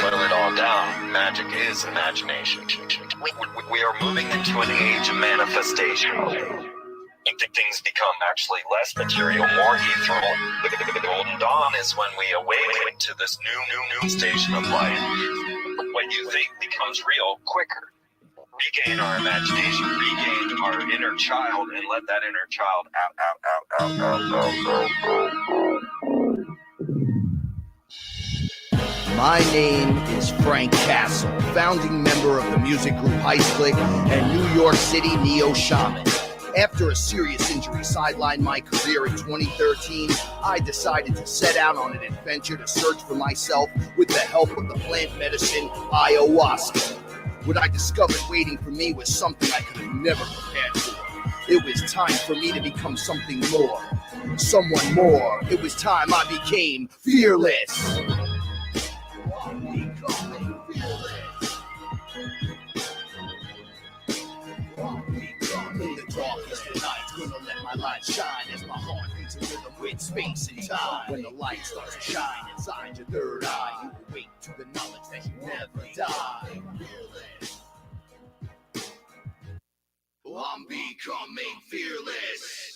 boil it all down, magic is imagination. We are moving into an age of manifestation. Things become actually less material, more ethereal. The golden dawn is when we awaken to this new station of life. What you think becomes real quicker. Regain our imagination, regain our inner child, and let that inner child out. My name is Frank Castle, founding member of the music group Ice Click and New York City Neo Shaman. After a serious injury sidelined my career in 2013, I decided to set out on an adventure to search for myself with the help of the plant medicine Ayahuasca. What I discovered waiting for me was something I could have never prepared for. It was time for me to become something more, someone more. It was time I became fearless. In the darkest of nights, gonna let my light shine as my heart beats a rhythm with space and time. When the light starts to shine inside your third eye, you awake to the knowledge that you never die. I'm becoming fearless.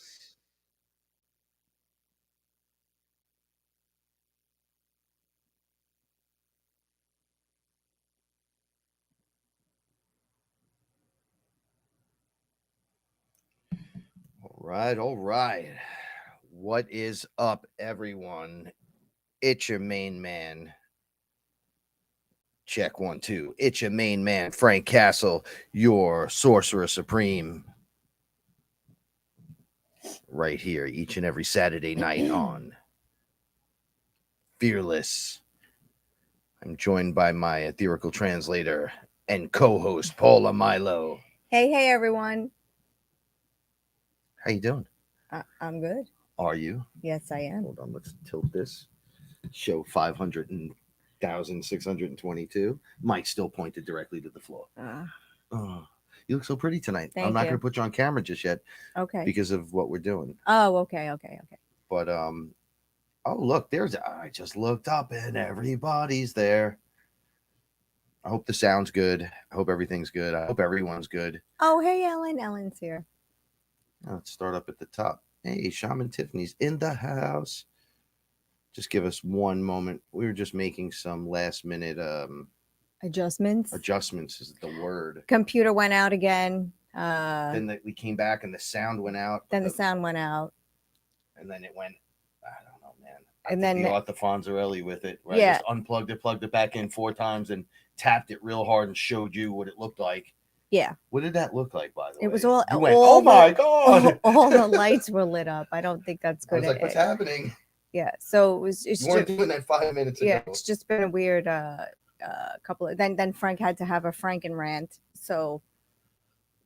All right. What is up, everyone? It's your main man. Check 1, 2. It's your main man, Frank Castle, your sorcerer supreme. Right here, each and every Saturday night on Fearless. I'm joined by my ethereal translator and co-host, Paula Milo. Hey, everyone. How you doing? I'm good. Are you? Yes, I am. Hold on, let's tilt this. Show 500,622. Mike still pointed directly to the floor. Oh, you look so pretty tonight. I'm not going to put you on camera just yet. Okay. Because of what we're doing. Oh, okay. But oh look, I just looked up and everybody's there. I hope the sound's good. I hope everything's good. I hope everyone's good. Oh, hey, Ellen. Ellen's here. Let's start up at the top. Hey, Shaman Tiffany's in the house. Just give us one moment. We were just making some last minute adjustments. Adjustments is the word. Computer went out again. Then we came back and the sound went out. Then the sound went out. And then it went, I don't know, man. And then the Arthur Fonzarelli with it. Right? Yeah. Just unplugged it, plugged it back in 4 times and tapped it real hard and showed you what it looked like. Yeah. What did that look like, by the way? It was all. You went, oh my God. All the lights were lit up. I don't think that's good. I was like, what's happening? Yeah. So it's you weren't doing that 5 minutes ago. Yeah. It's just been a weird couple of. Then Frank had to have a Franken rant. So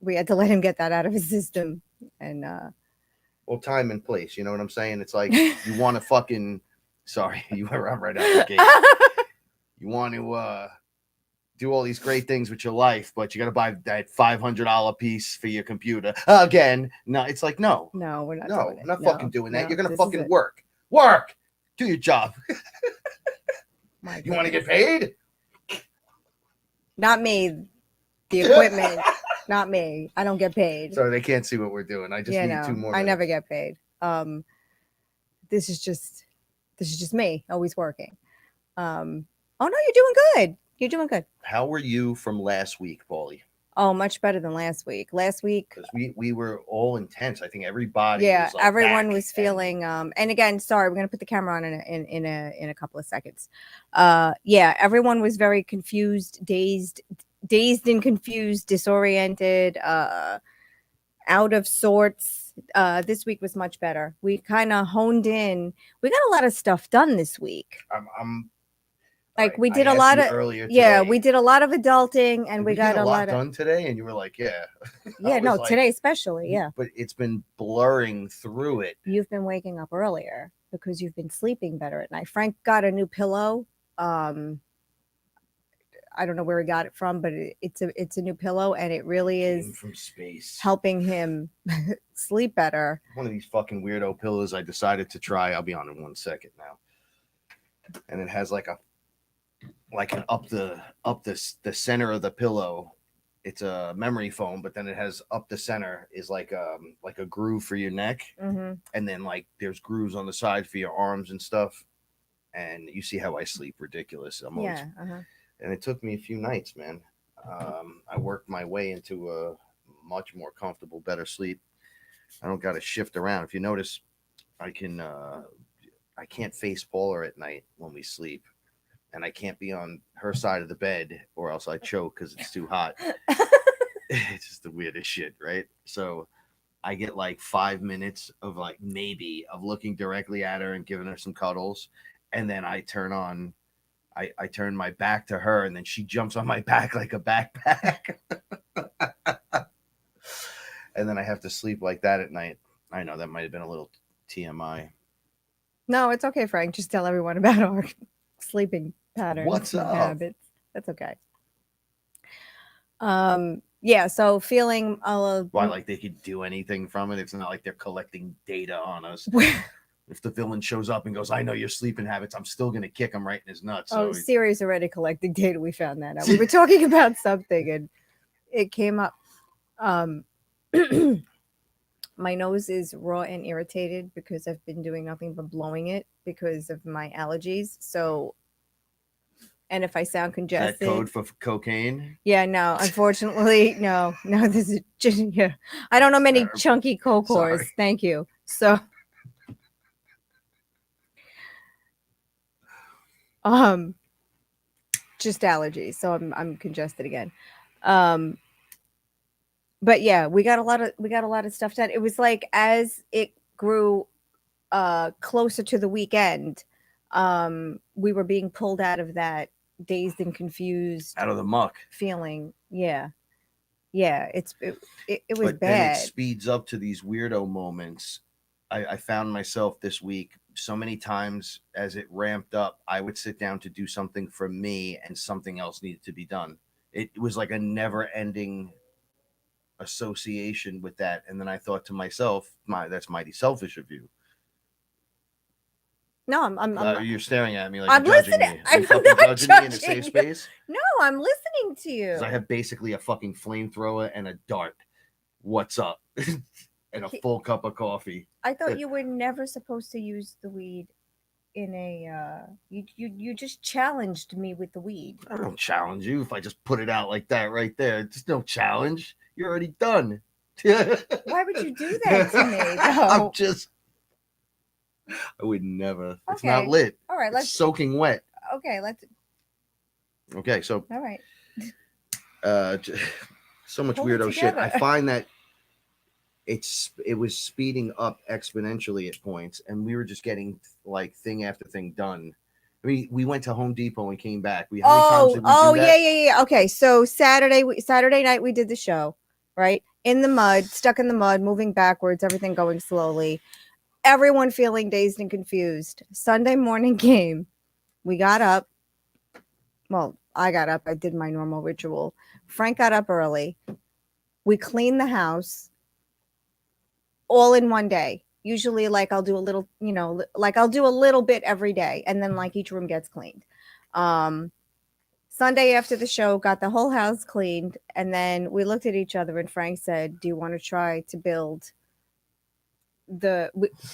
we had to let him get that out of his system. And well, time and place. You know what I'm saying? It's like you want to fucking. Sorry, you were right out the gate. You want to do all these great things with your life, but you got to buy that $500 piece for your computer again. No, it's like no, we're not. No, doing it. I'm not fucking doing that. No, you're gonna fucking work. Do your job. You want to get paid? Not me. The equipment. Not me. I don't get paid. Sorry, they can't see what we're doing. I just need 2 more. I never get paid. This is just me always working. Oh no, you're doing good. You're doing good. How were you from last week, Paulie? Oh, much better than last week. Last week, because we were all intense. I think everybody. Yeah, was like everyone was feeling. And again, sorry, we're gonna put the camera on in a couple of seconds. Yeah, everyone was very confused, dazed and confused, disoriented, out of sorts. This week was much better. We kind of honed in. We got a lot of stuff done this week. Like we did a lot of we did a lot of adulting, and we got a lot done today. And you were like, yeah, yeah, no, today especially, yeah. But it's been blurring through it. You've been waking up earlier because you've been sleeping better at night. Frank got a new pillow. I don't know where he got it from, but it's a new pillow, and it really is from space helping him sleep better. One of these fucking weirdo pillows I decided to try. I'll be on in 1 second now, and it has like a like an up the center of the pillow. It's a memory foam, but then it has up the center is like a groove for your neck, Mm-hmm. and then like there's grooves on the side for your arms and stuff. And you see how I sleep, ridiculous. I'm always, Yeah. Uh-huh. and it took me a few nights, man. I worked my way into a much more comfortable, better sleep. I don't got to shift around. If you notice, I can't face Paula at night when we sleep, and I can't be on her side of the bed or else I choke because it's too hot. It's just the weirdest shit, right? So I get like 5 minutes of like maybe of looking directly at her and giving her some cuddles, and then I turn my back to her, and then she jumps on my back like a backpack. And then I have to sleep like that at night. I know that might have been a little TMI. No, it's okay, Frank. Just tell everyone about our sleeping patterns What's and up? habits. That's okay. Yeah, so feeling Why, like they could do anything from it? It's not like they're collecting data on us. If the villain shows up and goes, I know your sleeping habits, I'm still going to kick him right in his nuts. Oh, So Siri's already collecting data. We found that out. We were talking about something and it came up. My nose is raw and irritated because I've been doing nothing but blowing it because of my allergies. So, and if I sound is that congested, code for cocaine? yeah, no, unfortunately, no, this is just, yeah. I don't know many chunky coke whores. Sorry. Thank you. So, just allergies. So I'm congested again. But yeah, we got a lot of stuff done. It was like as it grew closer to the weekend, we were being pulled out of that dazed and confused Out of the muck. feeling. Yeah. It was But bad. then it speeds up to these weirdo moments. I found myself this week so many times as it ramped up, I would sit down to do something for me and something else needed to be done. It was like a never ending association with that. And then I thought to myself, that's mighty selfish of you. No, I'm You're staring at me like I'm you're judging listening. me. Are you I'm fucking not judging me in a judging safe you. space? No, I'm listening to you. 'Cause I have basically a fucking flamethrower and a dart. What's up? And a full cup of coffee. I thought you were never supposed to use the weed in a you just challenged me with the weed. I don't challenge you if I just put it out like that right there. There's no challenge. You're already done. Why would you do that to me though? I would never. It's Okay. not lit. All right, It's soaking wet. okay, let's Okay, so all right. So much Hold it weirdo shit. I together. find that it was speeding up exponentially at points, and we were just getting like thing after thing done. I mean, we went to Home Depot and came back. How many times did we do that? Yeah. Okay, so Saturday night we did the show, right? In the mud, stuck in the mud, moving backwards, everything going slowly. Everyone feeling dazed and confused. Sunday morning came. We got up. Well, I got up. I did my normal ritual. Frank got up early. We cleaned the house all in one day. Usually, like I'll do a little, like I'll do a little bit every day, and then like each room gets cleaned. Sunday after the show, got the whole house cleaned, and then we looked at each other, and Frank said, "Do you want to try to build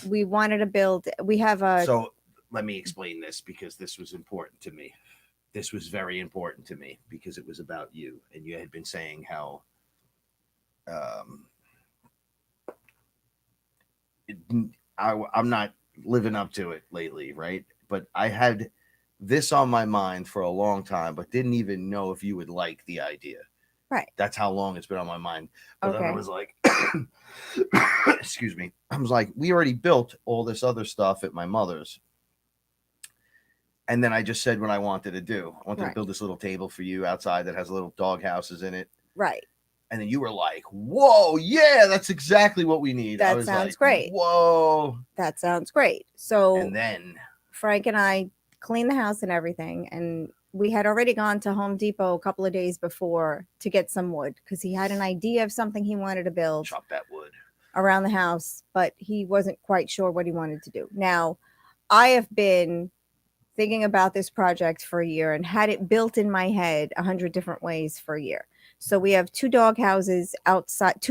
we wanted to build? We have a." So let me explain this because this was important to me. This was very important to me because it was about you, and you had been saying how I'm not living up to it lately, right? But I had this on my mind for a long time, but didn't even know if you would like the idea. Right. That's how long it's been on my mind. But then I was like, excuse me. I was like, we already built all this other stuff at my mother's. And then I just said what I wanted to do. I wanted to build this little table for you outside that has little dog houses in it. Right. And then you were like, whoa, yeah, that's exactly what we need. That sounds great. Whoa. That sounds great. So and then Frank and I cleaned the house and everything. And we had already gone to Home Depot a couple of days before to get some wood because he had an idea of something he wanted to build. Chop that wood around the house, but he wasn't quite sure what he wanted to do. Now, I have been thinking about this project for a year and had it built in my head 100 different ways for a year. So we have 2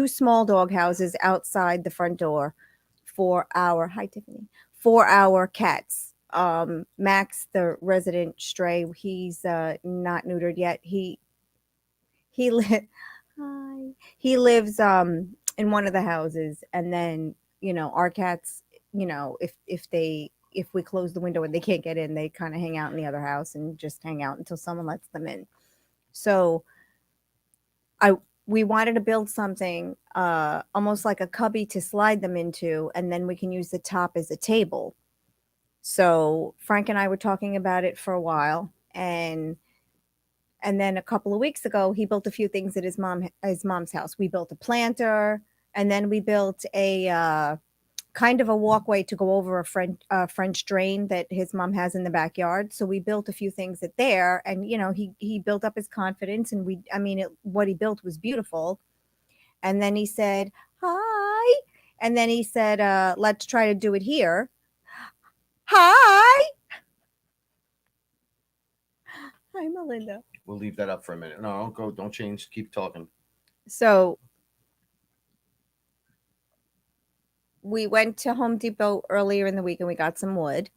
small dog houses outside the front door for our, hi Tiffany, for our cats. Max, the resident stray, he's not neutered yet. He li- hi. He lives in one of the houses, and then our cats, if we close the window and they can't get in, they kind of hang out in the other house and just hang out until someone lets them in. So we wanted to build something almost like a cubby to slide them into, and then we can use the top as a table. So Frank and I were talking about it for a while, and then a couple of weeks ago, he built a few things at his mom's house. We built a planter, and then we built a kind of a walkway to go over a French drain that his mom has in the backyard. So we built a few things at there, and he built up his confidence, and what he built was beautiful. And then he said, "Hi," and then he said, "Let's try to do it here." Hi, hi, Melinda. We'll leave that up for a minute. No, don't go. Don't change. Keep talking. So we went to Home Depot earlier in the week and we got some wood,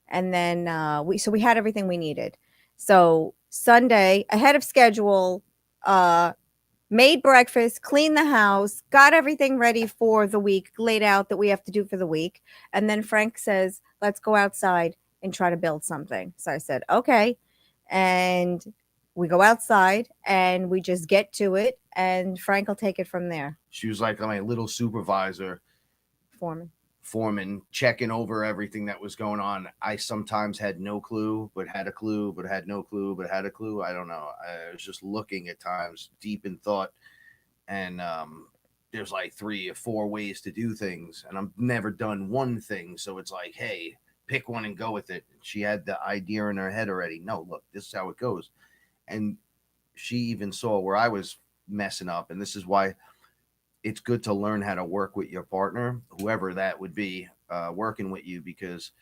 and then we had everything we needed. So Sunday, ahead of schedule, made breakfast, cleaned the house, got everything ready for the week, laid out that we have to do for the week. And then Frank says, "Let's go outside and try to build something." So I said, "Okay." And we go outside and we just get to it, and Frank will take it from there. She was like my little supervisor, foreman, checking over everything that was going on. I sometimes had no clue, but had a clue, but had no clue, but had a clue. I don't know. I was just looking at times deep in thought, and there's like 3 or 4 ways to do things, and I've never done one thing. So it's like, hey, pick one and go with it. She had the idea in her head already. No, look, this is how it goes. And she even saw where I was messing up. And this is why it's good to learn how to work with your partner, whoever that would be, working with you, because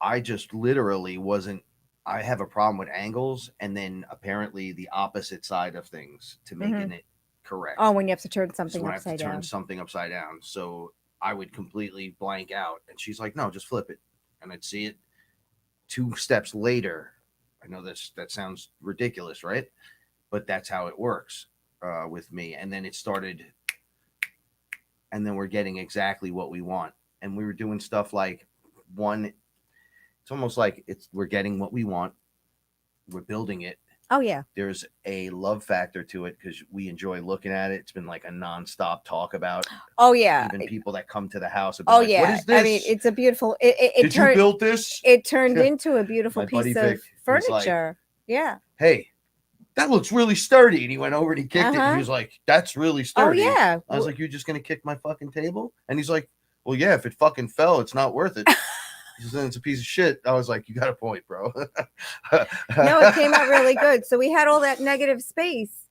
I just literally wasn't. I have a problem with angles, and then apparently the opposite side of things to making it correct. Oh, when you have to turn something when upside I have to down. turn something upside down. So I would completely blank out. And she's like, "No, just flip it." And I'd see it 2 steps later. I know that sounds ridiculous, right? But that's how it works with me. And then it started, and then we're getting exactly what we want. And we were doing stuff like it's almost like we're getting what we want. We're building it. Oh, yeah. There's a love factor to it because we enjoy looking at it. It's been like a nonstop talk about. Oh, yeah. Even people that come to the house. Oh, like, yeah. What is this? I mean, it's a beautiful. Did you build this? It turned into a beautiful My buddy piece of Vic was like, furniture. Yeah. "Hey, that looks really sturdy." And he went over and he kicked it. And he was like, "That's really sturdy." Oh, yeah. I was like, "You're just going to kick my fucking table?" And he's like, "Well, yeah, if it fucking fell, it's not worth it." Then it's a piece of shit. I was like, "You got a point, bro." No, it came out really good. So we had all that negative space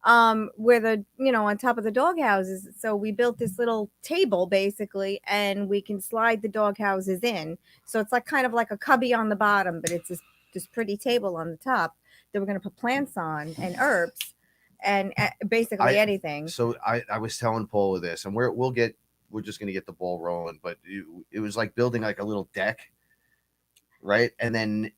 where on top of the dog houses. So we built this little table basically, and we can slide the dog houses in. So it's like kind of like a cubby on the bottom, but it's this pretty table on the top that we're going to put plants on and herbs and basically anything. So I was telling Paula this, and we're just going to get the ball rolling, but it was like building like a little deck, right? And then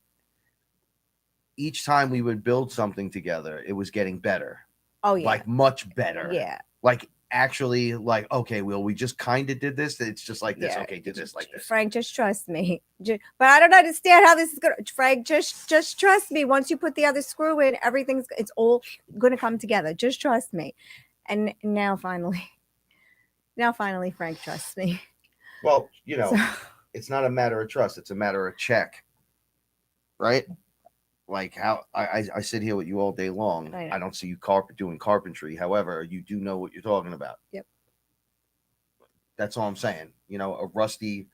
each time we would build something together, it was getting better. Oh, yeah. Like much better. Yeah. Like actually like, okay, well, we just kind of did this. It's just like this. Yeah. Okay, do this like this. Frank, just trust me. But I don't understand how this is going to, Frank, just trust me. Once you put the other screw in, it's all going to come together. Just trust me. And now finally, Frank trusts me. Well, it's not a matter of trust. It's a matter of check. Right? Like how I sit here with you all day long. I don't see you doing carpentry. However, you do know what you're talking about. Yep. That's all I'm saying. A rusty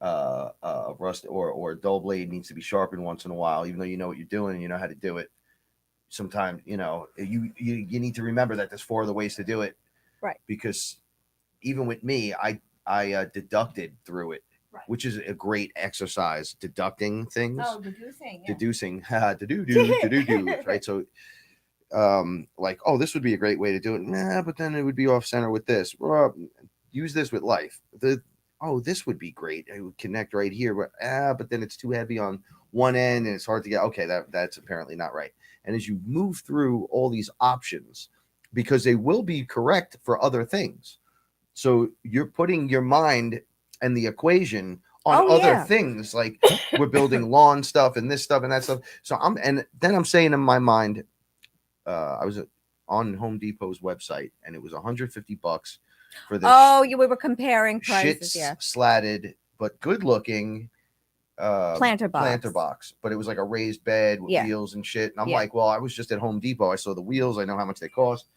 or a dull blade needs to be sharpened once in a while, even though you know what you're doing and you know how to do it. Sometimes, you need to remember that there's 4 other ways to do it. Right. Because even with me, I deducted through it. which is a great exercise, deducting things. Oh, deducing. Yeah. Deducing, do, right? So, like, oh, this would be a great way to do it. Nah, but then it would be off center with this. Well, use this with life. Oh, this would be great. It would connect right here, but then it's too heavy on one end and it's hard to get. Okay, that's apparently not right. And as you move through all these options, because they will be correct for other things, so you're putting your mind and the equation on other things, like we're building lawn stuff and this stuff and that stuff. So I'm saying in my mind, I was on Home Depot's website and it was $150 for this. Oh, we were comparing prices. Shit slatted but good looking planter box, but it was like a raised bed with wheels and shit. And I'm like, well, I was just at Home Depot. I saw the wheels. I know how much they cost.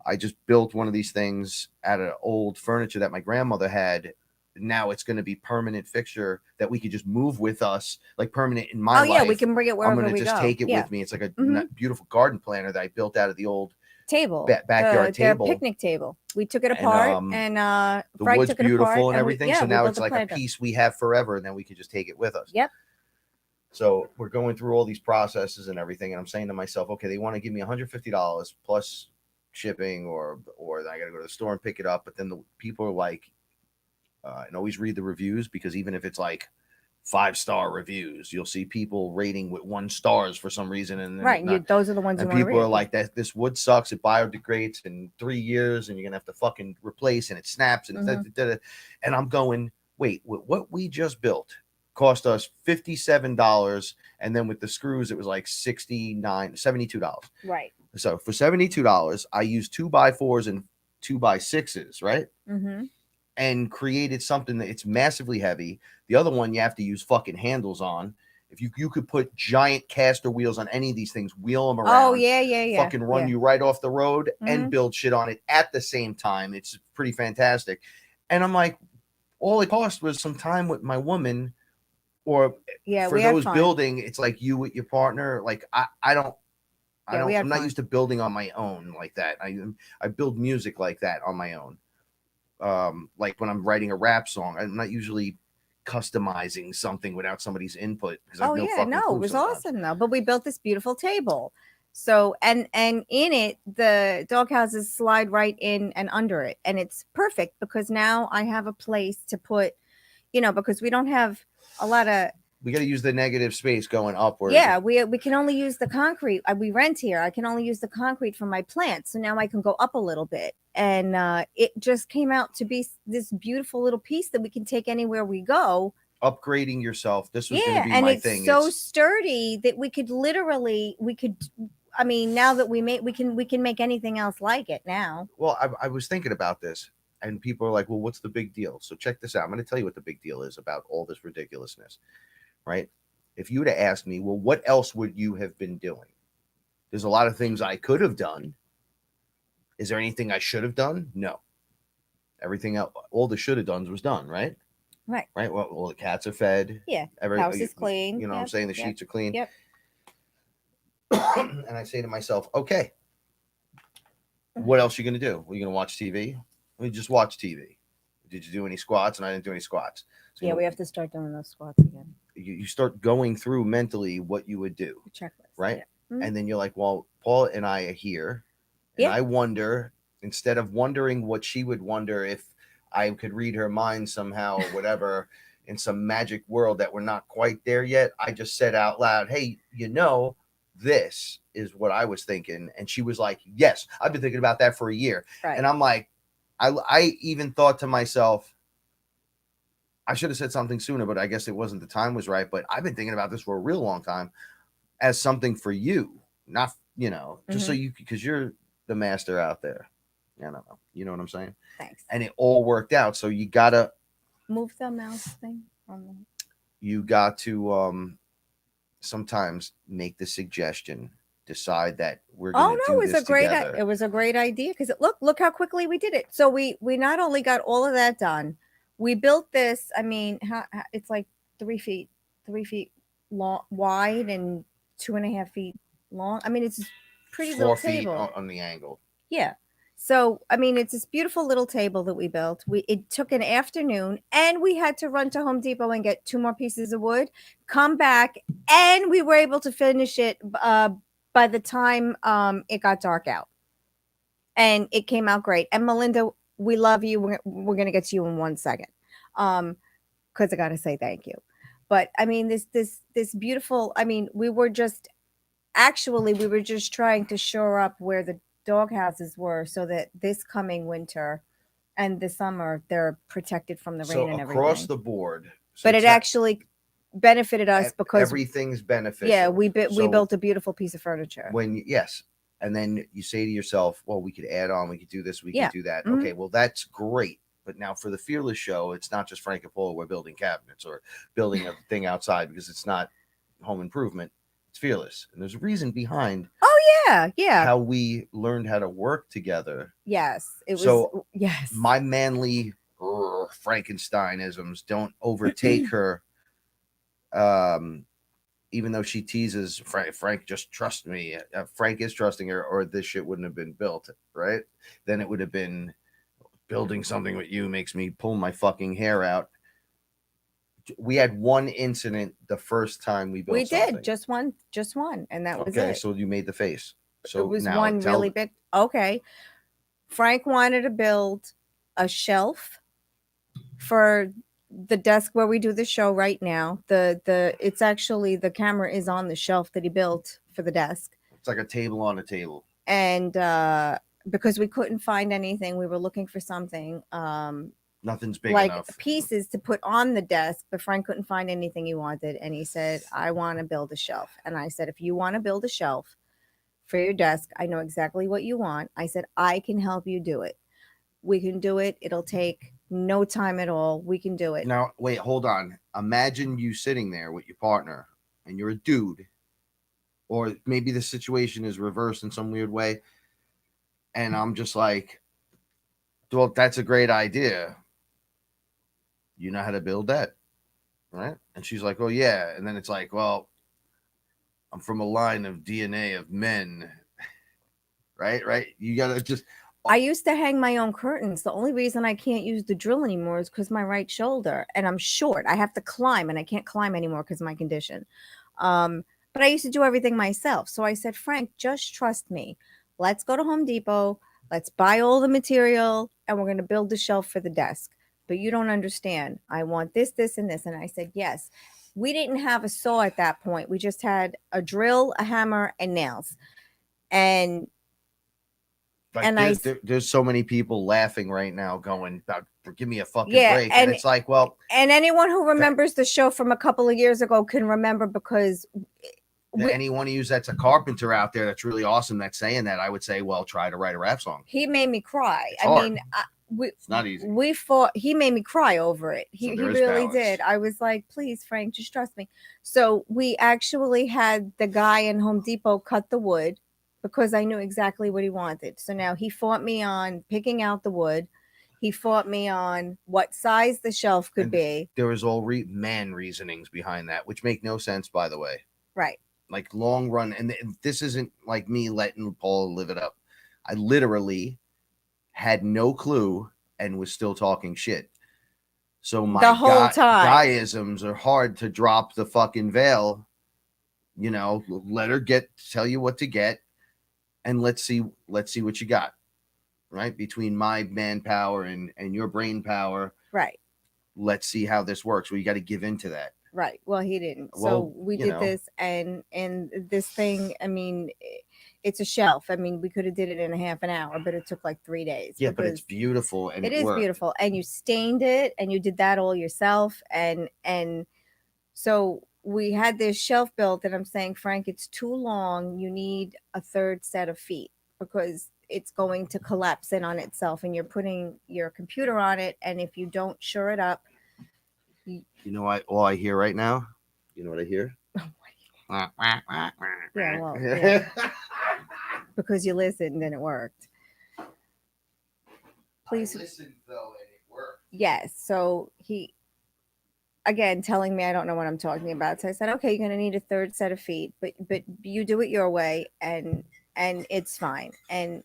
I just built one of these things out of old furniture that my grandmother had. Now it's going to be permanent fixture that we could just move with us, like permanent in my life. Oh yeah, we can bring it wherever we go. I'm going to just take it with me. It's like a beautiful garden planter that I built out of the old table, backyard table, picnic table. We took it apart, and the wood's took it beautiful apart, and everything. So now it's like a piece we have forever, and then we could just take it with us. Yep. So we're going through all these processes and everything, and I'm saying to myself, okay, they want to give me $150 plus shipping, or I got to go to the store and pick it up. But then the people are like, and always read the reviews, because even if it's like 5-star reviews, you'll see people rating with 1 stars for some reason, and those are the ones. And people are like, that this wood sucks. It biodegrades in 3 years, and you're gonna have to fucking replace, and it snaps, and and I'm going, wait, what we just built cost us $57, and then with the screws it was like $72. Right. So for $72, I used 2x4s and 2x6s, right? Mm-hmm. And created something that it's massively heavy. The other one you have to use fucking handles on. If you could put giant caster wheels on any of these things, wheel them around. Oh yeah. Fucking run you right off the road and build shit on it at the same time. It's pretty fantastic. And I'm like, all it cost was some time with my woman, or for those building, it's like you with your partner. Like I'm not used to building on my own like that. I build music like that on my own. Like when I'm writing a rap song, I'm not usually customizing something without somebody's input. It was awesome though. But we built this beautiful table. So and in it, the dog houses slide right in and under it, and it's perfect because now I have a place to put, because we don't have a lot of. We got to use the negative space going upward. Yeah, we can only use the concrete. We rent here. I can only use the concrete for my plants. So now I can go up a little bit. And it just came out to be this beautiful little piece that we can take anywhere we go. Upgrading yourself. This was going to be my thing. It's so sturdy that we could now that we can make anything else like it now. Well, I was thinking about this, and people are like, well, what's the big deal? So check this out. I'm going to tell you what the big deal is about all this ridiculousness. Right? If you would have asked me, well, what else would you have been doing? There's a lot of things I could have done. Is there anything I should have done? No. Everything else, all the should have done was done, right? Right. Right. Well, all the cats are fed. Yeah. House is clean. You know what I'm saying? The sheets are clean. Yep. And I say to myself, okay, what else are you going to do? Are you going to watch TV? We just watch TV. Did you do any squats? And I didn't do any squats. So we have to start doing those squats again. You start going through mentally what you would do. Checklist. Right. Yeah. And then you're like, well, Paula and I are here. And I wonder, instead of wondering what she would wonder if I could read her mind somehow or whatever in some magic world that we're not quite there yet, I just said out loud, hey, this is what I was thinking. And she was like, yes, I've been thinking about that for a year. Right. And I'm like, I even thought to myself, I should have said something sooner, but I guess it wasn't, the time was right. But I've been thinking about this for a real long time as something for you, not, just so you, because you're the master out there. I don't know. You know what I'm saying? Thanks. And it all worked out. So you got to move the mouse thing. You got to sometimes make the suggestion, decide that we're going to do this together. It was a great idea because look how quickly we did it. So we not only got all of that done, we built this. I mean, it's like 3 feet long, wide, and 2.5 feet long. I mean, it's a pretty little table on the angle. Yeah. So, I mean, it's this beautiful little table that we built. It took an afternoon, and we had to run to Home Depot and get 2 more pieces of wood, come back, and we were able to finish it by the time it got dark out. And it came out great. And Melinda, we love you. We're going to get to you in 1 second. Cuz I got to say thank you. But I mean, this beautiful, I mean, we were just trying to shore up where the dog houses were so that this coming winter and the summer they're protected from the rain and everything. Across the board. But it actually benefited us because everything's beneficial. Yeah, we built a beautiful piece of furniture. Yes. And then you say to yourself, well, we could add on, we could do this, we could do that. Okay, well, that's great. But now for the Fearless show, it's not just Frank and Paula, we're building cabinets or building a thing outside because it's not home improvement. It's Fearless. And there's a reason behind how we learned how to work together. Yes. It was my manly Frankensteinisms don't overtake her. Even though she teases Frank, just trust me. Frank is trusting her, or this shit wouldn't have been built, right? Then it would have been building something with you makes me pull my fucking hair out. We had one incident the first time we built. We did just one, and that was it. Okay, so you made the face. So it was one really big. Okay, Frank wanted to build a shelf for the desk where we do the show right now. It's actually, the camera is on the shelf that he built for the desk. It's like a table on a table. And because we couldn't find anything, we were looking for something. Nothing's big like enough. Pieces to put on the desk, but Frank couldn't find anything he wanted. And he said, I want to build a shelf. And I said, if you want to build a shelf for your desk, I know exactly what you want. I said, I can help you do it. We can do it. It'll take no time at all. We can do it. Now, wait, hold on. Imagine you sitting there with your partner and you're a dude, or maybe the situation is reversed in some weird way. And I'm just like, well, that's a great idea. You know how to build that, right? And she's like, oh, yeah. And then it's like, well, I'm from a line of DNA of men, right? You got to just... I used to hang my own curtains. The only reason I can't use the drill anymore is because my right shoulder, and I'm short. I have to climb, and I can't climb anymore because of my condition. But I used to do everything myself. So I said, Frank, just trust me. Let's go to Home Depot. Let's buy all the material, and we're going to build the shelf for the desk. But you don't understand. I want this, this, and this. And I said, yes. We didn't have a saw at that point. We just had a drill, a hammer, and nails. And there's so many people laughing right now going, give me a fucking break. And it's like, well. And anyone who remembers the show from a couple of years ago can remember, because anyone who's that's a carpenter out there that's really awesome that's saying that, I would say, well, try to write a rap song. He made me cry. It's not easy. We fought. He made me cry over it. He really did. I was like, please, Frank, just trust me. So we actually had the guy in Home Depot cut the wood, because I knew exactly what he wanted. So now he fought me on picking out the wood. He fought me on what size the shelf could be. There was all man reasonings behind that, which make no sense, by the way. Right. Like long run. And this isn't like me letting Paula live it up. I literally had no clue and was still talking shit. So my the whole time, guyisms are hard to drop the fucking veil. You know, let her tell you what to get. And let's see what you got, right? Between my manpower and your brain power. Right. Let's see how this works. Well, you got to give into that. Right. Well, he didn't. So we did this, and this thing, I mean, it's a shelf. I mean, we could have did it in a half an hour, but it took like 3 days. Yeah, but it's beautiful. And it is beautiful. And you stained it, and you did that all yourself. And so we had this shelf built, and I'm saying, Frank, it's too long. You need a third set of feet, because it's going to collapse in on itself, and you're putting your computer on it. And if you don't shore it up, you know what all I hear right now? You know what I hear? Yeah. Because you listened and it worked. Please. I listened though, and it worked. Yes. So he, again, telling me I don't know what I'm talking about. So I said, okay, you're going to need a third set of feet, but you do it your way, and it's fine. And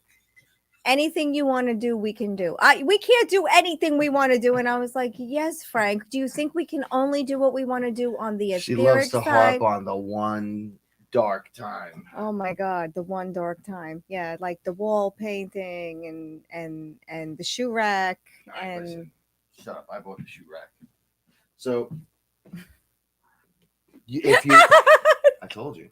anything you want to do, we can do. We can't do anything we want to do. And I was like, yes, Frank, do you think we can only do what we want to do on the She etheric loves to side? harp on the one dark time. Oh my God, the one dark time. Yeah, like the wall painting and the shoe rack and Listen, shut up. I bought the shoe rack. So if you I told you.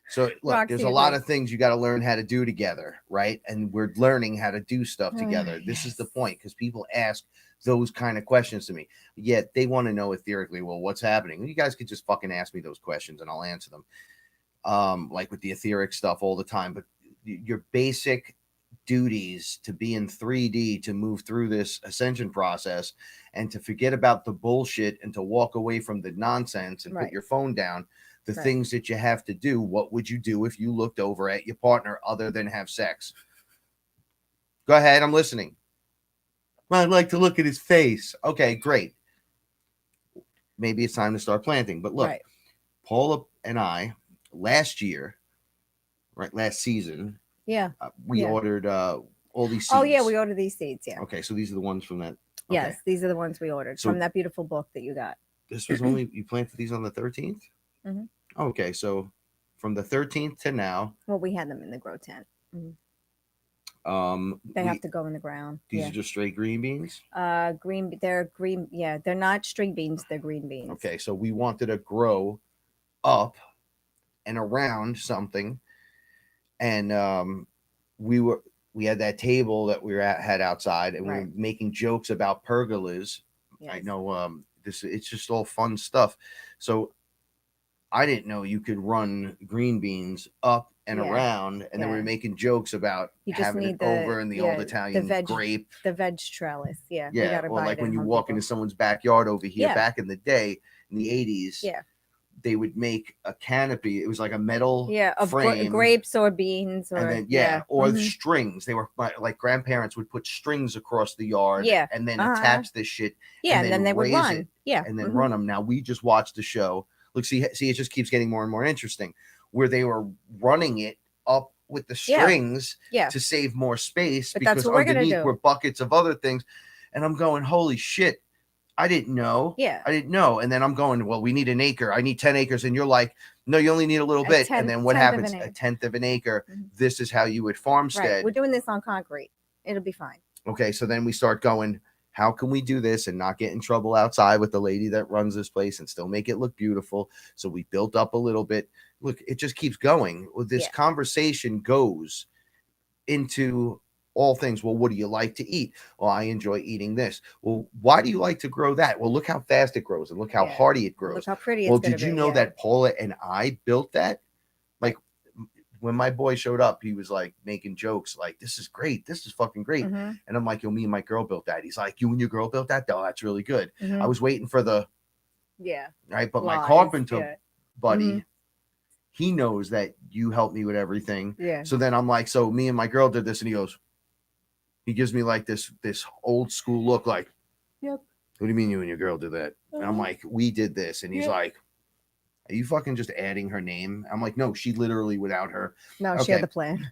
So look, Roxy there's a lot agrees. of things you got to learn how to do together, right? And we're learning how to do stuff together. This is the point, because people ask those kind of questions to me. Yet they want to know etherically, well, what's happening? You guys could just fucking ask me those questions and I'll answer them. Like with the etheric stuff all the time. But your basic duties to be in 3D, to move through this ascension process, and to forget about the bullshit and to walk away from the nonsense and put your phone down. The things that you have to do. What would you do if you looked over at your partner other than have sex? Go ahead, I'm listening. I'd like to look at his face. Okay, great. Maybe it's time to start planting. But look, Paula and I last season, we ordered all these seeds. Oh yeah, we ordered these seeds. Yeah. Okay, so these are the ones from that. Yes, these are the ones we ordered from that beautiful book that you got. This was only you planted these on the 13th. Mm-hmm. Okay, so from the 13th to now. Well, we had them in the grow tent. Mm-hmm. They have to go in the ground. These are just straight green beans. They're green. Yeah, they're not string beans. They're green beans. Okay, so we wanted to grow up and around something, and we had that table that had outside, and we were making jokes about pergolas. Yes. I know it's just all fun stuff. So I didn't know you could run green beans up and around, and then we were making jokes about having it over in the old Italian grape. The veg trellis. Yeah. Yeah. Or like when you walk into someone's backyard over here back in the day, in the 80s. Yeah. They would make a canopy. It was like a metal frame. Grapes or beans, or and then, or strings. They were like grandparents would put strings across the yard, and then attach this shit. And then they would run. And then run them. Now we just watched the show. Look, see, it just keeps getting more and more interesting. Where they were running it up with the strings to save more space, because underneath were buckets of other things. And I'm going, holy shit. I didn't know. Yeah. I didn't know. And then I'm going, well, we need an acre. I need 10 acres. And you're like, no, you only need a little bit. And then what happens? A tenth of an acre. Mm-hmm. This is how you would farmstead. Right. We're doing this on concrete. It'll be fine. Okay. So then we start going, how can we do this and not get in trouble outside with the lady that runs this place and still make it look beautiful? So we built up a little bit. Look, it just keeps going. Well, this conversation goes into all things. Well, what do you like to eat? Well, I enjoy eating this. Well, why do you like to grow that? Well, look how fast it grows and look how hardy it grows. Look how pretty it's did you know that Paula and I built that? Like when my boy showed up, he was like making jokes like, this is great. This is fucking great. Mm-hmm. And I'm like, yo, me and my girl built that. He's like, you and your girl built that? Oh, that's really good. Mm-hmm. I was waiting for the right. But my carpenter buddy, he knows that you helped me with everything. Yeah. So then I'm like, so me and my girl did this, and he gives me like this old school look, like, yep. What do you mean you and your girl did that? And I'm like, we did this. And he's like, are you fucking just adding her name? I'm like, no, she literally without her. No, she had the plan.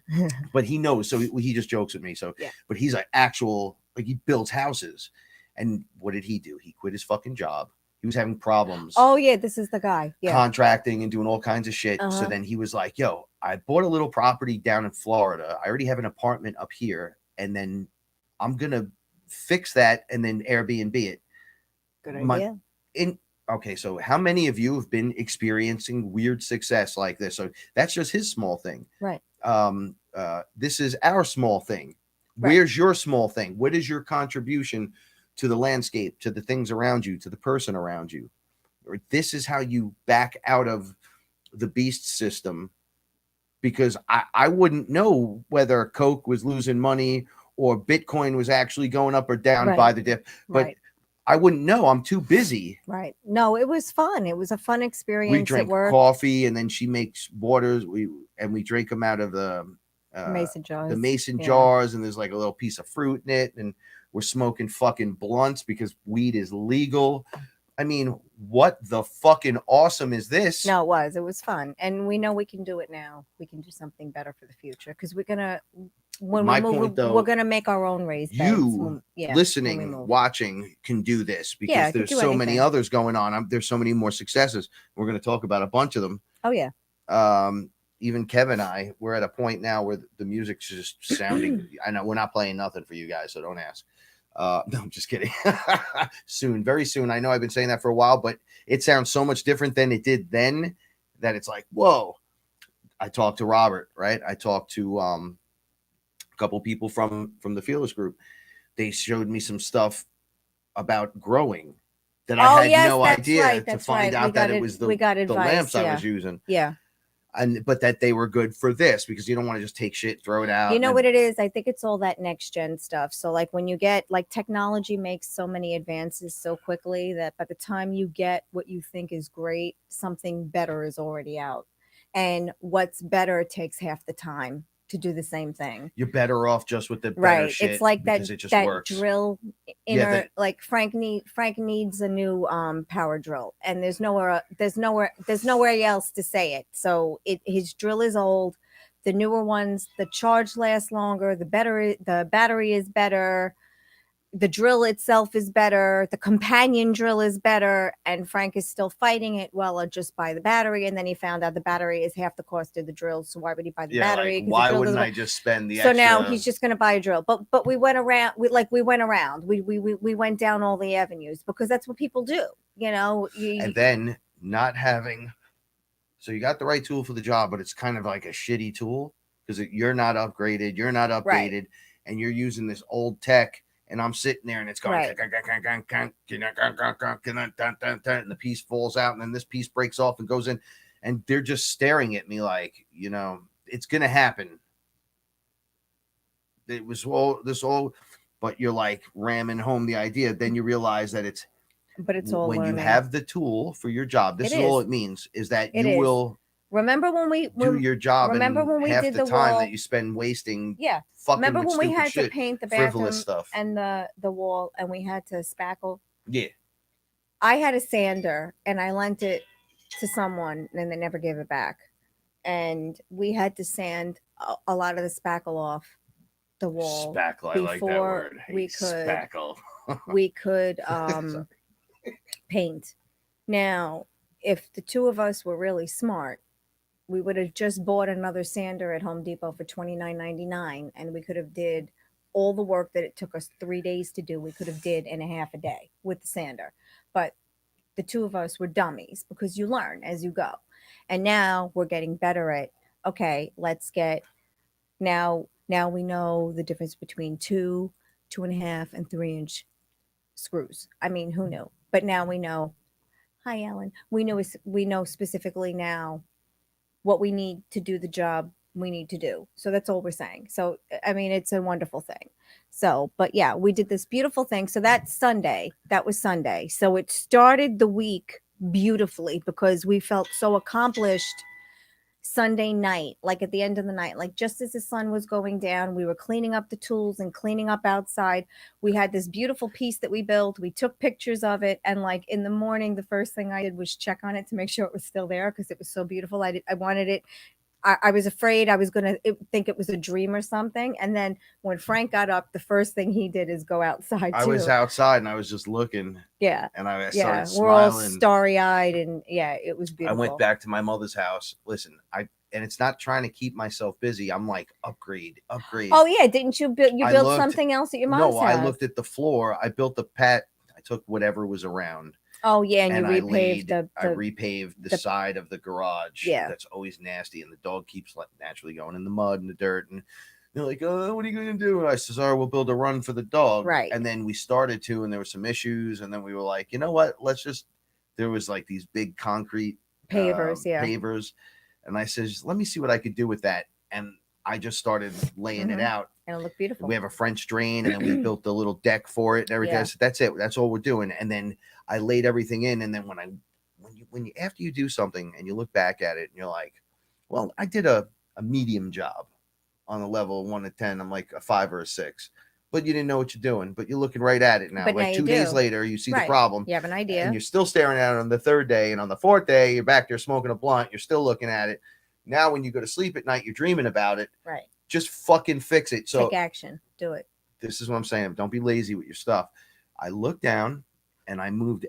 But he knows. So he just jokes with me. So, but he's an actual, like, he builds houses. And what did he do? He quit his fucking job. He was having problems. Oh, yeah. This is the guy. Yeah. Contracting and doing all kinds of shit. Uh-huh. So then he was like, yo, I bought a little property down in Florida. I already have an apartment up here. And then I'm going to fix that and then Airbnb it. Good idea. Okay, so how many of you have been experiencing weird success like this? So that's just his small thing. Right. This is our small thing. Right. Where's your small thing? What is your contribution to the landscape, to the things around you, to the person around you? Or this is how you back out of the beast system. Because I wouldn't know whether Coke was losing money or Bitcoin was actually going up or down by the dip. But I wouldn't know. I'm too busy. Right. No, it was fun. It was a fun experience. We drank coffee, and then she makes waters. We drink them out of the mason jars. The mason jars, and there's like a little piece of fruit in it. And we're smoking fucking blunts because weed is legal. I mean, what the fucking awesome is this? No, it was fun, and we know we can do it now. We can do something better for the future because we're gonna when My we move, point, though, we're gonna make our own raised beds. you When we listening, move. watching can do this because Yeah, I could there's do so many anything. others going on. There's so many more successes. We're going to talk about a bunch of them. Oh yeah. Even Kevin and I, we're at a point now where the music's just sounding. I know we're not playing nothing for you guys, so don't ask. No, I'm just kidding. Soon, very soon. I know I've been saying that for a while, but it sounds so much different than it did then that it's like, whoa. I talked to Robert, right? I talked to a couple people from the Fearless group. They showed me some stuff about growing that I had no idea to find out that it was the lamps I was using. Yeah. But that they were good for this because you don't want to just take shit, throw it out. You know what it is? I think it's all that next gen stuff. So like when you get like technology makes so many advances so quickly that by the time you get what you think is great, something better is already out. And what's better takes half the time to do the same thing. You're better off just with the better shit. It's like that, it just that works. drill inner like Frank needs a new power drill, and there's nowhere else to say it. So his drill is old. The newer ones, the charge lasts longer, the battery is better, the drill itself is better, the companion drill is better, and Frank is still fighting it. Well, I'll just buy the battery, and then he found out the battery is half the cost of the drill. So why would he buy the battery? Like, why wouldn't I just spend the extra? So now he's just going to buy a drill. But we went around. We went down all the avenues because that's what people do. You know. And then not having. So you got the right tool for the job, but it's kind of like a shitty tool because you're not upgraded, you're not updated, and you're using this old tech. And I'm sitting there and it's going, and the piece falls out, and then this piece breaks off and goes in, and they're just staring at me like, you know, it's gonna happen. It was all, but you're like ramming home the idea. Then you realize that it's all when learning. You have the tool for your job. This is all it means is that you will. Remember when we do your job? Remember when we did the time wall, that you spend wasting? Yeah. Remember when we had to paint the bathroom stuff and the wall, and we had to spackle? Yeah. I had a sander, and I lent it to someone, and they never gave it back. And we had to sand a lot of the spackle off the wall. Spackle, I like that word. We could spackle. we could paint. Now, if the two of us were really smart, we would have just bought another sander at Home Depot for $29.99, and we could have did all the work that it took us 3 days to do. We could have did in a half a day with the sander. But the two of us were dummies because you learn as you go. And now we're getting better at, okay, let's get, now we know the difference between 2, 2.5, and 3-inch screws. I mean, who knew? But now we know. Hi, Ellen. We know specifically now what we need to do the job we need to do. So that's all we're saying. So, I mean, it's a wonderful thing. So, but yeah, we did this beautiful thing. So that's Sunday. That was Sunday. So it started the week beautifully because we felt so accomplished Sunday night, like at the end of the night, like just as the sun was going down, we were cleaning up the tools and cleaning up outside. We had this beautiful piece that we built. We took pictures of it. And like in the morning, the first thing I did was check on it to make sure it was still there because it was so beautiful. I wanted it. I was afraid I was going to think it was a dream or something. And then when Frank got up, the first thing he did is go outside. I was outside and I was just looking. Yeah. And I started smiling. We're all starry-eyed and it was beautiful. I went back to my mother's house. Listen, and it's not trying to keep myself busy. I'm like, upgrade. Oh yeah. Didn't you build something else at your mom's house? No, I looked at the floor. I built the I took whatever was around. Oh yeah, and you repaved I repaved the side of the garage. Yeah, that's always nasty, and the dog keeps naturally going in the mud and the dirt. And they're like, "Oh, what are you going to do?" And I said, "All right, we'll build a run for the dog." Right. And then we started to, and there were some issues, and then we were like, "You know what? Let's just." There was like these big concrete pavers, and I said, "Let me see what I could do with that." And I just started laying it out. And it looked beautiful. We have a French drain, and then we built a little deck for it and everything. Yeah. That's it. That's all we're doing. And then I laid everything in. And then when you after you do something and you look back at it and you're like, well, I did a medium job on a level of 1 to 10. I'm like a 5 or a 6. but you didn't know what you're doing. But you're looking right at it now. But Like now you 2 days do. later, you see the Right. problem. You have an idea. And you're still staring at it on the 3rd day. And on the 4th day, you're back there smoking a blunt. You're still looking at it. Now, when you go to sleep at night, you're dreaming about it. Right. Just fucking fix it. So take action. Do it. this is what I'm saying. Don't be lazy with your stuff. I looked down and I moved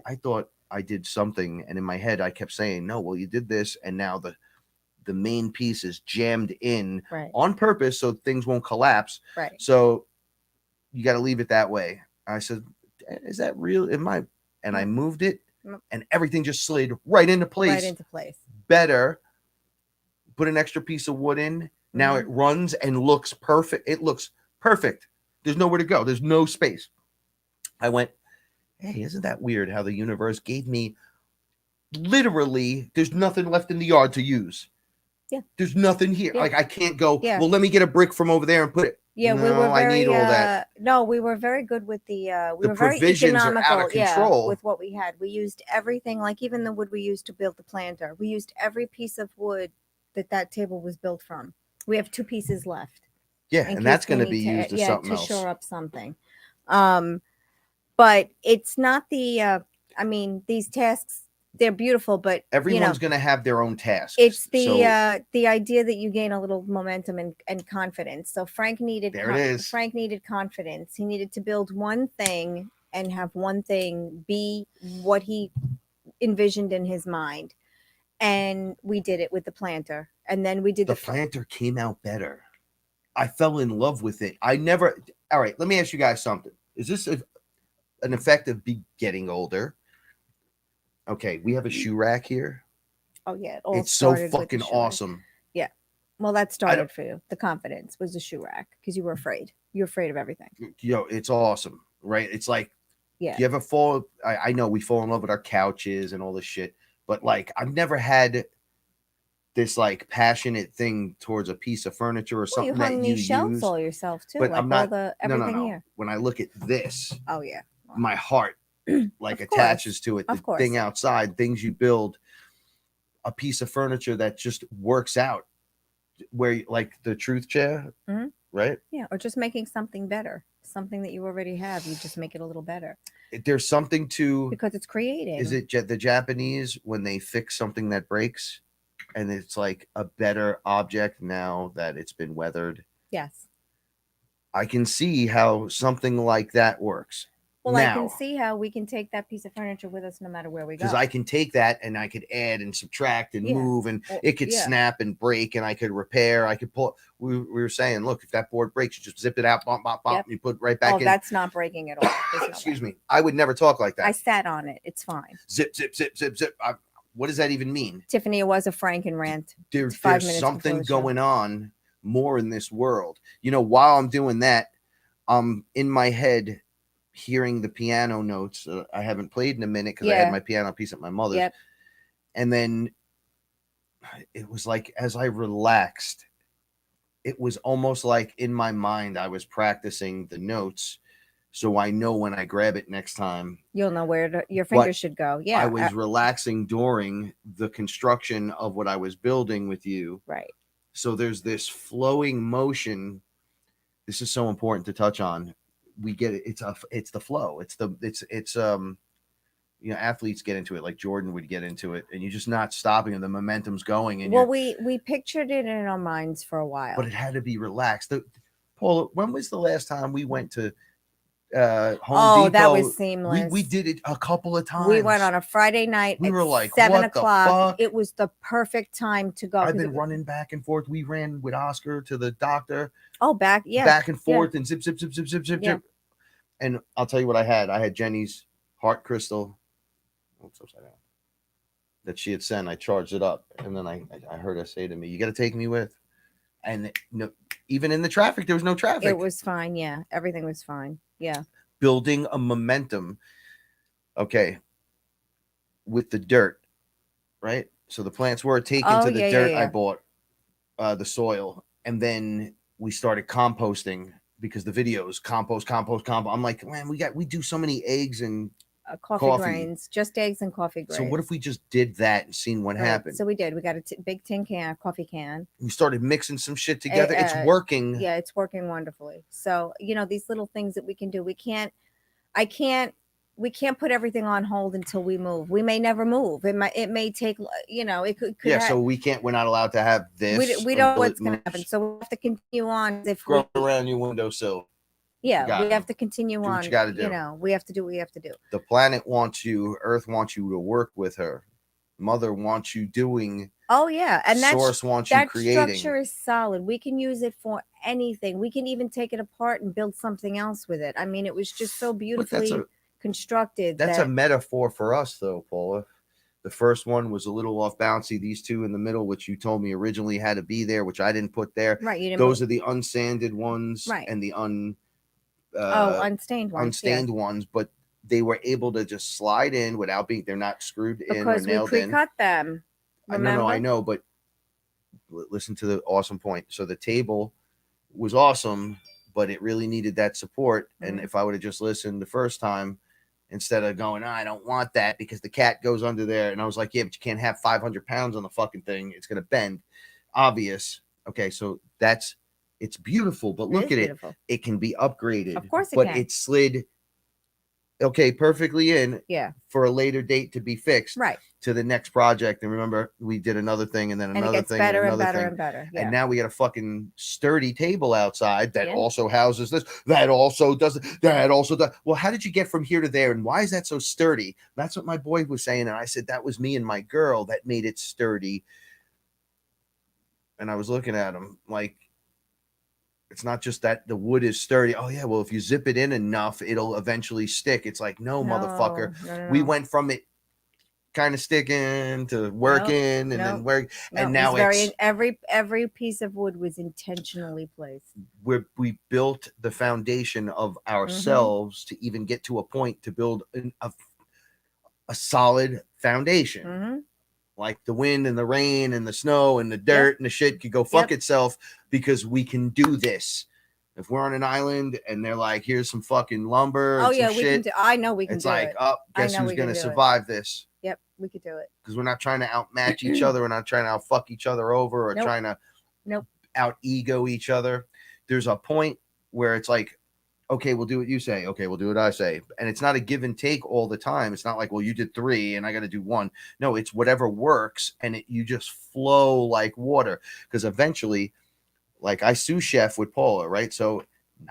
I thought I did something. And in my head, I kept saying, no, well, you did this. And now the main piece is jammed in Right. on purpose so things won't collapse. Right. So you got to leave it that way. I said, is that real? And I moved it and everything just slid right into place. Right into place. Better. Put an extra piece of wood in. Now it runs and looks perfect. It looks perfect. There's nowhere to go. There's no space. I went, hey, isn't that weird how the universe gave me literally, there's nothing left in the yard to use. Yeah. There's nothing here. Yeah. Like I can't go, Yeah. well, let me get a brick from over there and put it. Yeah, no, we were very, I need all that. No, we were very good with the we The were very provisions are economical, out of control. with what we had. We used everything, like even the wood we used to build the planter. We used every piece of wood that table was built from. We have 2 pieces left. Yeah, in and that's case we going to be need used as something to else. shore up something. But it's not the I mean, these tasks, they're beautiful, but Everyone's going to have their own tasks. it's the idea that you gain a little momentum and confidence. So Frank needed Frank needed confidence. He needed to build one thing and have one thing be what he envisioned in his mind. And we did it with the planter. And then we did the planter came out better. I fell in love with it. All right, let me ask you guys something. Is this an effect of getting older? Okay, we have a shoe rack here. Oh yeah, it's so fucking awesome. Yeah, well, that started for you. The confidence was the shoe rack because you were afraid. You're afraid of everything. It's awesome, right? It's like, yeah. Do you ever fall? I know we fall in love with our couches and all this shit, but like I've never had this like passionate thing towards a piece of furniture or something you hung that you these shelves use. all yourself too. But like I'm not. Everything no. here. When I look at this, oh yeah, wow. My heart like attaches to it. The thing outside, things you build, a piece of furniture that just works out. Where like the truth chair, right? Yeah, or just making something better, something that you already have. You just make it a little better. There's something to because it's creating. Is it the Japanese when they fix something that breaks, and it's like a better object now that it's been weathered? Yes. I can see how something like that works. Well, now, I can see how we can take that piece of furniture with us no matter where we go. Because I can take that and I could add and subtract and move, and it could snap and break, and I could repair. I could pull. We were saying, look, if that board breaks, you just zip it out, bump, and you put it right back in. Oh, that's not breaking at all. Excuse me. I would never talk like that. I sat on it. It's fine. Zip, zip, zip, zip, zip. What does that even mean? Tiffany, it was a Franken rant. There's something going on more in this world. While I'm doing that, in my head, hearing the piano notes. I haven't played in a minute because I had my piano piece at my mother's. Yep. And then it was like, as I relaxed, it was almost like in my mind, I was practicing the notes. So I know when I grab it next time, you'll know where your fingers should go. Yeah. I was relaxing during the construction of what I was building with you. Right. So there's this flowing motion. This is so important to touch on. We get it. It's the flow. Athletes get into it, like Jordan would get into it, and you're just not stopping, and the momentum's going. And we pictured it in our minds for a while, but it had to be relaxed. Paula, when was the last time we went to Home Depot? That was seamless. We did it a couple of times. We went on a Friday night. We were like 7 o'clock. Fuck? It was the perfect time to go. I've been running back and forth. We ran with Oscar to the doctor. Oh, back and forth and zip, zip, zip, zip, zip, zip, zip. And I'll tell you what I had. I had Jenny's heart crystal. Oops, upside down. That she had sent. I charged it up, and then I heard her say to me, "You got to take me with." And even in the traffic, there was no traffic. It was fine. Yeah, everything was fine. Yeah. Building a momentum. Okay. With the dirt, right? So the plants were taken to the dirt. I bought the soil, and then we started composting because the videos compost. I'm like, man, we do so many eggs and coffee grains, just eggs and coffee grains. So what if we just did that and seen what happened? So we did. We got a big tin can, coffee can. We started mixing some shit together. It's working. Yeah, it's working wonderfully. So, these little things that we can do. We can't put everything on hold until we move. We may never move. It may take, it could so we're not allowed to have this. We don't know what's going to happen. So we have to continue on. Grow around your windowsill. Yeah, we have to continue on. What you got to do. We have to do what we have to do. The planet wants you. Earth wants you to work with her. Mother wants you doing. Oh yeah, and that Source wants you creating. That structure is solid. We can use it for anything. We can even take it apart and build something else with it. I mean, it was just so beautifully constructed. That's a metaphor for us, though, Paula. The first one was a little off bouncy. These two in the middle, which you told me originally had to be there, which I didn't put there. Right. You didn't Those are the unsanded ones, right? And the unstained ones, but they were able to just slide in without being. They're not screwed in or nailed in. Because we pre-cut them. Remember? I know, but listen to the awesome point. So the table was awesome, but it really needed that support. And if I would have just listened the first time, instead of going, I don't want that because the cat goes under there. And I was like, yeah, but you can't have 500 pounds on the fucking thing. It's going to bend. Obvious. Okay. So it's beautiful, but look at it. It can be upgraded. Of course it can. But it slid perfectly in for a later date to be fixed. Right. To the next project. And remember, we did another thing and then another thing. Better and better thing. and better. Yeah. And now we got a fucking sturdy table outside that also houses this, that also does. Well, how did you get from here to there? And why is that so sturdy? That's what my boy was saying. And I said, that was me and my girl that made it sturdy. And I was looking at him like, it's not just that the wood is sturdy. Oh yeah, well, if you zip it in enough, it'll eventually stick. It's like, no motherfucker. No. We went from it kind of sticking to working and then work, and now it's every piece of wood was intentionally placed. We built the foundation of ourselves to even get to a point to build a solid foundation. Like the wind and the rain and the snow and the dirt and the shit could go fuck itself because we can do this. If we're on an island and they're like, here's some fucking lumber. Oh yeah, we can do. I know we can. It's do like, oh, guess who's gonna survive this? Yep, we could do it. Because we're not trying to outmatch each other. We're not trying to outfuck each other over or trying to out ego each other. There's a point where it's like, okay, we'll do what you say. Okay, we'll do what I say. And it's not a give and take all the time. It's not like, well, you did 3 and I got to do 1. No, it's whatever works. And you just flow like water. Because eventually, like I sous chef with Paula, right? So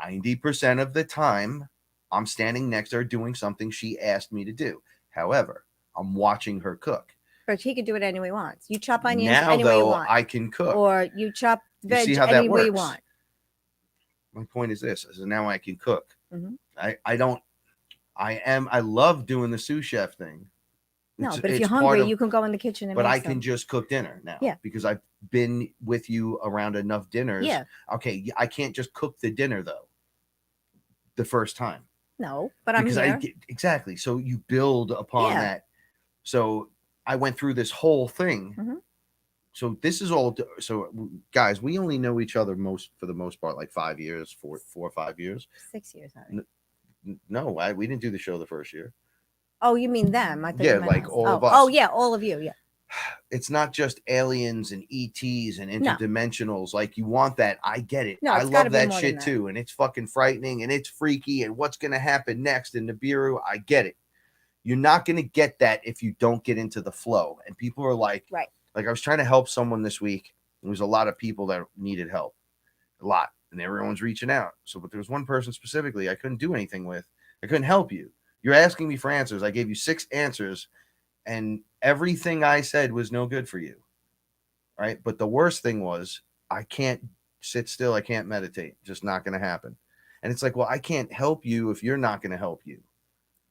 90% of the time, I'm standing next to her doing something she asked me to do. However, I'm watching her cook. But he can do it any way he wants. You chop onions now, any way you want. I can cook. Or you chop veg any way you want. My point is this: is now I can cook. I love doing the sous chef thing. No, but if you're hungry, you can go in the kitchen and. But I can just cook dinner now. Yeah. Because I've been with you around enough dinners. Yeah. Okay, I can't just cook the dinner though. The first time. No, but I'm here. Exactly. So you build upon that. So I went through this whole thing. So this is all. So guys, we only know each other for the most part, like 5 years, 4 or 5 years. 6 years. No, we didn't do the show the first year. Oh, you mean them? I thought like all of us. Oh yeah, all of you. Yeah. It's not just aliens and ETs and interdimensionals. No. Like you want that. I get it. No, I love that shit too. And it's fucking frightening and it's freaky. And what's going to happen next in Nibiru? I get it. You're not going to get that if you don't get into the flow. And people are like, right. Like I was trying to help someone this week. There was a lot of people that needed help. A lot. And everyone's reaching out. But there was one person specifically I couldn't do anything with. I couldn't help you. You're asking me for answers. I gave you 6 answers. And everything I said was no good for you. Right? But the worst thing was I can't sit still. I can't meditate. Just not going to happen. And it's like, well, I can't help you if you're not going to help you.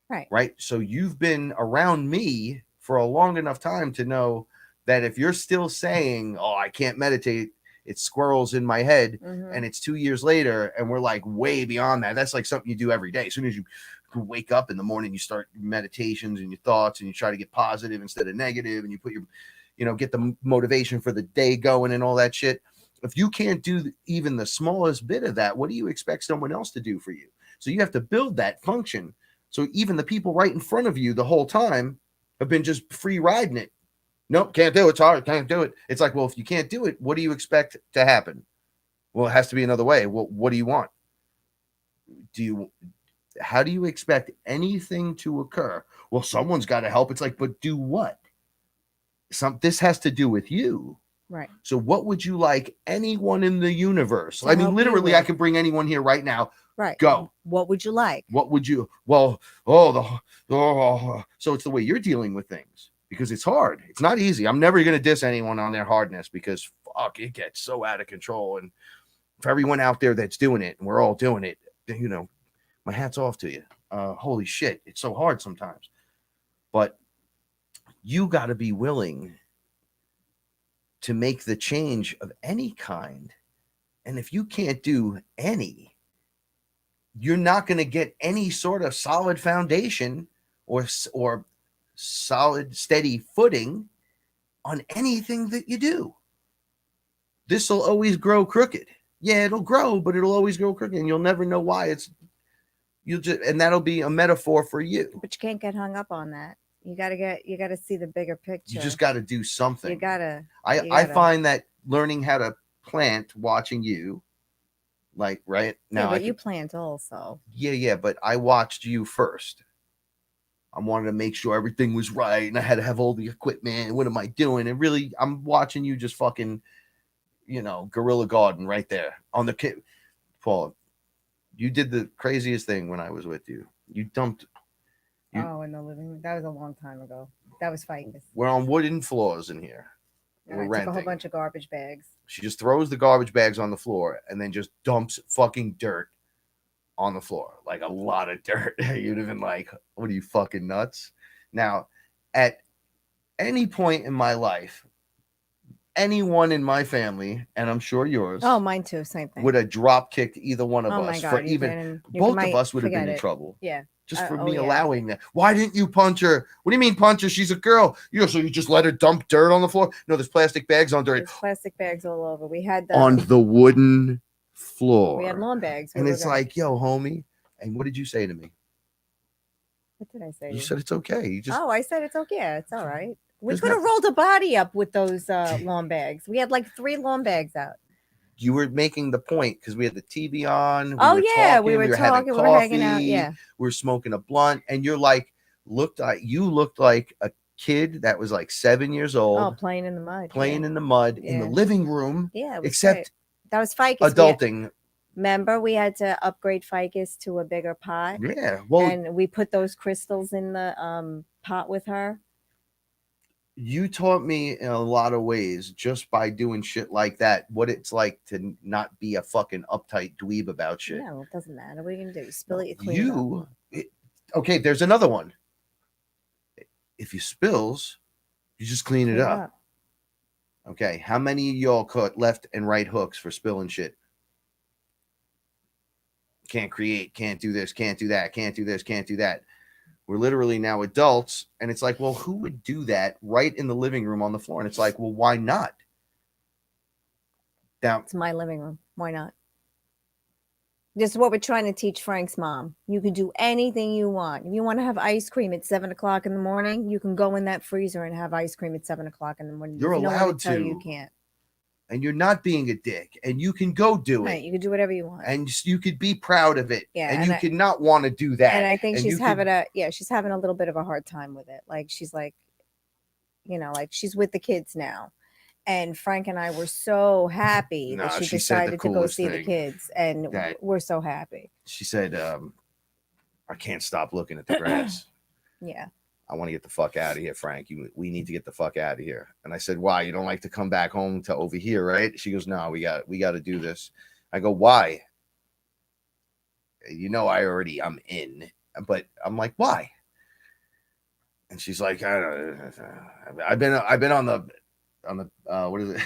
Right. Right? So you've been around me for a long enough time to know that if you're still saying, oh, I can't meditate, it's squirrels in my head, and it's 2 years later, and we're like way beyond that. That's like something you do every day. As soon as you wake up in the morning, you start meditations and your thoughts, and you try to get positive instead of negative, and you put your, get the motivation for the day going and all that shit. If you can't do even the smallest bit of that, what do you expect someone else to do for you? So you have to build that function. So even the people right in front of you the whole time have been just free riding it. Nope, can't do it. It's hard. Can't do it. It's like, well, if you can't do it, what do you expect to happen? Well, it has to be another way. Well, what do you want? How do you expect anything to occur? Well, someone's got to help. It's like, but do what? This has to do with you. Right. So what would you like anyone in the universe? To I mean, help you literally, with. I could bring anyone here right now. Right. Go. What would you like? What would you? Well, so it's the way you're dealing with things because it's hard. It's not easy. I'm never going to diss anyone on their hardness because fuck, it gets so out of control. And for everyone out there that's doing it, and we're all doing it, you know, my hat's off to you. Holy shit, it's so hard sometimes. But you got to be willing to make the change of any kind. And if you can't do any, you're not going to get any sort of solid foundation or solid, steady footing on anything that you do. This will always grow crooked. Yeah, it'll grow, but it'll always grow crooked, and you'll never know why. And that'll be a metaphor for you. But you can't get hung up on that. You gotta see the bigger picture. You just got to do something. You gotta. I find that learning how to plant, watching you, like right now. Yeah, but you plant also. Yeah, but I watched you first. I wanted to make sure everything was right, and I had to have all the equipment. What am I doing? And really, I'm watching you just fucking, guerrilla garden right there on the kid. Paula, you did the craziest thing when I was with you. You dumped. In the living room. That was a long time ago. That was fighting. We're on wooden floors in here. We're renting. Took a whole bunch of garbage bags. She just throws the garbage bags on the floor and then just dumps fucking dirt on the floor. Like a lot of dirt. You'd have been like, what are you, fucking nuts? Now, at any point in my life, anyone in my family, and I'm sure yours. Oh, mine too. Same thing. Would have drop kicked either one of us. My God, for even both of us would have been in trouble. Yeah. Just for me allowing that. Why didn't you punch her? What do you mean punch her? She's a girl. So you just let her dump dirt on the floor? No, there's plastic bags on dirt. There's plastic bags all over. We had on the wooden floor. We had lawn bags. And it's like, yo, homie. And what did you say to me? What did I say? You said it's okay. I said it's okay. Yeah, it's all right. We could have rolled a body up with those lawn bags. We had like 3 lawn bags out. You were making the point because we had the TV on. We were talking. We were hanging out. Yeah, we were smoking a blunt, and you're like, you looked like a kid that was like 7 years old. Oh, playing in the mud. In the mud in the living room. Yeah, except great. That was ficus. Adulting. Remember, we had to upgrade ficus to a bigger pot. Yeah, well, and we put those crystals in the pot with her. You taught me in a lot of ways just by doing shit like that what it's like to not be a fucking uptight dweeb about shit. No, it doesn't matter. What are you gonna do? Spill it, you clean it up. Okay, there's another one. If you spills, you just clean it up. Okay, how many of y'all caught left and right hooks for spilling shit? Can't create, can't do this, can't do that, can't do this, can't do that. We're literally now adults, and it's like, well, who would do that right in the living room on the floor? And it's like, well, why not? Now, it's my living room. Why not? This is what we're trying to teach Frank's mom. You can do anything you want. If you want to have ice cream at 7 o'clock in the morning, you can go in that freezer and have ice cream at 7 o'clock in the morning. You're allowed to. You can't. And you're not being a dick, and you can go do it. Right, you can do whatever you want, and you could be proud of it. Yeah, and you could not want to do that. And I think she's having a little bit of a hard time with it. Like she's like, like she's with the kids now, and Frank and I were so happy that she decided to go see the kids, and we're so happy. She said, "I can't stop looking at the grass." Yeah. I want to get the fuck out of here, Frank. We need to get the fuck out of here. And I said, why? You don't like to come back home to over here, right? She goes, no, we got to do this. I go, why? I'm in, but I'm like, why? And she's like, I don't know. I've been on the what is it?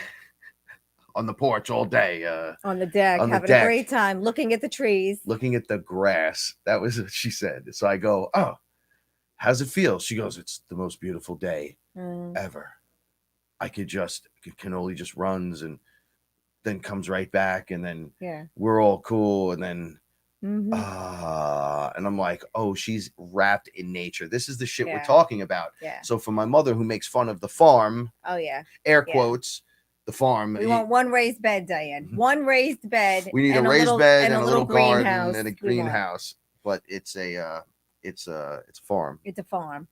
On the porch all day. On the deck, having a great time, looking at the trees, looking at the grass. That was what she said. So I go, oh. How's it feel? She goes, it's the most beautiful day ever. I can only just runs and then comes right back. And then we're all cool. And then Mhm. And I'm like, oh, she's wrapped in nature. This is the shit we're Yeah. talking about. Yeah. So for my mother who makes fun of the farm, Oh yeah. air Yeah. quotes, the farm. We want one raised bed, Diane. One raised bed. We need a and raised bed and and a little garden greenhouse. and a we want. greenhouse. But it's a farm. It's a farm.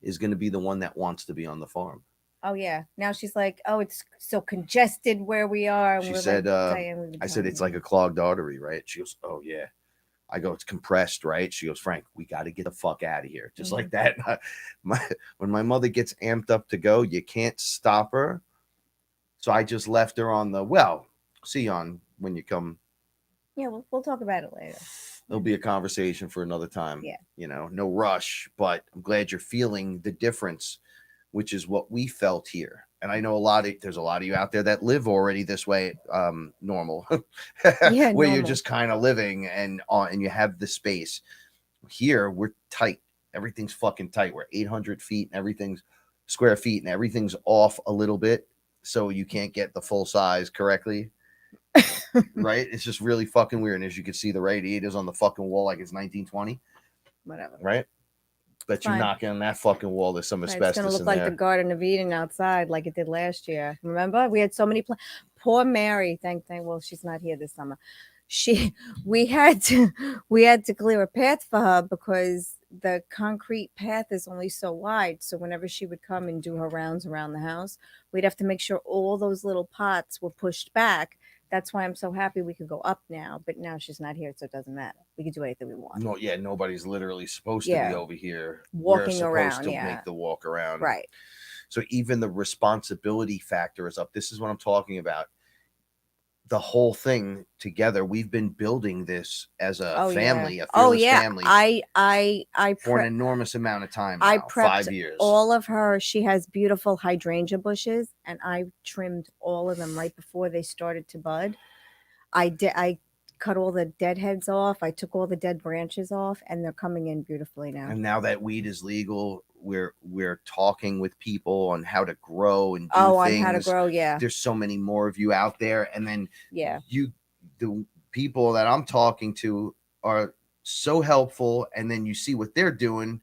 Is going to be the one that wants to be on the farm. Oh yeah. Now she's like, oh, it's so congested where we are. And She we're said, like, Diane, I said, it's like a clogged artery, right? She goes, oh yeah. I go, it's compressed, right? She goes, Frank, we got to get the fuck out of here. Just like that. When my mother gets amped up to go, you can't stop her. So I just left her on the, well, see you on when you come. Yeah, we'll talk about it later. There'll be a conversation for another time. Yeah. You know, no rush, but I'm glad you're feeling the difference, which is what we felt here. And I know there's a lot of you out there that live already this way, normal, Yeah, where you're normal. just kind of living and you have the space. Here we're tight. Everything's fucking tight. We're 800 feet and everything's square feet and everything's off a little bit, so you can't get the full size correctly. Right? It's just really fucking weird. And as you can see, the radiator's on the fucking wall like it's 1920. Whatever. Right? Bet you knocking on that fucking wall, there's some asbestos. It's gonna look in like there. the Garden of Eden outside, like it did last year. Remember, we had so many. Poor Mary. Thank. Well, she's not here this summer. We had to clear a path for her because the concrete path is only so wide. So whenever she would come and do her rounds around the house, we'd have to make sure all those little pots were pushed back. That's why I'm so happy we could go up now. But now she's not here, so it doesn't matter. We can do anything we want. No, yeah, nobody's literally supposed to be over here walking around. To make the walk around. Right. So even the responsibility factor is up. This is what I'm talking about. The whole thing together, we've been building this as a family, a fearless family. I for an enormous amount of time. I now, prepped 5 years. all of her. She has beautiful hydrangea bushes, and I trimmed all of them right before they started to bud. I cut all the dead heads off. I took all the dead branches off, and they're coming in beautifully now. And now that weed is legal, we're talking with people on how to grow and do things. On how to grow. Yeah, there's so many more of you out there, and then the people that I'm talking to are so helpful, and then you see what they're doing,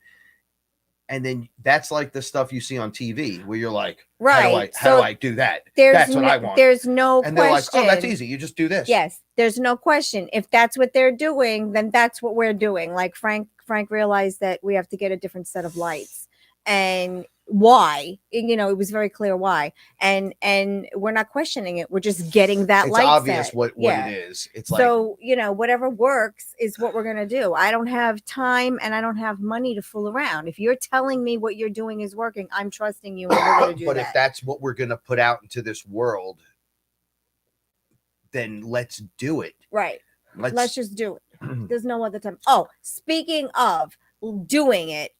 and then that's like the stuff you see on TV where you're like, right, how do I do that? That's what I want. There's no question. And they're like, oh, that's easy. You just do this. Yes, there's no question. If that's what they're doing, then that's what we're doing. Like Frank realized that we have to get a different set of lights, and why? It was very clear why, and we're not questioning it. We're just getting that light. It's obvious set. what it is. It's like, so whatever works is what we're gonna do. I don't have time and I don't have money to fool around. If you're telling me what you're doing is working, I'm trusting you. And we're gonna do but that. If that's what we're gonna put out into this world, then let's do it. Right. Let's just do it. There's no other time. Oh, speaking of doing it,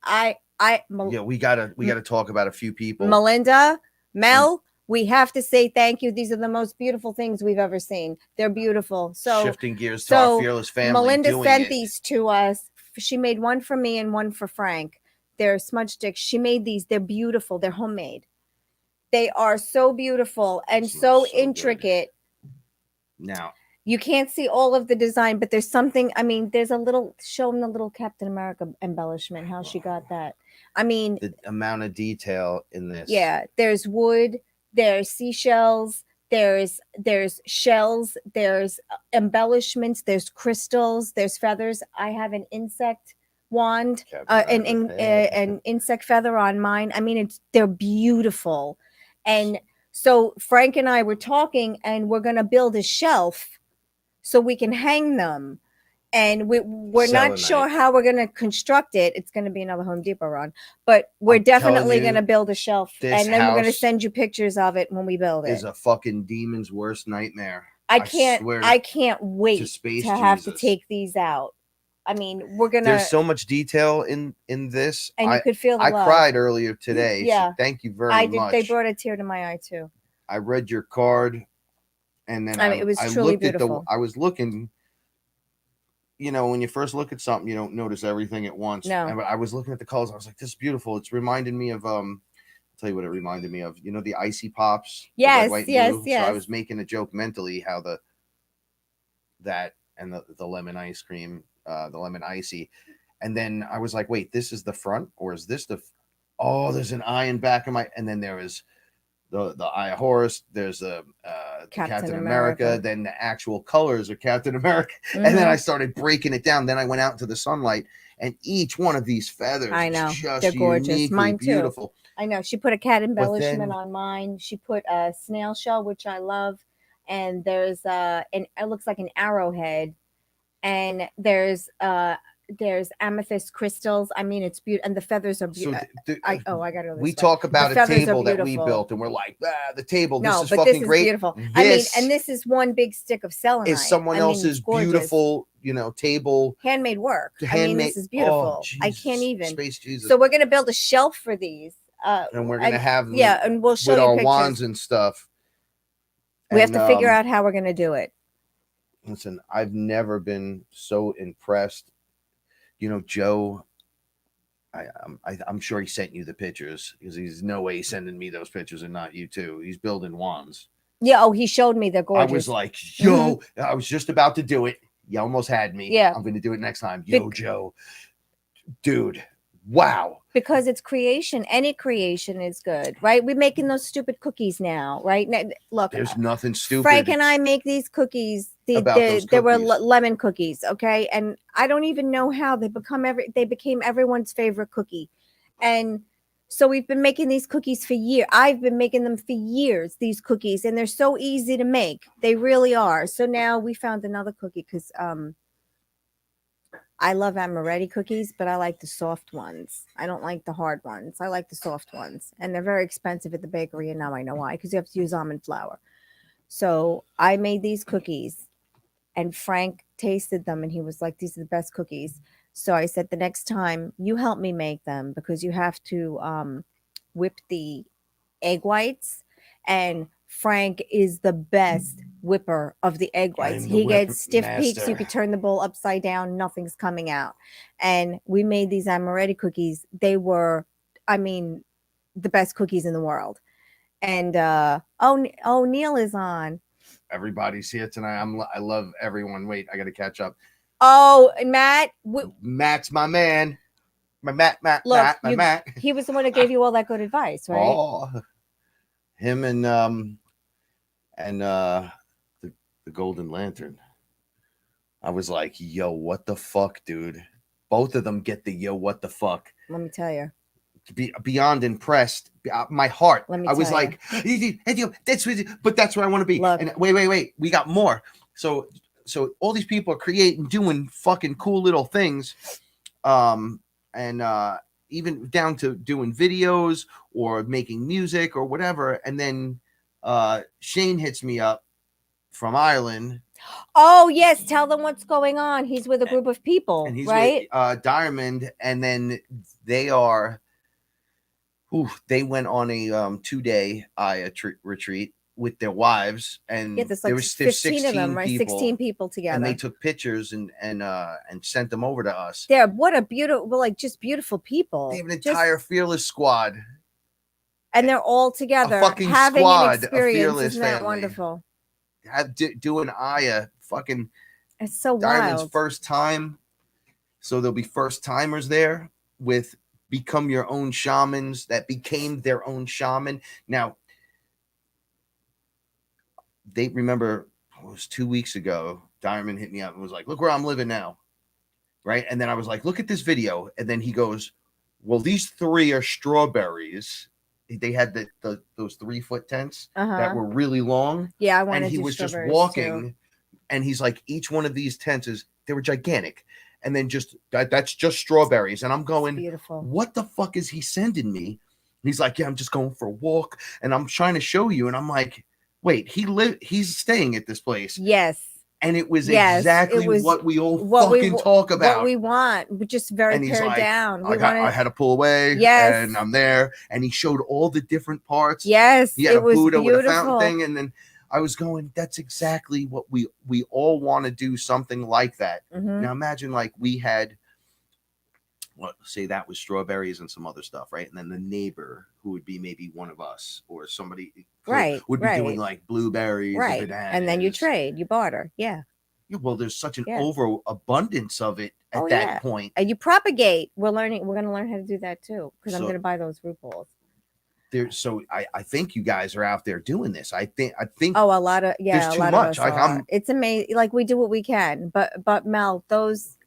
we gotta talk about a few people. Melinda, Mel, we have to say thank you. These are the most beautiful things we've ever seen. They're beautiful. So shifting gears to our fearless family. Melinda sent these to us. She made one for me and one for Frank. They're smudge sticks. She made these. They're beautiful. They're homemade. They are so beautiful and so intricate. Good. Now you can't see all of the design, but there's something. I mean, there's a little showing the little Captain America embellishment. How she got that. I mean, the amount of detail in this. Yeah, there's wood, there's seashells, there's shells, there's embellishments, there's crystals, there's feathers. I have an insect wand, an insect feather on mine. I mean, they're beautiful. And so Frank and I were talking, and we're going to build a shelf so we can hang them. And we're not sure how we're going to construct it. It's going to be another Home Depot run, but we're definitely going to build a shelf, and then we're going to send you pictures of it when we build it. Is a fucking demon's worst nightmare. I can't wait to have to take these out. I mean, we're gonna. There's so much detail in this, and you could feel the love. I cried earlier today. Yeah, so thank you very much. They brought a tear to my eye too. I read your card, and then it was truly beautiful. I was looking. When you first look at something, you don't notice everything at once. No. And I was looking at the colors. I was like, this is beautiful. It's reminded me of, I'll tell you what it reminded me of. The Icy Pops? Yes, yes. So I was making a joke mentally how that and the lemon ice cream, the lemon icy. And then I was like, wait, this is the front, or is this the? Oh, there's an eye in back of my. And then there was the Eye Horse. There's a Captain America. Then the actual colors are Captain America. And then I started breaking it down. Then I went out into the sunlight, and each one of these feathers, I know, is just they're gorgeous. Mine too. beautiful. I know. She put a cat embellishment on mine. She put a snail shell, which I love, and there's it looks like an arrowhead, and there's amethyst crystals. I mean, it's beautiful, and the feathers are beautiful. I got to. We talk about a table that we built, and we're like, the table. This is fucking great. Beautiful. I mean, and this is one big stick of selenite. Is someone else's beautiful, table, handmade work. I mean, this is beautiful. I can't even. Space Jesus. So we're gonna build a shelf for these. And we're gonna have and we'll show with you our pictures. wands and stuff. We have to figure out how we're gonna do it. Listen, I've never been so impressed. Joe, I'm sure he sent you the pictures, because he's no way he's sending me those pictures and not you too. He's building wands. Yeah. Oh, he showed me. They're gorgeous. I was like, yo, I was just about to do it. You almost had me. Yeah. I'm going to do it next time. Yo, Joe, dude. Wow. Because it's creation. Any creation is good, right? We're making those stupid cookies now, right? Now, look, there's nothing stupid. Frank and I make these cookies. They were lemon cookies, okay? And I don't even know how they became everyone's favorite cookie. And so we've been making these cookies for years. I've been making them for years, these cookies, and they're so easy to make. They really are. So now we found another cookie, because I love amaretti cookies, but I like the soft ones. I don't like the hard ones. I like the soft ones. And they're very expensive at the bakery. And now I know why, because you have to use almond flour. So I made these cookies, and Frank tasted them, and he was like, these are the best cookies. So I said, the next time you help me make them, because you have to whip the egg whites. And Frank is the best whipper of the egg whites. He gets stiff peaks. You could turn the bowl upside down. Nothing's coming out. And we made these amaretti cookies. They were, the best cookies in the world. And Neil is on. Everybody's here tonight. I love everyone. Wait, I got to catch up. Oh, and Matt. Matt's my man. Matt. He was the one that gave you all that good advice, right? Oh, him and the Golden Lantern. I was like, yo, what the fuck, dude? Both of them get the yo, what the fuck. Let me tell you. Beyond impressed. My heart. I was like, but that's where I want to be. Look. And wait. We got more. So all these people are creating, doing fucking cool little things. Even down to doing videos or making music or whatever. And then Shane hits me up from Ireland. Oh, yes. Tell them what's going on. He's with a group of people, and he's right? With Diamond. And then they went on a 2-day retreat with their wives. And there's like 15 of them, right? 16 people together. And they took pictures and sent them over to us. Yeah, what a beautiful, just beautiful people. They have an entire Fearless squad. And they're all together having an experience. Isn't that wonderful? Doing Aya fucking. It's so Diamond's wild. first time. So there'll be first timers there with become your own shamans that became their own shaman. Now, they remember it was 2 weeks ago. Diamond hit me up and was like, look where I'm living now. Right. And then I was like, look at this video. And then he goes, well, these 3 are strawberries. They had those 3-foot tents that were really long. Yeah, I wanted and he was just walking too. And he's like, each one of these tents they were gigantic. And then that's just strawberries. And I'm going, beautiful. What the fuck is he sending me? And he's like, yeah, I'm just going for a walk. And I'm trying to show you. And I'm like, wait, he's staying at this place. Yes. And it was exactly what we all talk about. What we want. We're just very pared down. I had to pull away. Yes. And I'm there. And he showed all the different parts. Yes. He had a Buddha beautiful. with a fountain thing. And then I was going, that's exactly what we all want to do, something like that. Mm-hmm. Now imagine like we had, say that was strawberries and some other stuff, right? And then the neighbor who would be maybe one of us or somebody would be doing like blueberries, right? And then you trade, you barter, yeah. Yeah, well, there's such an Yeah. overabundance of it at Oh, that yeah. point. And you propagate. We're going to learn how to do that too, because I'm So- going to buy those root balls. So I think you guys are out there doing this. I think Oh, a lot of there's a too lot much. of us Like, are. It's amazing. Like, we do what we can, but Mel, those,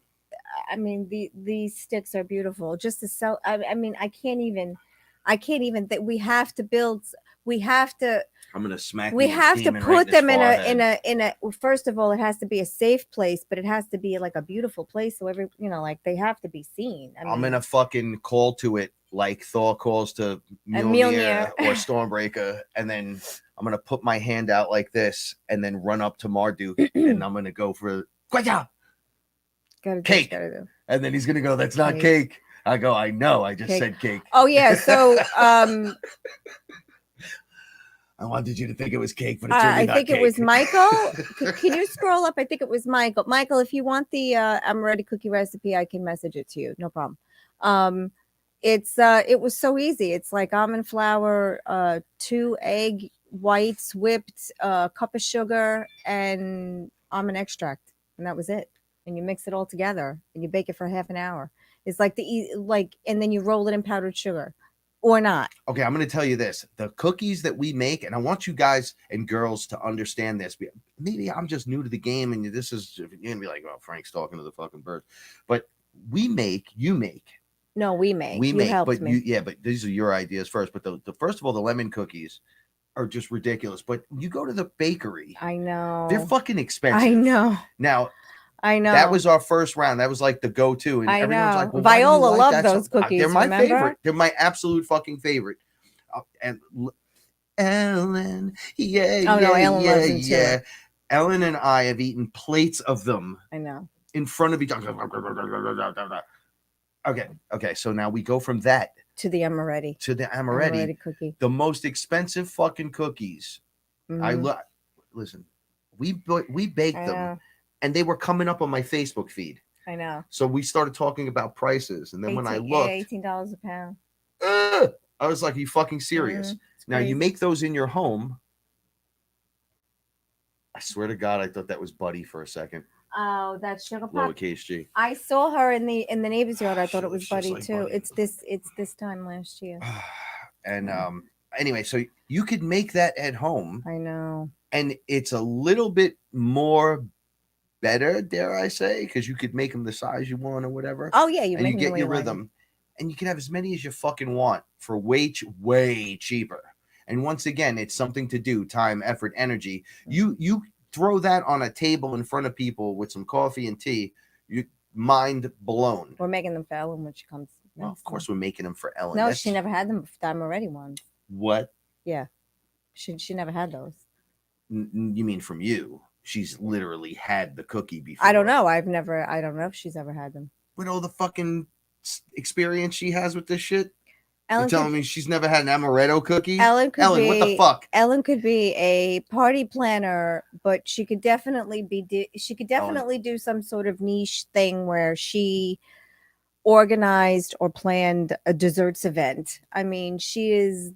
I mean, these sticks are beautiful. Just to sell, I mean, I can't even that we have to build. We have to. I'm gonna smack. We this have to demon put right them in forehead. a. Well, first of all, it has to be a safe place, but it has to be like a beautiful place. So like they have to be seen. I mean, I'm gonna fucking call to it like Thor calls to Mjolnir. Mjolnir or Stormbreaker, and then I'm gonna put my hand out like this, and then run up to Marduk, and I'm gonna go for Kwaja! Gotta do, Cake. gotta do. And then he's gonna go, "That's not Cake. cake." I go, "I know. I just Cake. said cake." Oh yeah, so I wanted you to think it was cake, but it's really I not think cake. it was Michael. Can you scroll up? I think it was Michael. Michael, if you want the amaretti cookie recipe, I can message it to you. No problem. It was so easy. It's like almond flour, 2 egg whites whipped, a cup of sugar, and almond extract, and that was it. And you mix it all together, and you bake it for half an hour. It's like and then you roll it in powdered sugar, or not. Okay, I'm going to tell you this. The cookies that we make, and I want you guys and girls to understand this. Maybe I'm just new to the game, and this is, you're going to be like, "Oh, Frank's talking to the fucking birds." But you make. No, we make. We You make, helped but me. but these are your ideas first. But the first of all, the lemon cookies are just ridiculous. But you go to the bakery, I know. they're fucking expensive. I know. Now, I know. that was our first round. That was like the go-to, and I everyone's know. like, "Well, why do you Viola like loved that those so-" cookies. They're my remember? favorite. They're my absolute fucking favorite. And Ellen, yeah, Oh, no, Ellen yeah, loves them too. yeah. Ellen and I have eaten plates of them I know. in front of each other. Okay. So now we go from that To the amaretti. to the amaretti, cookie. the most expensive fucking cookies. Mhm. Listen. We baked I them, know. and they were coming up on my Facebook feed. I know. So we started talking about prices, and then when I looked, $18 a pound. I was like, "Are you fucking serious?" It's Now you crazy. make those in your home. I swear to God, I thought that was Buddy for a second. Oh, that's sugar pop. Lowercase G. I saw her in the neighbor's yard. I thought it was She looks Buddy just too. like Buddy. It's this time last year. And anyway, so you could make that at home, I know. and it's a little bit more better, dare I say, because you could make them the size you want or whatever. Oh yeah, you And you make them the get way your you like them. rhythm, and you can have as many as you fucking want for way cheaper. And once again, it's something to do, time, effort, energy. You throw that on a table in front of people with some coffee and tea, you mind blown. We're making them for Ellen when she comes. Well, of course, we're making them for Ellen. No, she never had them. The amaretti ones. What? Yeah, she never had those. You mean from you? She's literally had the cookie before. I don't know. I don't know if she's ever had them. With all the fucking experience she has with this shit. Ellen You're telling me she's never had an amaretto cookie? Ellen, what the fuck? Ellen could be a party planner, but she could definitely do some sort of niche thing where she organized or planned a desserts event. I mean, she is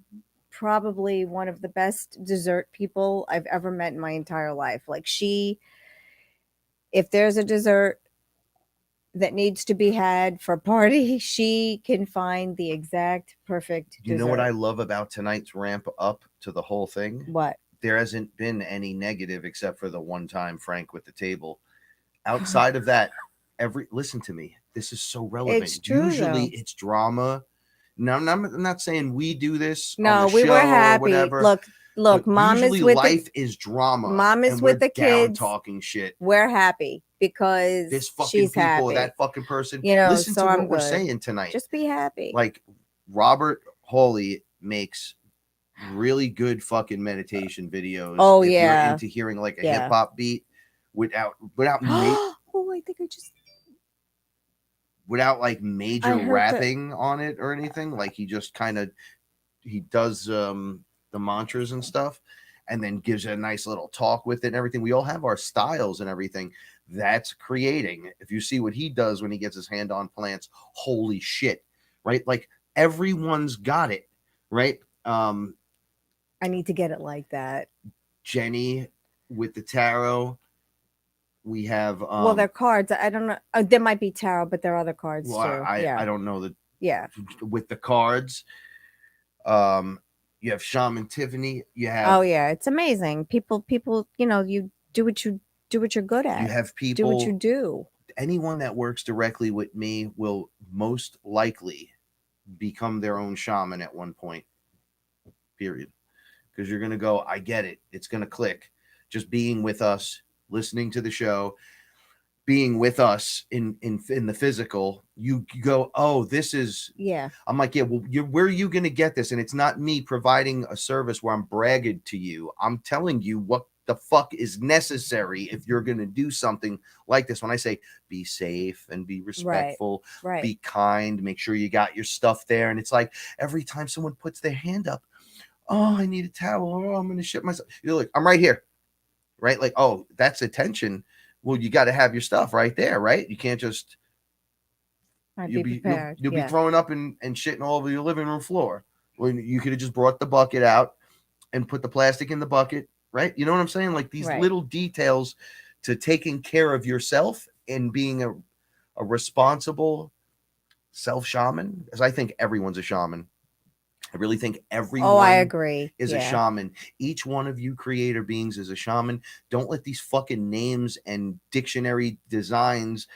probably one of the best dessert people I've ever met in my entire life. Like, if there's a dessert that needs to be had for a party, she can find the exact perfect dessert. You know what I love about tonight's ramp up to the whole thing? What? There hasn't been any negative except for the one time Frank with the table. Outside of that, listen to me. This is so relevant. It's true, Usually though. it's drama. Now, I'm not saying we do this. No, on the we show were or happy. whatever, Look, but mom usually is with life is drama. Mom is and with we're the kids. talking shit. We're happy because This fucking she's people, happy. that fucking person. You know, listen so to I'm what we're good. saying tonight. Just be happy. Like Robert Hawley makes really good fucking meditation videos. Oh, if yeah. you're into hearing like a Yeah. hip hop beat without Oh, I think I just. without like I major heard rapping on it or anything. Like he just kind of does the mantras and stuff, and then gives a nice little talk with it and everything. We all have our styles and everything. That's creating. If you see what he does when he gets his hand on plants, holy shit, right? Like everyone's got it, right? I need to get it like that. Jenny with the tarot, We have well, they're cards. I don't know. There might be tarot, but there are other cards well, too. I don't know that Yeah. with the cards. You have Shaman Tiffany. You have Oh yeah, it's amazing. People, you do what you're good at. you have Do what people. you do. Anyone that works directly with me will most likely become their own shaman at one point. Period. Because you're gonna go, I get it. It's gonna click. Just being with us, listening to the show, being with us in the physical, you go, oh, this is. Yeah. I'm like, yeah, well, where are you going to get this? And it's not me providing a service where I'm bragging to you. I'm telling you what the fuck is necessary if you're going to do something like this. When I say be safe and be respectful, Right. be kind, make sure you got your stuff there. And it's like every time someone puts their hand up, oh, I need a towel. Oh, I'm going to shit myself. You're like, I'm right here. Right? Like, oh, that's attention. Well, you got to have your stuff right there, right? You can't just You'll be prepared. You'll be throwing up and shitting all over your living room floor. When you could have just brought the bucket out and put the plastic in the bucket, right? You know what I'm saying? Like these little details to taking care of yourself and being a responsible self shaman, as I think everyone's a shaman. I really think everyone I agree. is a shaman. Each one of you creator beings is a shaman. Don't let these fucking names and dictionary designs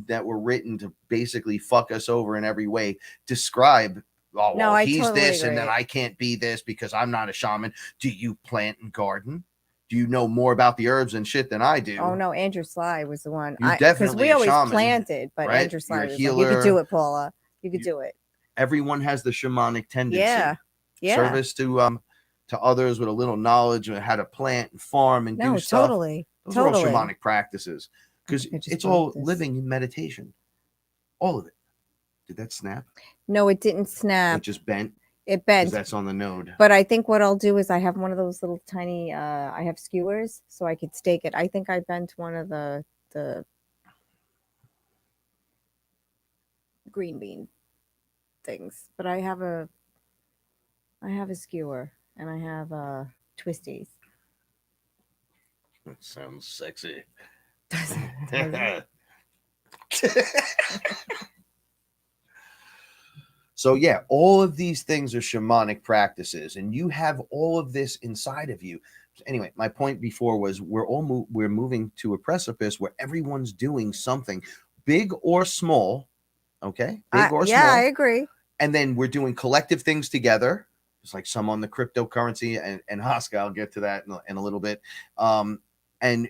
that were written to basically fuck us over in every way describe, oh, well, he's totally this agree. and then I can't be this because I'm not a shaman. Do you plant and garden? Do you know more about the herbs and shit than I do? Oh no, Andrew Sly was the one. You're definitely because we always shaman, planted, but right? Andrew Sly You're a was healer. like, you could do it, Paula. You could do it. Everyone has the shamanic tendency. Yeah. Service to others with a little knowledge of how to plant and farm and do stuff. Totally. Those are all shamanic practices because it's all living in meditation. All of it. Did that snap? No, it didn't snap. It just bent. It bent. That's on the node. But I think what I'll do is I have one of those little tiny. I have skewers, so I could stake it. I think I bent one of the green bean things, but I have a skewer and I have twisties. That sounds sexy. So yeah, all of these things are shamanic practices, and you have all of this inside of you. Anyway, my point before was we're moving to a precipice where everyone's doing something, big or small. Okay, big or small. Yeah, I agree. And then we're doing collective things together. It's like some on the cryptocurrency and Haska. I'll get to that in a little bit. And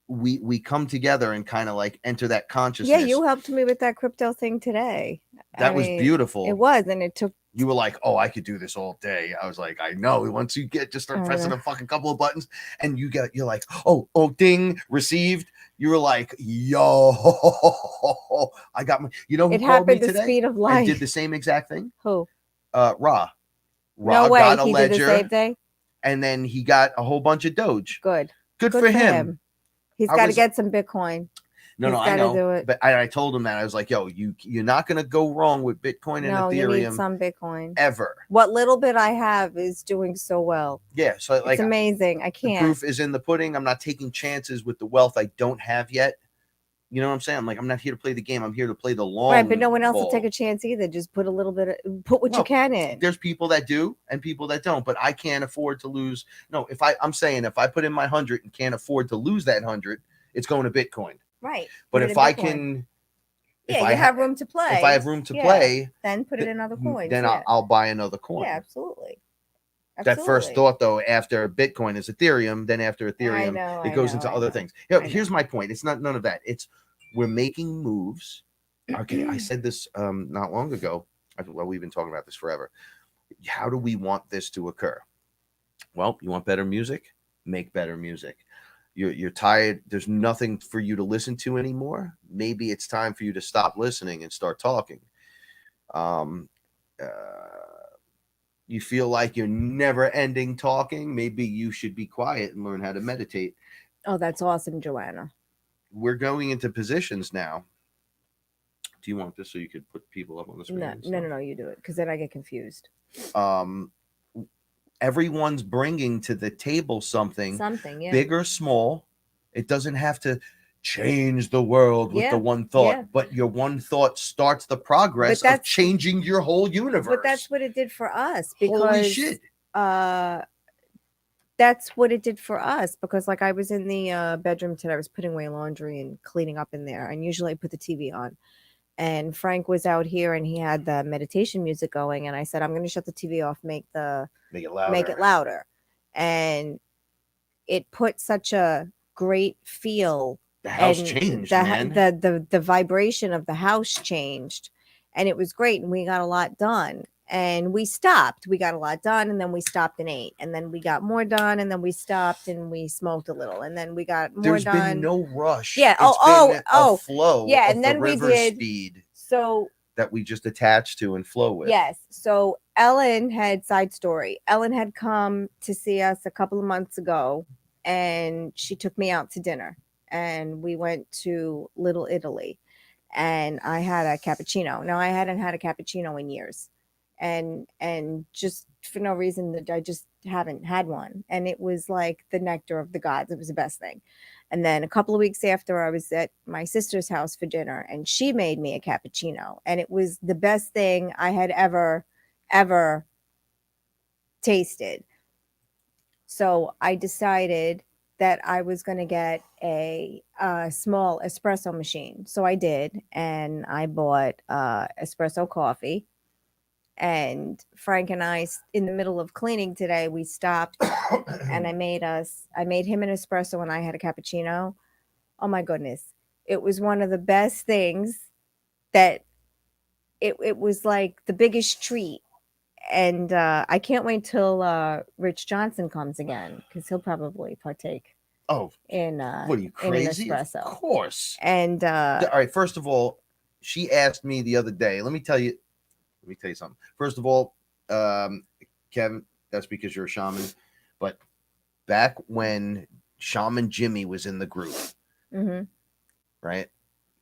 we come together and kind of like enter that consciousness. Yeah, you helped me with that crypto thing today. That was beautiful. It was, and it took. You were like, oh, I could do this all day. I was like, I know. Once you just start pressing a fucking couple of buttons, and you're like, oh, ding, received. You were like, yo, I got my. You know who it called me happened today? The speed of light. And did the same exact thing. Who? Ra. No way. Got a he ledger, did the same thing. And then he got a whole bunch of Doge. Good for him. He's got to get some Bitcoin. No, I know. Do it. But I told him that. I was like, yo, you're not going to go wrong with Bitcoin and Ethereum. You need some Bitcoin. Ever. What little bit I have is doing so well. Yeah. So like, it's amazing. I can't. The proof is in the pudding. I'm not taking chances with the wealth I don't have yet. You know what I'm saying? I'm like, I'm not here to play the game. I'm here to play the long. Right, but no one else will take a chance either. Just put a little bit put what you can in. There's people that do and people that don't, but I can't afford to lose. No, I'm saying if I put in my 100 and can't afford to lose that 100, it's going to Bitcoin. Right. But if I can, you have room to play. If I have room to play, then put it in other coins. Then I'll buy another coin. Yeah, absolutely. That first thought, though, after Bitcoin is Ethereum. Then after Ethereum, it goes into other things. Yeah, here's my point. It's not none of that. It's we're making moves. Okay, I said this not long ago. Well, we've been talking about this forever. How do we want this to occur? Well, you want better music? Make better music. You're tired. There's nothing for you to listen to anymore. Maybe it's time for you to stop listening and start talking. You feel like you're never ending talking. Maybe you should be quiet and learn how to meditate. Oh, that's awesome, Joanna. We're going into positions now. Do you want this so you could put people up on the screen? No, you do it because then I get confused. Everyone's bringing to the table something yeah. big or small. It doesn't have to change the world with Yeah, the one thought, yeah. but your one thought starts the progress of that's- changing your whole universe. But that's what it did for us, Holy because shit. That's what it did for us, because like I was in the bedroom today, I was putting away laundry and cleaning up in there, and usually I put the TV on, and Frank was out here and he had the meditation music going, and I said, I'm going to shut the TV off, make it louder, and it put such a great feel. The house changed, man. The vibration of the house changed, and it was great, and we got a lot done. And we stopped. We got a lot done, and then we stopped and ate, and then we got more done, and then we stopped and we smoked a little, and then we got more done. There's been no rush. Yeah. It's been a flow. Yeah, of and then the we river did speed so. that we just attach to and flow with. Yes. So Ellen had side story. Ellen had come to see us a couple of months ago, and she took me out to dinner, and we went to Little Italy, and I had a cappuccino. Now I hadn't had a cappuccino in years, and just for no reason, that I just haven't had one, and it was like the nectar of the gods. It was the best thing. And then a couple of weeks after, I was at my sister's house for dinner, and she made me a cappuccino, and it was the best thing I had ever tasted. So I decided that I was going to get a small espresso machine. So I did, and I bought espresso coffee. And Frank and I, in the middle of cleaning today, we stopped and I made him an espresso and I had a cappuccino. Oh my goodness. It was one of the best things that it was like the biggest treat. And I can't wait till Rich Johnson comes again, because he'll probably partake. Oh, in what are you, crazy? In an espresso. Of course. And all right, first of all, she asked me the other day, let me tell you something. First of all, Kevin, that's because you're a shaman. But back when Shaman Jimmy was in the group, right?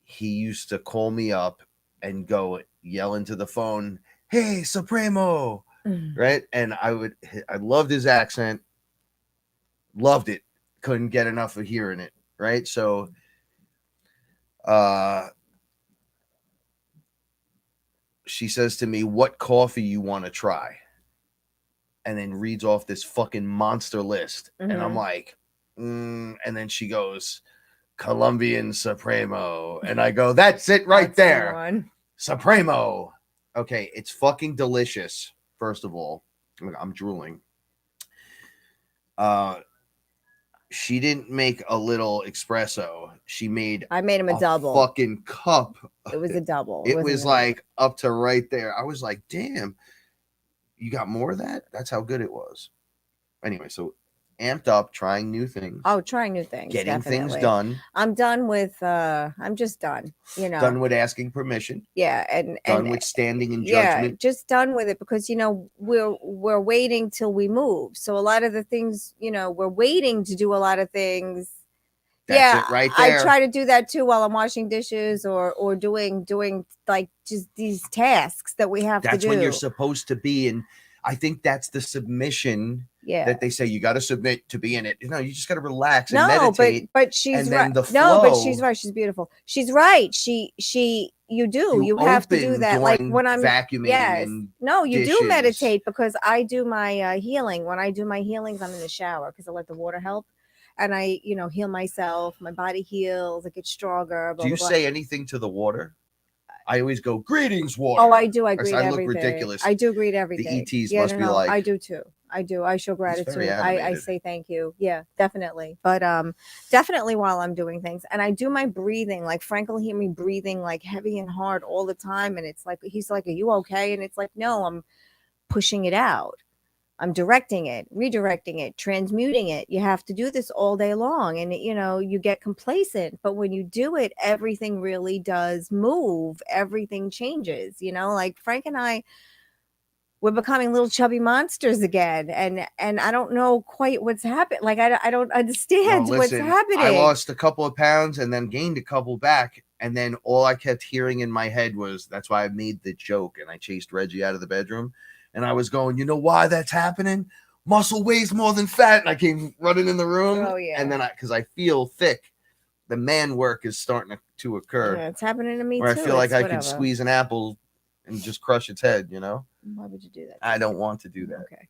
He used to call me up and go yell into the phone, "Hey, Supremo," right? And I loved his accent, loved it, couldn't get enough of hearing it, right? So, she says to me, "What coffee you want to try?" And then reads off this fucking monster list. And I'm like, and then she goes, "Colombian Supremo." And I go, "That's it right there. Supremo." Okay, it's fucking delicious. First of all, I'm drooling. She didn't make a little espresso. I made him a double fucking cup. It was a double. It was like up to right there. I was like, damn, you got more of that? That's how good it was. Anyway, so amped up, trying new things. Oh, trying new things. Getting definitely. things done. I'm done with, I'm just done, Done with asking permission. Yeah. And done with standing in judgment. Yeah, just done with it, because, we're waiting till we move. So a lot of the things, we're waiting to do a lot of things. That's it right there. I try to do that too while I'm washing dishes or doing like just these tasks that we have to do. That's when you're supposed to be. And I think that's the submission that they say you got to submit to be in it. You just got to relax and meditate. But she's right. No, but she's right. She's beautiful. She's right. You have to do that. Like when I'm vacuuming. Yes. No, you dishes. do meditate, because I do my healing. When I do my healings, I'm in the shower because I let the water help. And I, heal myself. My body heals. I get stronger. Blah, do you blah, say anything to the water? I always go, "Greetings, water." Oh, I do. I greet I everything. look ridiculous. I do greet everything. The ETs must be like. I do too. I do. I show gratitude. I say thank you. Yeah, definitely. But definitely while I'm doing things, and I do my breathing. Like Frank will hear me breathing like heavy and hard all the time, and it's like he's like, "Are you okay?" And it's like, "No, I'm pushing it out. I'm directing it, redirecting it, transmuting it." You have to do this all day long, and you get complacent. But when you do it, everything really does move. Everything changes. Like Frank and I, we're becoming little chubby monsters again, and I don't know quite what's happened. Like I don't understand what's happening. I lost a couple of pounds and then gained a couple back, and then all I kept hearing in my head was, that's why I made the joke, and I chased Reggie out of the bedroom, and I was going, "You know why that's happening? Muscle weighs more than fat." And I came running in the room, Oh yeah, and then because I feel thick, the man work is starting to occur. Yeah, it's happening to me where too. I feel like It's I whatever. could squeeze an apple and just crush its head, you know? Why would you do that? I don't want to do that. Okay.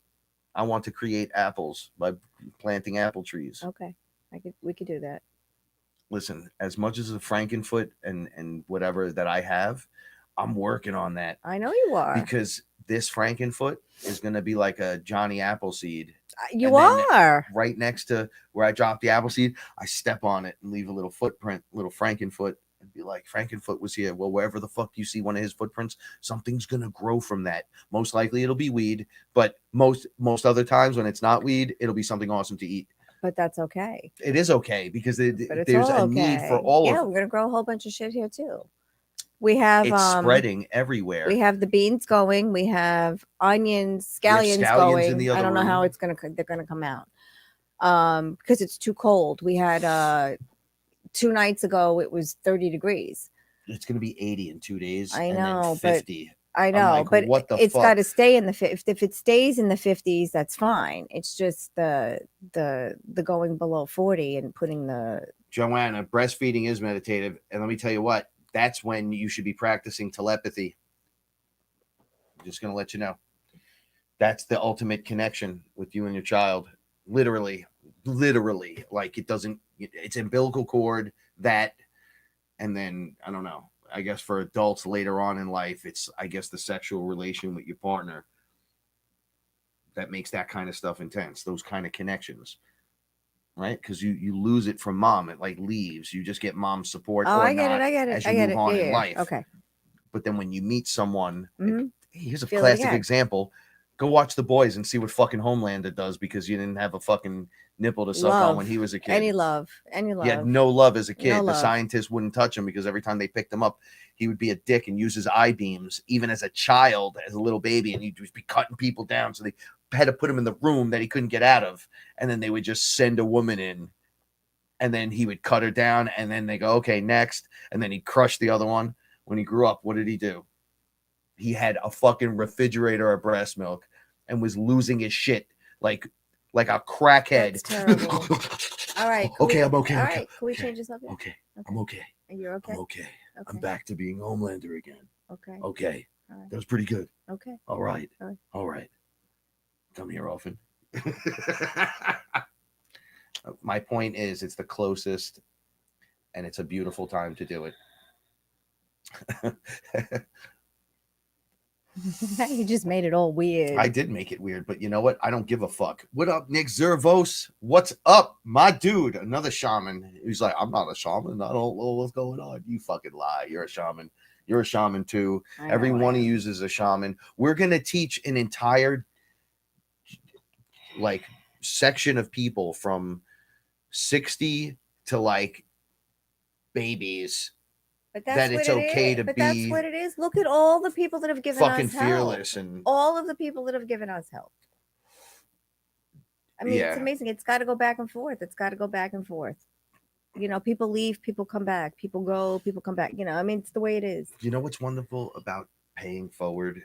I want to create apples by planting apple trees. Okay. We could do that. Listen, as much as a Frankenfoot and whatever that I have, I'm working on that. I know you are. Because this Frankenfoot is going to be like a Johnny Appleseed. You are. Right next to where I dropped the Appleseed, I step on it and leave a little footprint, little Frankenfoot, and be like, Frankenfoot was here. Well, wherever the fuck you see one of his footprints, something's going to grow from that. Most likely it'll be weed, but most other times when it's not weed, it'll be something awesome to eat. But that's okay. It is okay because there's a need for all of it. Yeah, we're going to grow a whole bunch of shit here too. We have it's spreading everywhere. We have the beans going. We have onions, scallions going. In the other I don't know room. how they're gonna come out. Because it's too cold. We had 2 nights ago it was 30 degrees. It's gonna be 80 in 2 days. I and know, then 50. I know, like, but what the it's fuck? got to stay in the if it stays in the 50s, that's fine. It's just the going below 40 and putting the Joanna, breastfeeding is meditative, and let me tell you what, that's when you should be practicing telepathy. I'm just gonna let you know. That's the ultimate connection with you and your child. Literally, like it's umbilical cord, that, and then I don't know. I guess for adults later on in life, it's, I guess, the sexual relation with your partner that makes that kind of stuff intense, those kind of connections, right? Because you lose it from mom. It like leaves. You just get mom's support. Oh, or I get not it. I get it. As you I get move it. on Yeah, in yeah. life. Okay. But then when you meet someone, here's a Feel it classic again. example. Go watch The Boys and see what fucking Homelander does because you didn't have a fucking nipple to suck on when he was a kid. Any love. He had no love as a kid. No The love. scientists wouldn't touch him because every time they picked him up, he would be a dick and use his eye beams, even as a child, as a little baby, and he'd just be cutting people down. So they had to put him in the room that he couldn't get out of. And then they would just send a woman in, and then he would cut her down, and then they go, okay, next. And then he'd crush the other one. When he grew up, what did he do? He had a fucking refrigerator of breast milk and was losing his shit like a crackhead. That's terrible. All right. Okay, I'm okay. All okay. right. Can we change this up? Here? Okay, I'm okay. You're okay. I'm okay. Okay. I'm back to being Homelander again. Okay. Okay. All right. That was pretty good. Okay. All right. All right. All right. Come here often. My point is, it's the closest, and it's a beautiful time to do it. You just made it all weird. I did make it weird, but you know what? I don't give a fuck. What up, Nick Zervos? What's up, my dude? Another shaman. He's like, I'm not a shaman. I don't know what's going on. You fucking lie. You're a shaman. You're a shaman too. Every one of you is a shaman. We're gonna teach an entire like section of people from 60 to like babies. But that's that it's okay to but be that's what it is. Look at all the people that have given fucking us help. fearless and all of the people that have given us help. I mean, it's amazing. It's got to go back and forth. It's got to go back and forth. You know, people leave, people come back. People go, people come back. You know, I mean, it's the way it is. You know what's wonderful about paying forward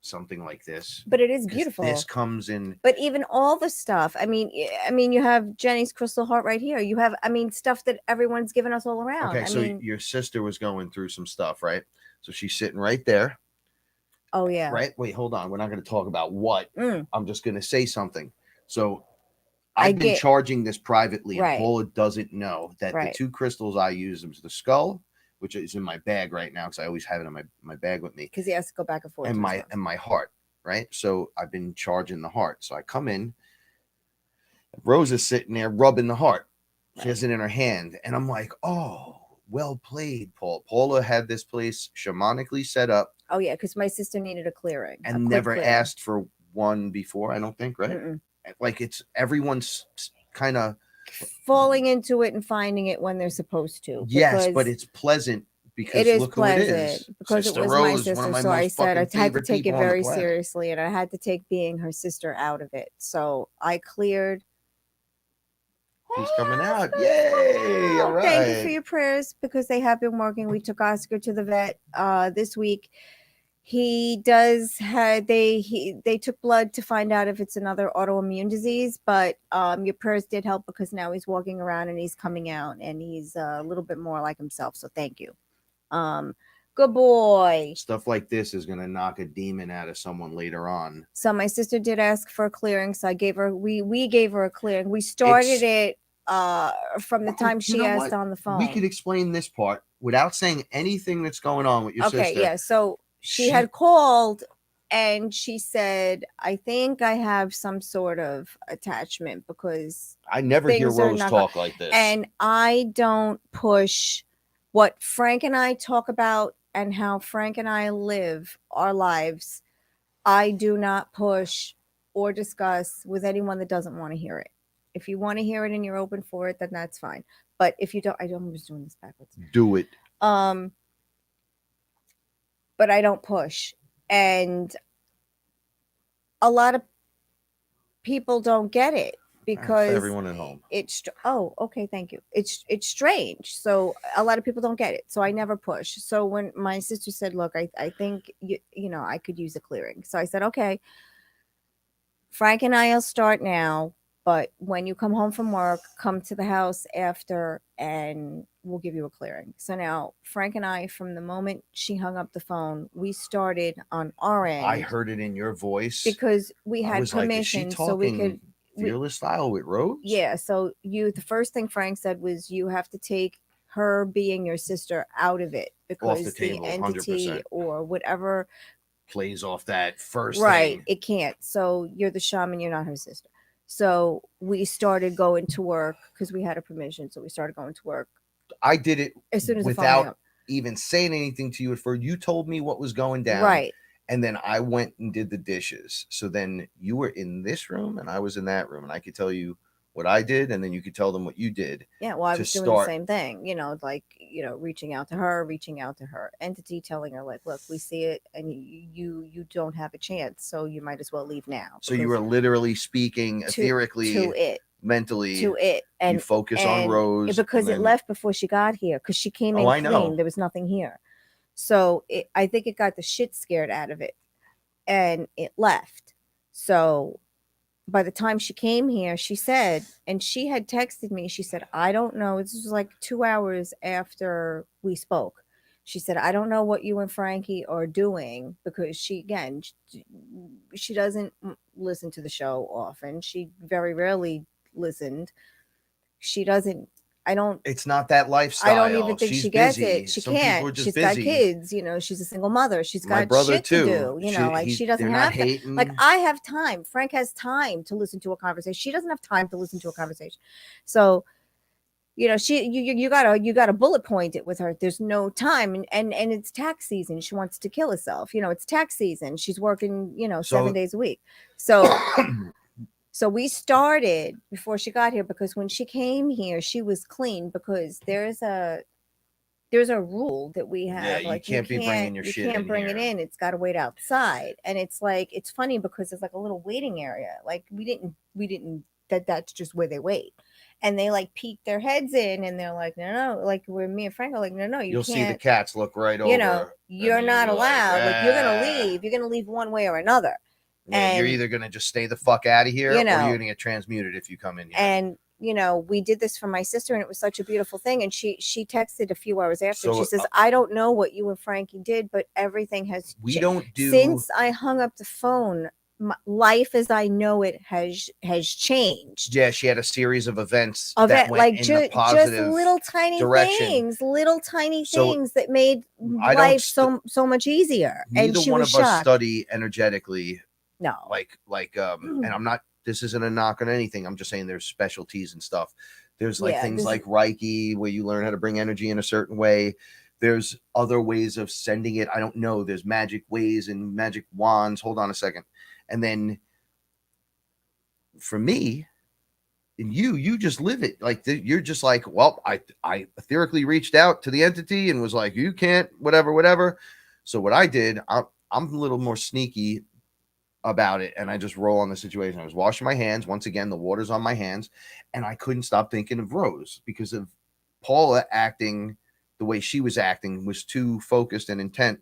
something like this? But it is beautiful. This comes in. But even all the stuff. I mean, you have Jenny's crystal heart right here. You have, stuff that everyone's given us all around. Okay, so your sister was going through some stuff, right? So she's sitting right there. Oh yeah. Right. Wait, hold on. We're not going to talk about what. I'm just going to say something. So I've been charging this privately, and Paula doesn't know that the 2 crystals I use is the skull, which is in my bag right now because I always have it in my bag with me. Because he has to go back and forth. And my heart, right? So I've been charging the heart. So I come in, Rose is sitting there rubbing the heart. She has it in her hand. And I'm like, oh, well played, Paul. Paula had this place shamanically set up. Oh, yeah, because my sister needed a clearing. And never asked for one before, I don't think, right? Like it's everyone's kind of falling into it and finding it when they're supposed to. Yes, but it's pleasant because it is look pleasant who it is. because Sister it was Rose, my one of sister. So I said I had to take it people on the very planet. seriously, and I had to take being her sister out of it. So I cleared. He's coming out. Yay! All right. Thank you for your prayers because they have been working. We took Oscar to the vet this week. He does have they took blood to find out if it's another autoimmune disease, but your prayers did help because now he's walking around and he's coming out and he's a little bit more like himself. So thank you. Good boy. Stuff like this is gonna knock a demon out of someone later on. So my sister did ask for a clearing, so I gave her we gave her a clearing. We started it from the time she asked on the phone. We could explain this part without saying anything that's going on with your sister. Okay, yeah. So she had called and she said, I think I have some sort of attachment because I never hear things are Rose not talk like this. And I don't push what Frank and I talk about and how Frank and I live our lives. I do not push or discuss with anyone that doesn't want to hear it. If you want to hear it and you're open for it, then that's fine. But if you don't, I'm just doing this backwards. Do it. But I don't push. And a lot of people don't get it because everyone at home. It's okay, thank you. It's strange. So a lot of people don't get it. So I never push. So when my sister said, look, I think you know I could use a clearing. So I said, okay, Frank and I'll start now, but when you come home from work, come to the house after and we'll give you a clearing. So now Frank and I, from the moment she hung up the phone, we started on our end. I heard it in your voice because we had permission, like, so we could fearless style with Rose. Yeah. So the first thing Frank said was you have to take her being your sister out of it because off the table, entity 100%. Or whatever plays off that first right thing. It can't. So you're the shaman, you're not her sister. So we started going to work because we had a permission. So we started going to work. I did it as soon as without even saying anything to you. You told me what was going down. Right. And then I went and did the dishes. So then you were in this room and I was in that room. And I could tell you what I did. And then you could tell them what you did. Yeah. Well, I was doing the same thing, reaching out to her entity, telling her like, look, we see it and you don't have a chance. So you might as well leave now. So you were literally speaking etherically to it. Mentally to it, and you focus on Rose because it left before she got here because she came in clean. Know. There was nothing here. So I think it got the shit scared out of it and it left. So by the time she came here, she said, and she had texted me, she said, I don't know. This was like 2 hours after we spoke. She said, I don't know what you and Frankie are doing because she doesn't listen to the show often. She very rarely listened. She doesn't. It's not that lifestyle. I don't even think she gets it. She can't. She's got kids. She's a single mother. She's got shit to do. She doesn't have to. Like I have time. Frank has time to listen to a conversation. She doesn't have time to listen to a conversation. So, you gotta bullet point it with her. There's no time, and it's tax season. She wants to kill herself. It's tax season. She's working 7 days a week. So. So we started before she got here because when she came here, she was clean because there's a rule that we have. Yeah, like you can't be bringing your shit in. You can't bring it in. It's got to wait outside. And it's like, it's funny because there's like a little waiting area. Like we didn't that's just where they wait. And they like peek their heads in and they're like, no, like where me and Frank are like, no, you'll see the cats look right over. You're not allowed. Like you're going to leave. You're going to leave one way or another. Yeah, you're either going to just stay the fuck out of here or you're going to get transmuted if you come in here. And, we did this for my sister and it was such a beautiful thing. And she texted a few hours after. So, she says, I don't know what you and Frankie did, but everything has changed. Since I hung up the phone, life as I know it has changed. Yeah, she had a series of events that went like in the positive just little tiny direction. things that made life so much easier. Neither and she one was of us shocked. study energetically. No. And I'm not, this isn't a knock on anything. I'm just saying there's specialties and stuff. There's things like Reiki where you learn how to bring energy in a certain way. There's other ways of sending it. I don't know. There's magic ways and magic wands. Hold on a second. And then for me and you just live it. Like you're just like, well, I etherically reached out to the entity and was like, you can't, whatever. So what I did, I'm a little more sneaky about it, and I just roll on the situation. I was washing my hands once again, the water's on my hands, and I couldn't stop thinking of Rose because of Paula acting the way she was acting was too focused and intent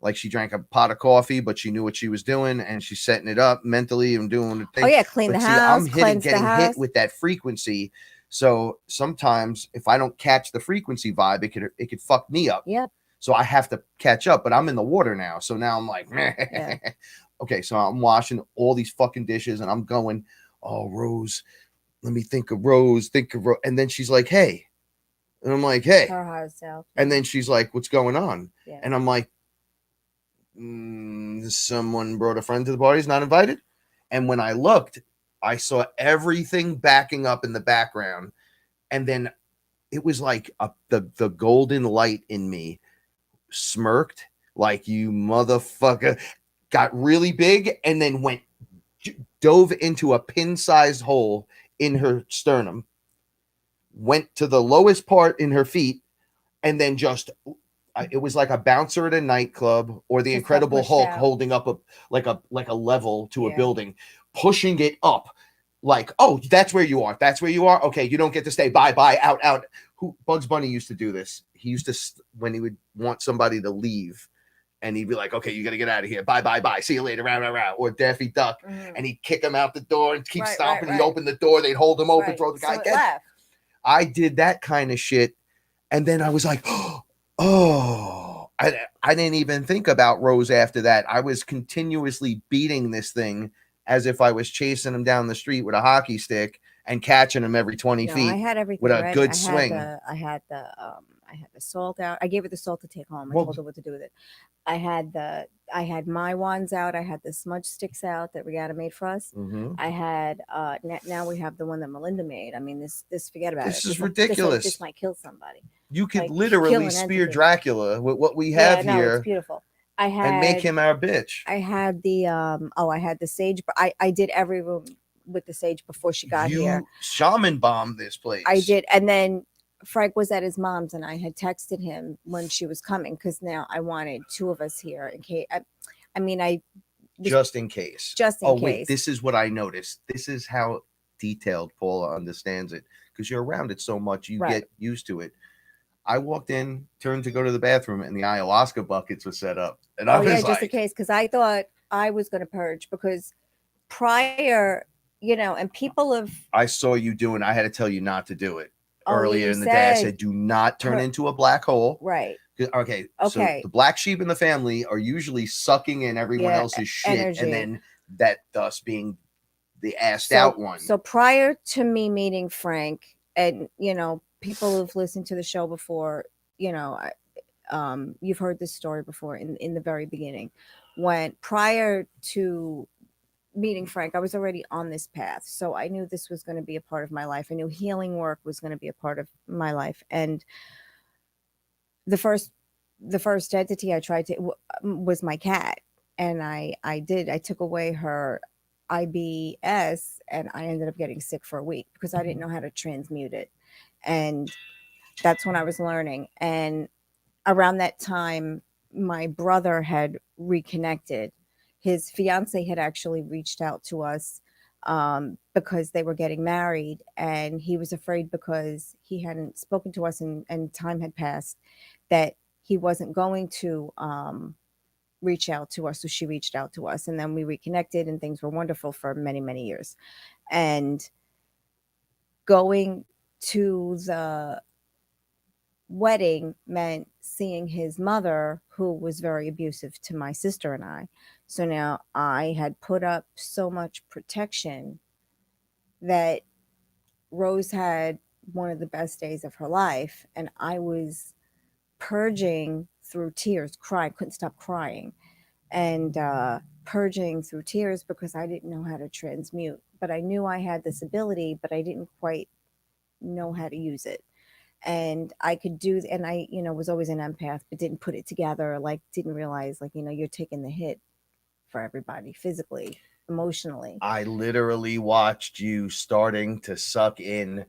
Like she drank a pot of coffee, but she knew what she was doing, and she's setting it up mentally and doing the thing. Oh yeah, clean But the see, house, I'm cleanse the getting house. hit with that frequency. So sometimes if I don't catch the frequency vibe, it could fuck me up. Yeah. So I have to catch up. But I'm in the water now, so now I'm like, Yeah. okay. So I'm washing all these fucking dishes, and I'm going, oh Rose, let me think of Rose, and then she's like, hey, and I'm like, hey, Her higher self. and then she's like, what's going on? Yeah. And I'm like, someone brought a friend to the party, is not invited. And when I looked, I saw everything backing up in the background, and then it was like the golden light in me smirked, like, you motherfucker, got really big, and then dove into a pin-sized hole in her sternum, went to the lowest part in her feet, and then just it was like a bouncer at a nightclub, or the Just got Incredible pushed Hulk out. holding up a level to a Yeah. building, pushing it up. Like, oh, that's where you are. That's where you are. Okay, you don't get to stay. Bye, out. Bugs Bunny used to do this. He used to, when he would want somebody to leave, and he'd be like, okay, you got to get out of here. Bye. See you later. Rah. Or Daffy Duck. Mhm. And he'd kick him out the door and keep Right, stomping. right. He'd open the door. They'd hold him open, Right. throw the guy. So it left. I did that kind of shit. And then I was like, oh, I didn't even think about Rose after that. I was continuously beating this thing as if I was chasing him down the street with a hockey stick and catching him every 20 No, feet. I had everything with a ready. good I swing. had the salt out. I gave her the salt to take home. I Well- told her what to do with it. I had my wands out. I had the smudge sticks out that Rihanna made for us. Mhm. I had now we have the one that Melinda made. I mean, this forget about it. This is ridiculous. This might kill somebody. You could like, kill literally an spear entity. Dracula with what we have No, here it's beautiful. I had and make him our bitch. I had the I had the sage. I did every room with the sage before she got You here. shaman bombed this place. I did, and then Frank was at his mom's, and I had texted him when she was coming because now I wanted two of us here in case. Just in case. Just in oh, case. wait, this is what I noticed. This is how detailed Paula understands it, because you're around it so much, you Right. get used to it. I walked in, turned to go to the bathroom, and the ayahuasca buckets were set up. And I Oh was yeah, like, just in case, because I thought I was going to purge because prior, and people have. I saw you doing, I had to tell you not to do it. Oh, Earlier you in the day, I said- said, do not turn Pur- into a black hole. Right. Okay. So Okay. the black sheep in the family are usually sucking in everyone Yeah, else's shit, energy. and then that thus being the assed out one. So prior to me meeting Frank, and people who've listened to the show before, you've heard this story before in the very beginning. When prior to meeting Frank, I was already on this path, so I knew this was going to be a part of my life. I knew healing work was going to be a part of my life, and the first entity I tried to was my cat, and I took away her IBS, and I ended up getting sick for a week because I didn't know how to transmute it, and that's when I was learning. And around that time, my brother had reconnected. His fiance had actually reached out to us because they were getting married, and he was afraid because he hadn't spoken to us and time had passed that he wasn't going to reach out to us. So she reached out to us, and then we reconnected, and things were wonderful for many, many years. And going to the wedding meant seeing his mother, who was very abusive to my sister and I. So now I had put up so much protection that Rose had one of the best days of her life, and I was purging through tears, crying, couldn't stop crying, and purging through tears because I didn't know how to transmute. But I knew I had this ability, but I didn't quite know how to use it. And I could do, and I, was always an empath, but didn't put it together, didn't realize, you're taking the hit for everybody, physically, emotionally. I literally watched you starting to suck in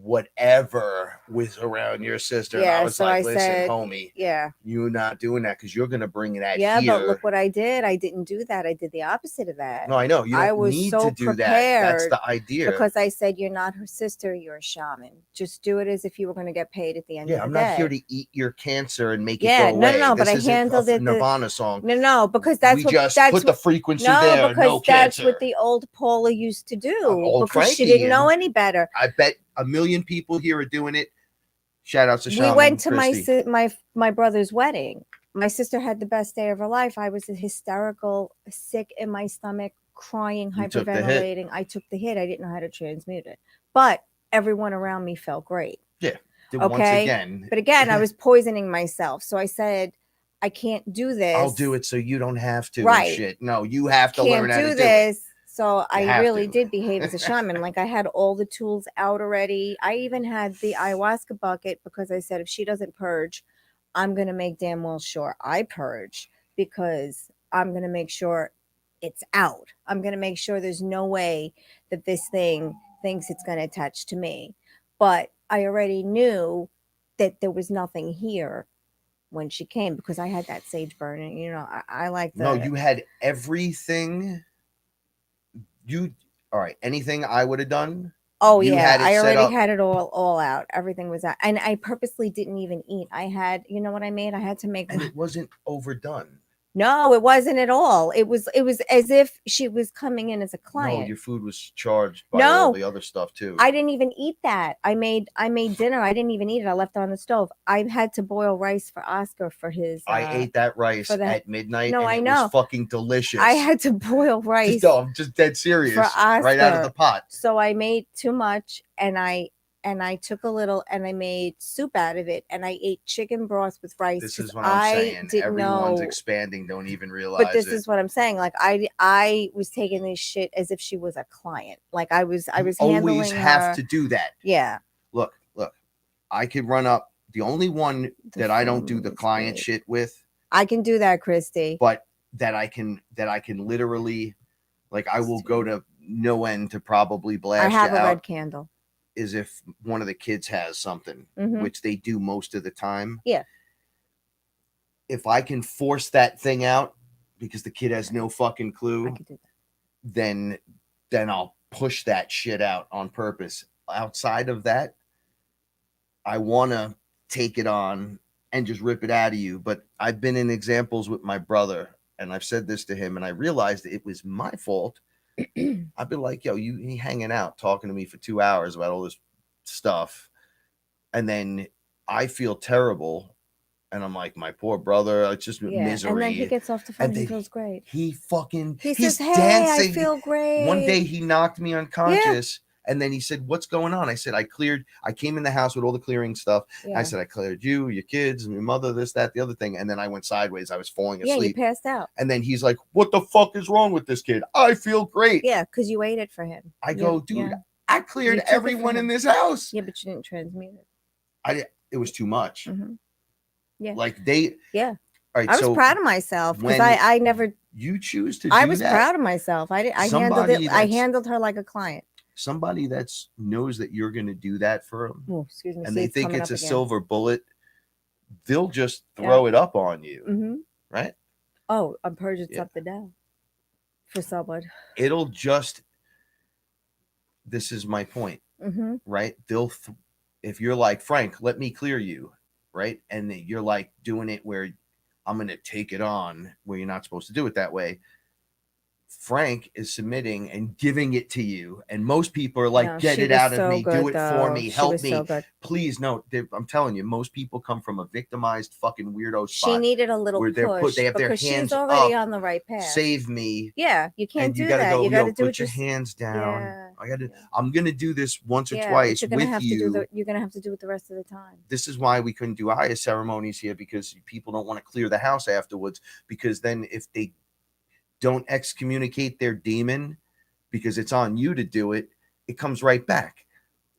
whatever was around your sister. And I was so like, I listen, said, homie, yeah. you're not doing that because you're going to bring that Yeah, here. but look what I did. I didn't do that. I did the opposite of that. No, I know. You don't I was need so to do that. prepared That's the idea. because I said, you're not her sister, you're a shaman. Just do it as if you were going to get paid at the end of the day. I'm not here to eat your cancer and make it Yeah, go away. no, but This I handled isn't it. a Nirvana song. No, because that's we what just that's put what, the frequency no, there. because No that's cancer. what the old Paula used to do Old because she Frankie, didn't know any better. I bet 1 million people here are doing it. Shout out to Shaman We went to Christy. my brother's wedding. My sister had the best day of her life. I was hysterical, sick in my stomach, crying, hyperventilating. I took the hit. I didn't know how to transmute it, but everyone around me felt great. Yeah. Okay. Once again, but again, I was poisoning myself. So I said, I can't do this. I'll do it so you don't have to. Right. Shit. No, you have to learn how to do this. it. So I really did behave as a shaman. Like I had all the tools out already. I even had the ayahuasca bucket because I said, if she doesn't purge, I'm going to make damn well sure I purge because I'm going to make sure it's out. I'm going to make sure there's no way that this thing thinks it's going to attach to me. But I already knew that there was nothing here when she came because I had that sage burning. You know, I like the... No, you had everything. All right, anything I would have done. Oh yeah, I already had it all out. Everything was out, and I purposely didn't even eat. I had, you know what I made? I had to make, and it wasn't overdone. No, it wasn't at all. It was as if she was coming in as a client. No, your food was charged by all the other stuff too. I didn't even eat that. I made dinner. I didn't even eat it. I left it on the stove. I had to boil rice for Oscar for his. I ate that rice at midnight. No, and I it know. was fucking delicious. I had to boil rice. I'm just dead serious. For Oscar. Right out of the pot. So I made too much, and I took a little and I made soup out of it, and I ate chicken broth with rice. This is what I'm saying. Everyone's expanding, don't even realize. But this is what I'm saying. Like I was taking this shit as if she was a client. Like I was always have her. To do that. Yeah. Look. I could run up. The only one that I don't do the client shit with. I can do that, Christy. But that I can literally, like, I will go to no end to probably blast. I have a red candle. Is if one of the kids has something, which they do most of the time. Yeah. If I can force that thing out because the kid has no fucking clue, I can do that. Then I'll push that shit out on purpose. Outside of that, I want to take it on and just rip it out of you. But I've been in examples with my brother, and I've said this to him, and I realized it was my fault. I've been like, yo, you hanging out talking to me for 2 hours about all this stuff, and then I feel terrible, and I'm like, my poor brother, it's just misery. And then he gets off the phone and he feels great. He says, hey, dancing. I feel great. One day he knocked me unconscious. And then he said, what's going on? I said, I came in the house with all the clearing stuff. I said, I cleared you, your kids, and your mother, this, that, the other thing. And then I went sideways. I was falling asleep. Yeah, you passed out. And then he's like, what the fuck is wrong with this kid? I feel great. Yeah, because you ate it for him. I go, dude, I cleared everyone in this house. Yeah, but you didn't transmute it. It was too much. Yeah. Like they. Yeah. All right, I was proud of myself because I never. You choose to do I was proud of myself. I handled it. I handled her like a client. Somebody that knows that you're going to do that for them, excuse me, and they think it's a silver bullet, they'll just throw it up on you, right? Oh, I'm purging something now for someone. It'll just. This is my point, right? If you're like, Frank, let me clear you, right? And you're like doing it where I'm going to take it on where you're not supposed to do it that way. Frank is submitting and giving it to you, and most people are like, get it out of me, do it for me, help me, please. No, I'm telling you, most people come from a victimized fucking weirdo spot. She needed a little push they have their hands she's already on the right path. Save me. Yeah, you can't do that. You got to do put your hands down. I'm gonna do this once or twice with you. You're gonna have to do it the rest of the time. This is why we couldn't do Aya ceremonies here, because people don't want to clear the house afterwards, because then if they don't excommunicate their demon because it's on you to do it, it comes right back,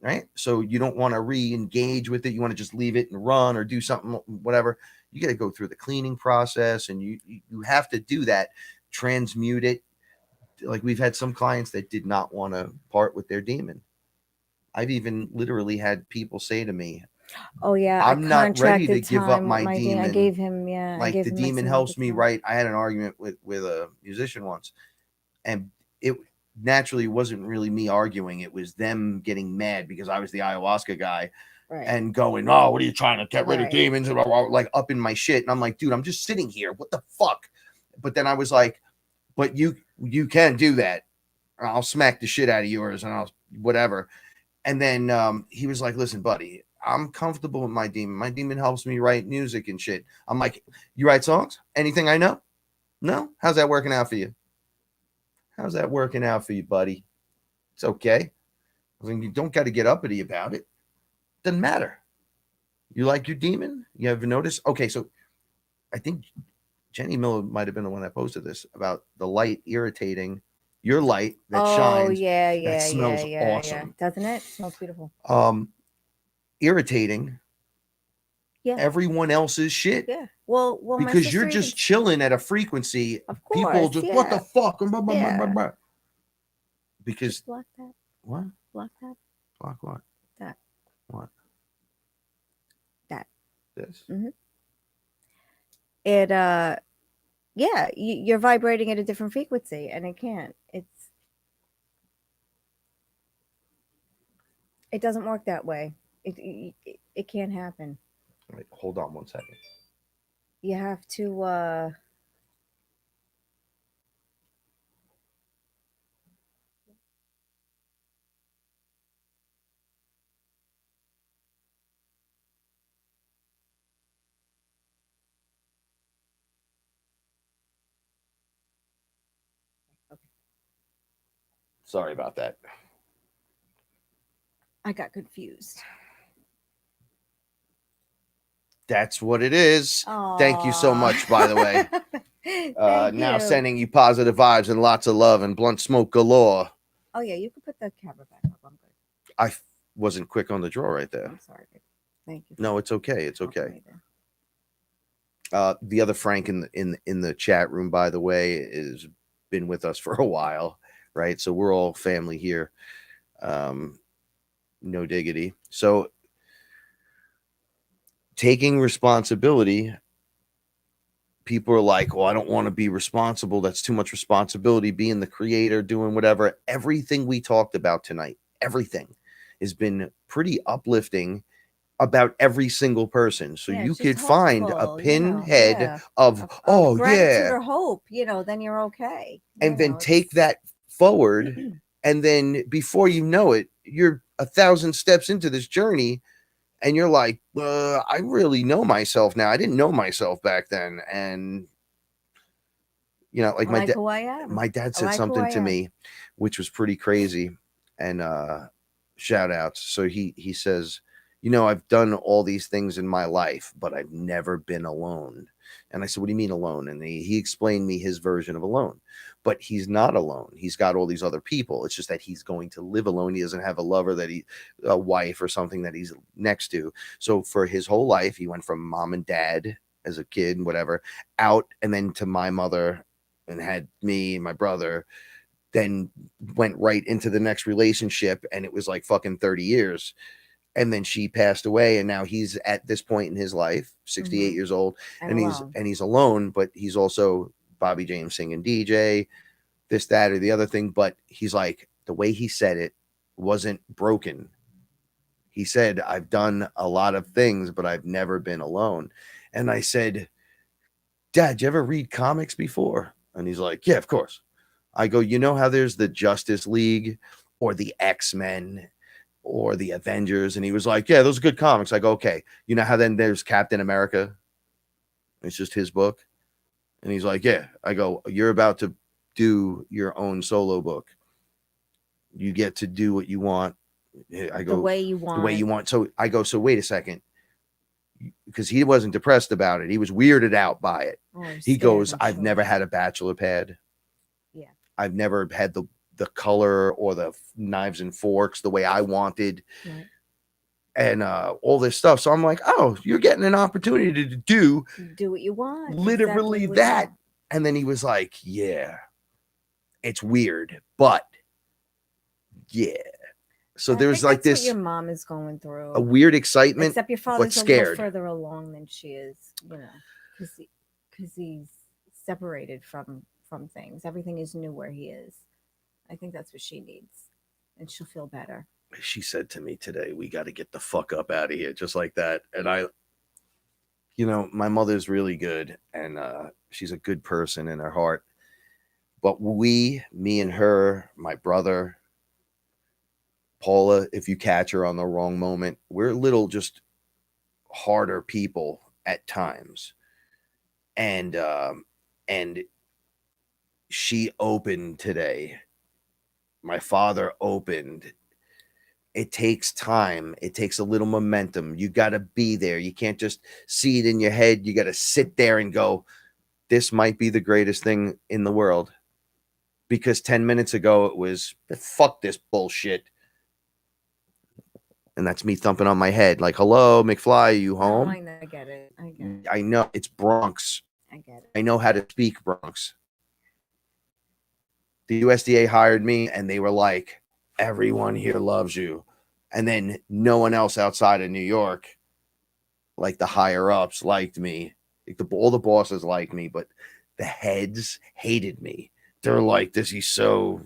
right? So you don't want to re-engage with it. You want to just leave it and run or do something, whatever. You got to go through the cleaning process, and you have to do that, transmute it. Like we've had some clients that did not want to part with their demon. I've even literally had people say to me, Oh yeah, I'm not ready to give up my I demon. gave him, yeah, I Like gave the him demon some helps me time. write. I had an argument with a musician once, and it naturally wasn't really me arguing. It was them getting mad because I was the ayahuasca guy Right. and going, oh, what are you trying to get rid of Right. demons? And like up in my shit. And I'm like, dude, I'm just sitting here. What the fuck? But then I was like, but you can do that. I'll smack the shit out of yours and I'll whatever. And then he was like, listen, buddy, I'm comfortable with my demon. My demon helps me write music and shit. I'm like, you write songs? Anything I know? No? How's that working out for you? How's that working out for you, buddy? It's okay. I mean, you don't got to get uppity about it. Doesn't matter. You like your demon? You ever notice? Okay, so I think Jenny Miller might have been the one that posted this about the light irritating your light that shines. Yeah, that smells yeah. awesome. Doesn't it? Smells beautiful. Irritating Yeah. everyone else's shit. Yeah. Well, because you're just chilling at a frequency. Of course, people just what the fuck? Yeah. Because just block that. What? Block that. Block what? That. What? That. This. Mm-hmm. It yeah, you're vibrating at a different frequency, and it can't. It doesn't work that way. It can't happen. Wait, hold on 1 second. You have to Sorry about that. I got confused. That's what it is. Aww. Thank you so much, by the way. Now you. sending you positive vibes and lots of love and blunt smoke galore. Oh yeah, you can put the camera back up. I'm good. I wasn't quick on the draw right there. I'm sorry. Thank you. No, it's okay. It's okay. The other Frank in the chat room, by the way, is been with us for a while, right? So we're all family here. No diggity. So taking responsibility, people are like, well, I don't want to be responsible. That's too much responsibility, being the creator, doing whatever. Everything we talked about tonight, everything has been pretty uplifting about every single person. So you could find a pinhead of gratitude or hope, then you're okay. And then take that forward. And then before you know it, you're 1,000 steps into this journey. And you're like, I really know myself now. I didn't know myself back then. And, like my dad said something to me, which was pretty crazy. And shout outs. So he says, I've done all these things in my life, but I've never been alone. And I said, what do you mean alone? And he explained me his version of alone. But he's not alone. He's got all these other people. It's just that he's going to live alone. He doesn't have a lover a wife or something that he's next to. So for his whole life, he went from mom and dad as a kid and whatever, out and then to my mother and had me and my brother, then went right into the next relationship. And it was like fucking 30 years. And then she passed away, and now he's at this point in his life, 68 years old, and he's alone, but he's also Bobby James singing DJ, this, that, or the other thing. But he's like, the way he said it wasn't broken. He said, I've done a lot of things, but I've never been alone. And I said, Dad, you ever read comics before? And he's like, yeah, of course. I go, how there's the Justice League or the X-Men or the Avengers? And he was like, yeah, those are good comics. I go, okay. You know how then there's Captain America? It's just his book. And he's like, yeah. I go, you're about to do your own solo book. You get to do what you want. I go, the way you want. So I go, so wait a second. Because he wasn't depressed about it. He was weirded out by it. He goes, I've never had a bachelor pad. Yeah. I've never had the color or the knives and forks the way I wanted. Right. And all this stuff. So I'm like, oh, you're getting an opportunity to do what you want. Literally exactly that. And then he was like, yeah, it's weird, but yeah. So I there's think like that's this what your mom is going through. a weird excitement, Except your but father's a scared. little further along than she is, because he's separated from things. Everything is new where he is. I think that's what she needs, and she'll feel better. She said to me today, "We got to get the fuck up out of here," just like that. And I, my mother's really good, and she's a good person in her heart. But me and her, my brother, Paula, if you catch her on the wrong moment, we're little just harder people at times. And she opened today. My father opened. It takes time. It takes a little momentum. You got to be there. You can't just see it in your head. You got to sit there and go, this might be the greatest thing in the world. Because 10 minutes ago, it was, fuck this bullshit. And that's me thumping on my head like, hello, McFly, are you home? I know, I get it. I know. It's Bronx. I get it. I know how to speak Bronx. The USDA hired me, and they were like, everyone here loves you. And then no one else outside of New York, like the higher ups, liked me. Like all the bosses liked me, but the heads hated me. They're like, this he's so...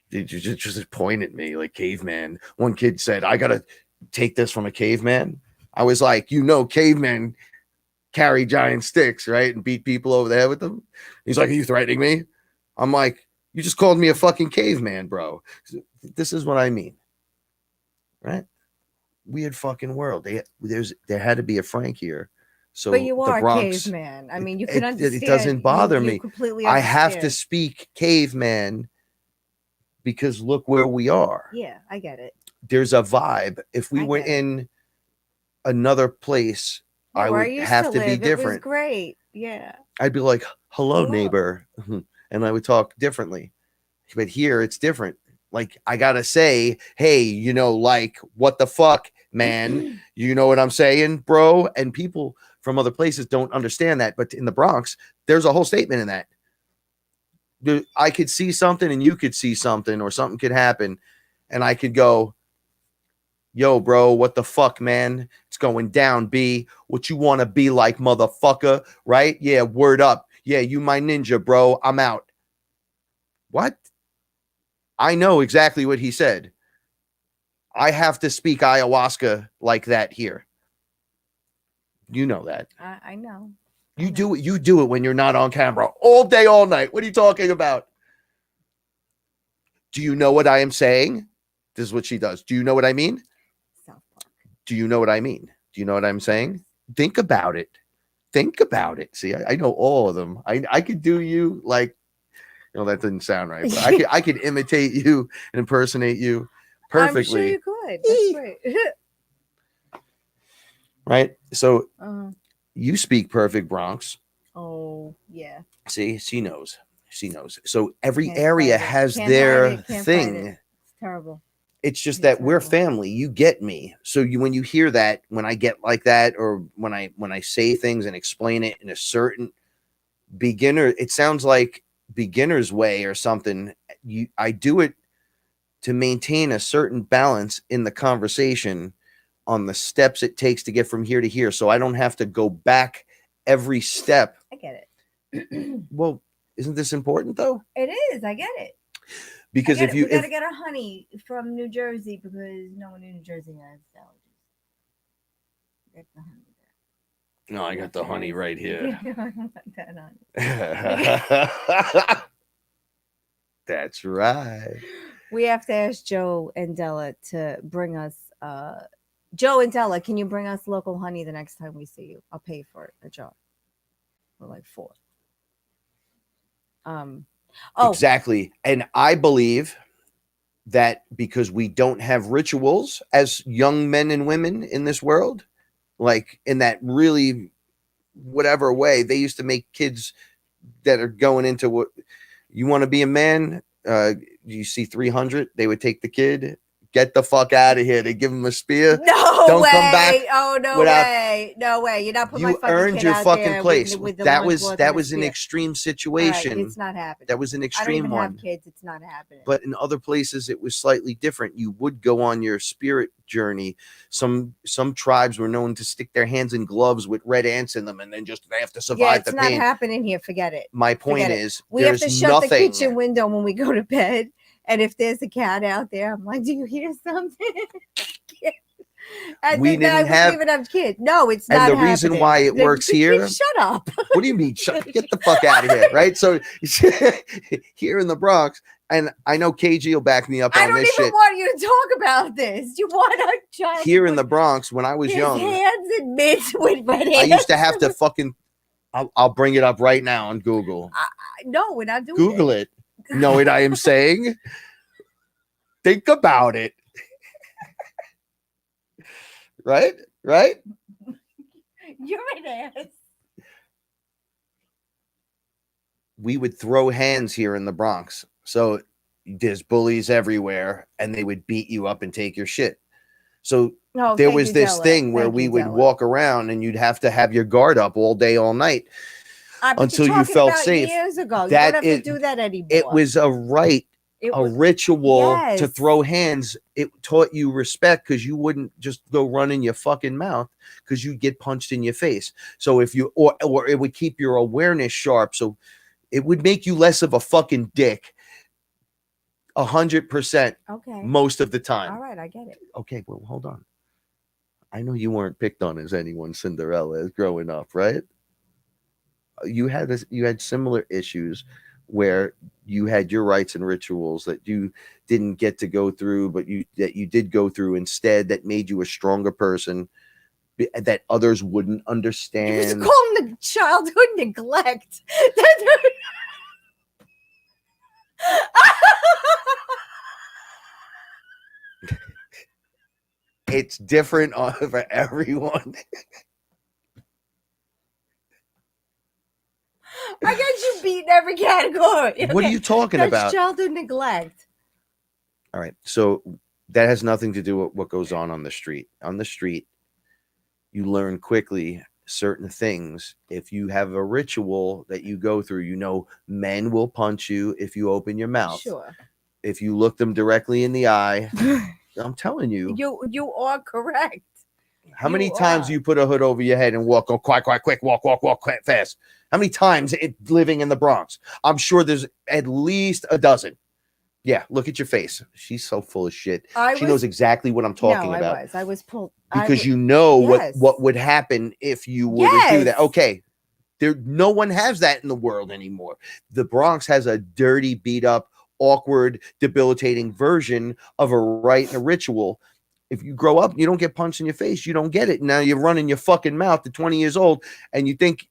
They just point at me like caveman. One kid said, I got to take this from a caveman. I was like, cavemen carry giant sticks, right? And beat people over the head with them. He's like, are you threatening me? I'm like, you just called me a fucking caveman, bro. This is what I mean. Right? Weird fucking world. There had to be a Frank here. So but you are Bronx, a caveman. I mean, you can understand. It doesn't bother you me. Completely I understand. have to speak caveman because look where we are. Yeah, I get it. There's a vibe. If we were in another place, I would have to be different. It was great. Yeah. I'd be like, hello, neighbor. And I would talk differently. But here it's different. Like, I got to say, hey, like, what the fuck, man? You know what I'm saying, bro? And people from other places don't understand that. But in the Bronx, there's a whole statement in that. I could see something and you could see something, or something could happen. And I could go, yo, bro, what the fuck, man? It's going down, B. What you want to be like, motherfucker, right? Yeah, word up. Yeah, you my ninja, bro. I'm out. What? I know exactly what he said. I have to speak ayahuasca like that here. You know that. I know. You do it when you're not on camera all day, all night. What are you talking about? Do you know what I am saying? This is what she does. Do you know what I mean? South Park. Do you know what I mean? Do you know what I'm saying? Think about it. Think about it. See, I know all of them. I could do you like, that didn't sound right, but I could imitate you and impersonate you perfectly. I'm sure you could. That's right. Right? So you speak perfect Bronx. Oh, yeah. See, she knows. She knows. So every area has their thing. It's terrible. It's just that we're family. You get me. So when you hear that, when I get like that, or when I say things and explain it in a certain beginner, it sounds like beginner's way or something. I do it to maintain a certain balance in the conversation on the steps it takes to get from here to here. So I don't have to go back every step. I get it. Well, isn't this important though? It is. I get it. Because we gotta get our honey from New Jersey, because no one in New Jersey has allergies. Get the honey there. No, I got the honey right here. That's right. We have to ask Joe and Della to bring us. Joe and Della, can you bring us local honey the next time we see you? I'll pay for it, a jar. For like 4. Exactly. And I believe that because we don't have rituals as young men and women in this world, like in that really whatever way, they used to make kids that are going into what you want to be a man. You see 300, they would take the kid, get the fuck out of here. They give him a spear. No Don't way. come back Oh, no without- way. No way. You're not putting my You fucking earned kid your out fucking there place. with the That loincloth and a was an spear. extreme All right, situation. it's not happening. That was an I don't extreme even one. have kids. It's not happening. But in other places it was slightly different. You would go on your spirit journey. Some tribes were known to stick their hands in gloves with red ants in them and then just they have to yeah, survive it's the not pain. happening here. Forget it. My point Forget it. is We have there's to shut nothing. the kitchen window when we go to bed. And if there's a cat out there, I'm like, do you hear something? And We then I didn't wouldn't have- even have kids. No, it's and not the reason happening. why it works here. Shut up. What do you mean? Get the fuck out of here, right? So here in the Bronx, and I know KG will back me up I on don't this even shit. want you to talk about this. You want a child Here to in the put Bronx, when I was his young, hands in mitts with red hands. I used to have to fucking. I'll bring it up right now on Google. No, we're not doing Google it. Know what I am saying? Think about it. Right? Right? You're an ass. We would throw hands here in the Bronx. So there's bullies everywhere and they would beat you up and take your shit. So No, there thank was you, this Della. thing where Thank we you, would Della. walk around and you'd have to have your guard up all day, all night But until you're you talking felt about safe. Years ago, That you don't have is- to do that anymore. It was a rite, It a was- ritual to Yes. throw hands. It taught you respect because you wouldn't just go run in your fucking mouth because you'd get punched in your face. So if you or it would keep your awareness sharp. So it would make you less of a fucking dick 100% okay. most of the time. All right, I get it. Okay, well, hold on. I know you weren't picked on as anyone Cinderella as growing up, right? You had similar issues where you had your rites and rituals that you didn't get to go through, but you did go through instead, that made you a stronger person that others wouldn't You understand. was calling the childhood neglect. It's different for everyone. I got you beat in every category. What are Okay, you talking that's about? childhood neglect. All right. So that has nothing to do with what goes on the street. On the street, you learn quickly certain things. If you have a ritual that you go through, you know, men will punch you if you open your mouth. Sure. If you look them directly in the eye, I'm telling you. You are correct. How many you times are. do you put a hood over your head and walk, go quick, walk, quick, fast? How many times living in the Bronx? I'm sure there's at least a dozen. Yeah, look at your face. She's so full of shit. She knows exactly what I'm talking about. I was pulled Because you know Yes. what would happen if you were to do that. Yes. Okay. No one has that in the world anymore. The Bronx has a dirty, beat up, awkward, debilitating version of a rite and a ritual. If you grow up, you don't get punched in your face. You don't get it. Now you're running your fucking mouth at 20 years old, and you think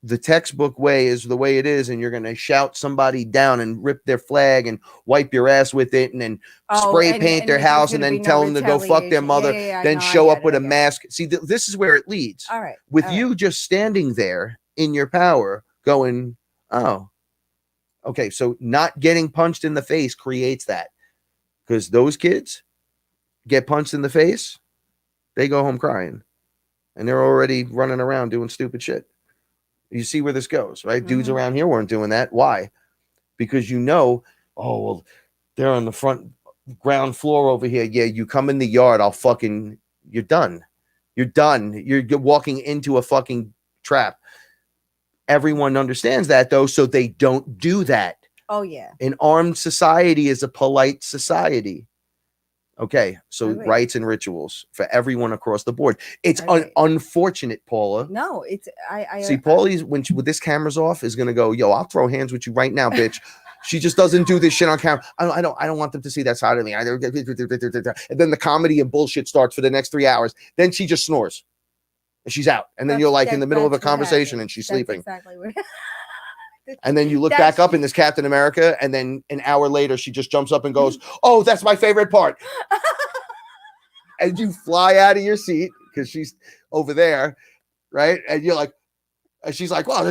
the textbook way is the way it is, and you're going to shout somebody down and rip their flag and wipe your ass with it, and then spray paint their house, and then tell them to go fuck their mother, then show up with a mask. See, this is where it leads. All right. With all you right. just standing there in your power going, oh, okay. So not getting punched in the face creates that, because those kids get punched in the face, they go home crying, and they're already running around doing stupid shit. You see where this goes, right? Dudes Mhm. around here weren't doing that. Why? Because oh, well, they're on the front ground floor over here. Yeah, you come in the yard, you're done. You're done. You're walking into a fucking trap. Everyone understands that, though, so they don't do that. Oh yeah. An armed society is a polite society. Okay, so Agree. rites and rituals for everyone across the board. It's Agree. unfortunate, Paula. No, it's I See, Paulie's with this camera's off is gonna go, yo, I'll throw hands with you right now, bitch. She just doesn't do this shit on camera. I don't want them to see that side of me. And then the comedy and bullshit starts for the next 3 hours. Then she just snores. And she's out. And then you're like in the middle of a that's what conversation happened. and she's That's sleeping. Exactly what. And then you look That's- back up in this Captain America, and then an hour later she just jumps up and goes, oh, that's my favorite part. And you fly out of your seat because she's over there, right? And you're like, and she's like, well,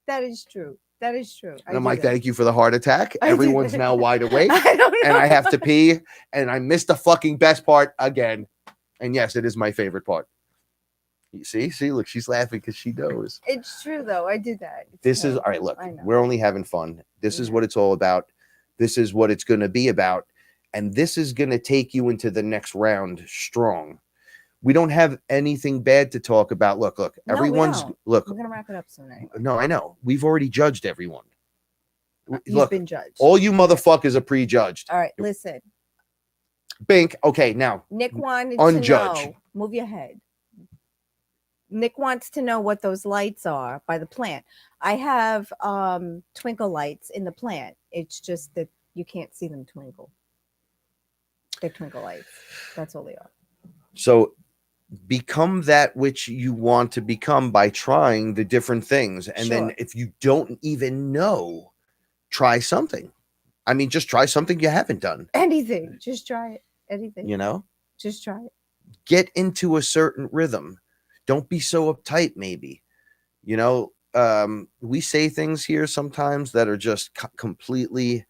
That is true. That is true. And I'm like, thank you for the heart attack. I do Everyone's that. now wide awake. I don't know. And I have to pee. And I missed the fucking best part again. And yes, it is my favorite part. You see, look, she's laughing because she knows. It's true, though. I do that. This is all right. Look, I know. we're only having fun. This is what it's all about. This is what it's going to be about. And this is going to take you into the next round strong. We don't have anything bad to talk about. Look, No, everyone's look. We're gonna wrap it up soon. Anyway. No, I know. We've already judged everyone. You've been judged. All you motherfuckers are prejudged. All right, listen. Bink. Okay, now Nick wanted unjudged. to know. Move your head. Nick wants to know what those lights are by the plant. I have twinkle lights in the plant. It's just that you can't see them twinkle. They're twinkle lights. That's all they are. So become that which you want to become by trying the different things. And then if you don't even know, try something. I mean, just try something you haven't done. Anything. Just try it. Anything. You know? Just try it. Get into a certain rhythm. Don't be so uptight, maybe. You know, we say things here sometimes that are just completely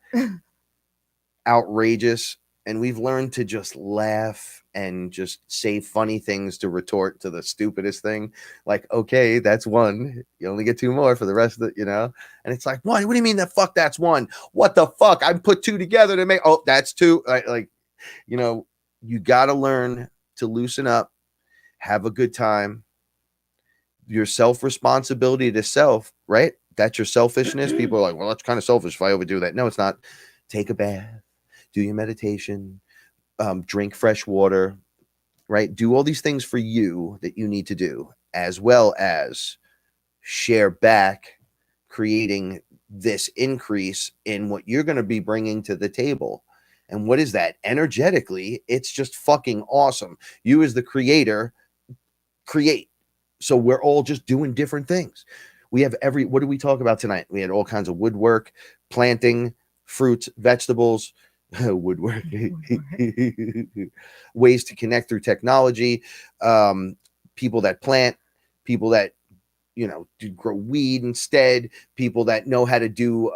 outrageous. And we've learned to just laugh and just say funny things to retort to the stupidest thing. Like, okay, that's one. You only get two more for the rest of it, you know? And it's like, what do you mean that fuck that's one? What the fuck? I put two together to make, oh, that's two. Like, you know, you got to learn to loosen up, have a good time. Your self-responsibility to self, right? That's your selfishness. People are like, well, that's kind of selfish if I overdo that. No, it's not. Take a bath. Do your meditation, drink fresh water, right? Do all these things for you that you need to do, as well as share back, creating this increase in what you're going to be bringing to the table. And what is that? Energetically, it's just fucking awesome. You as the creator, create. So we're all just doing different things. We have what did we talk about tonight? We had all kinds of woodwork, planting, fruits, vegetables, woodwork, ways to connect through technology, people that plant, people that, you know, do grow weed instead, people that know how to do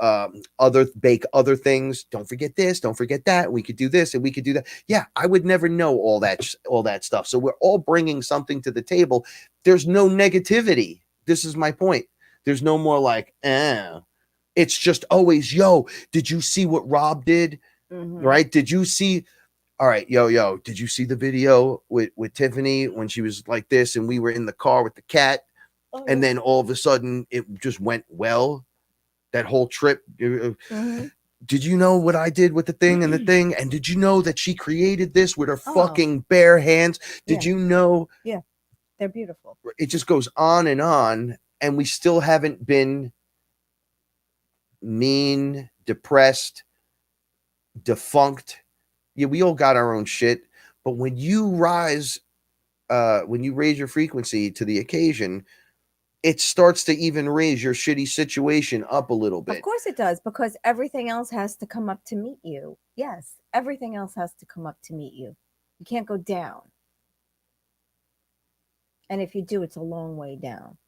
bake other things. Don't forget this, don't forget that. We could do this and we could do that. Yeah, I would never know all that stuff. So we're all bringing something to the table. There's no negativity. This is my point. There's no more like, it's just always, yo, did you see what Rob did? Mm-hmm. Right? Did you see? All right, yo, did you see the video with Tiffany when she was like this and we were in the car with the cat? Oh. And then all of a sudden it just went well, that whole trip. Mm-hmm. Did you know what I did with the thing and the thing? And did you know that she created this with her fucking bare hands? Did you know? Yeah, they're beautiful. It just goes on. And we still haven't been mean, depressed, defunct. Yeah, we all got our own shit. But when you raise your frequency to the occasion, it starts to even raise your shitty situation up a little bit. Of course it does, because everything else has to come up to meet you. Yes, everything else has to come up to meet you. You can't go down. And if you do, it's a long way down.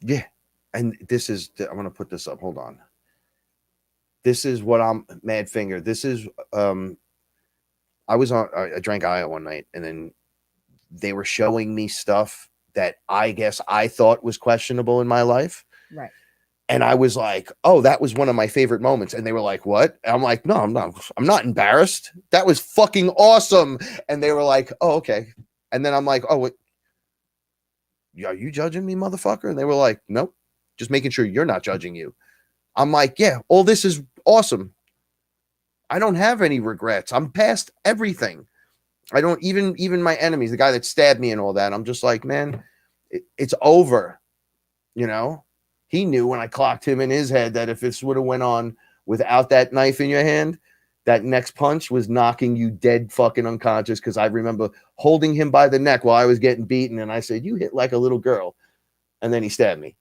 Yeah. And this is, I'm going to put this up. Hold on. This is what I'm mad finger. This is, I drank Aya one night and then they were showing me stuff that I guess I thought was questionable in my life. Right. And I was like, oh, that was one of my favorite moments. And they were like, what? And I'm like, no, I'm not embarrassed. That was fucking awesome. And they were like, oh, okay. And then I'm like, oh, what? Are you judging me, motherfucker? And they were like, nope, just making sure you're not judging you. I'm like, yeah, all this is awesome. I don't have any regrets. I'm past everything. I don't even my enemies, the guy that stabbed me and all that. I'm just like, man, it's over. You know, he knew when I clocked him in his head that if this would have went on without that knife in your hand, that next punch was knocking you dead fucking unconscious. Because I remember holding him by the neck while I was getting beaten. And I said, you hit like a little girl. And then he stabbed me.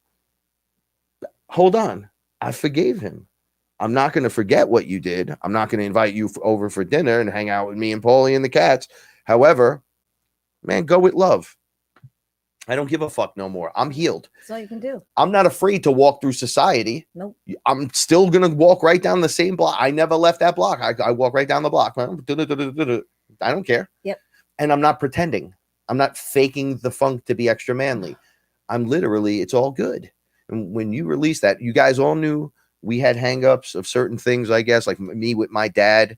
Hold on. I forgave him. I'm not going to forget what you did. I'm not going to invite you over for dinner and hang out with me and Paulie and the cats. However, man, go with love. I don't give a fuck no more. I'm healed. That's all you can do. I'm not afraid to walk through society. Nope. I'm still going to walk right down the same block. I never left that block. I walk right down the block. I don't care. Yep. And I'm not pretending. I'm not faking the funk to be extra manly. I'm literally, it's all good. And when you release that, you guys all knew we had hangups of certain things, I guess, like me with my dad.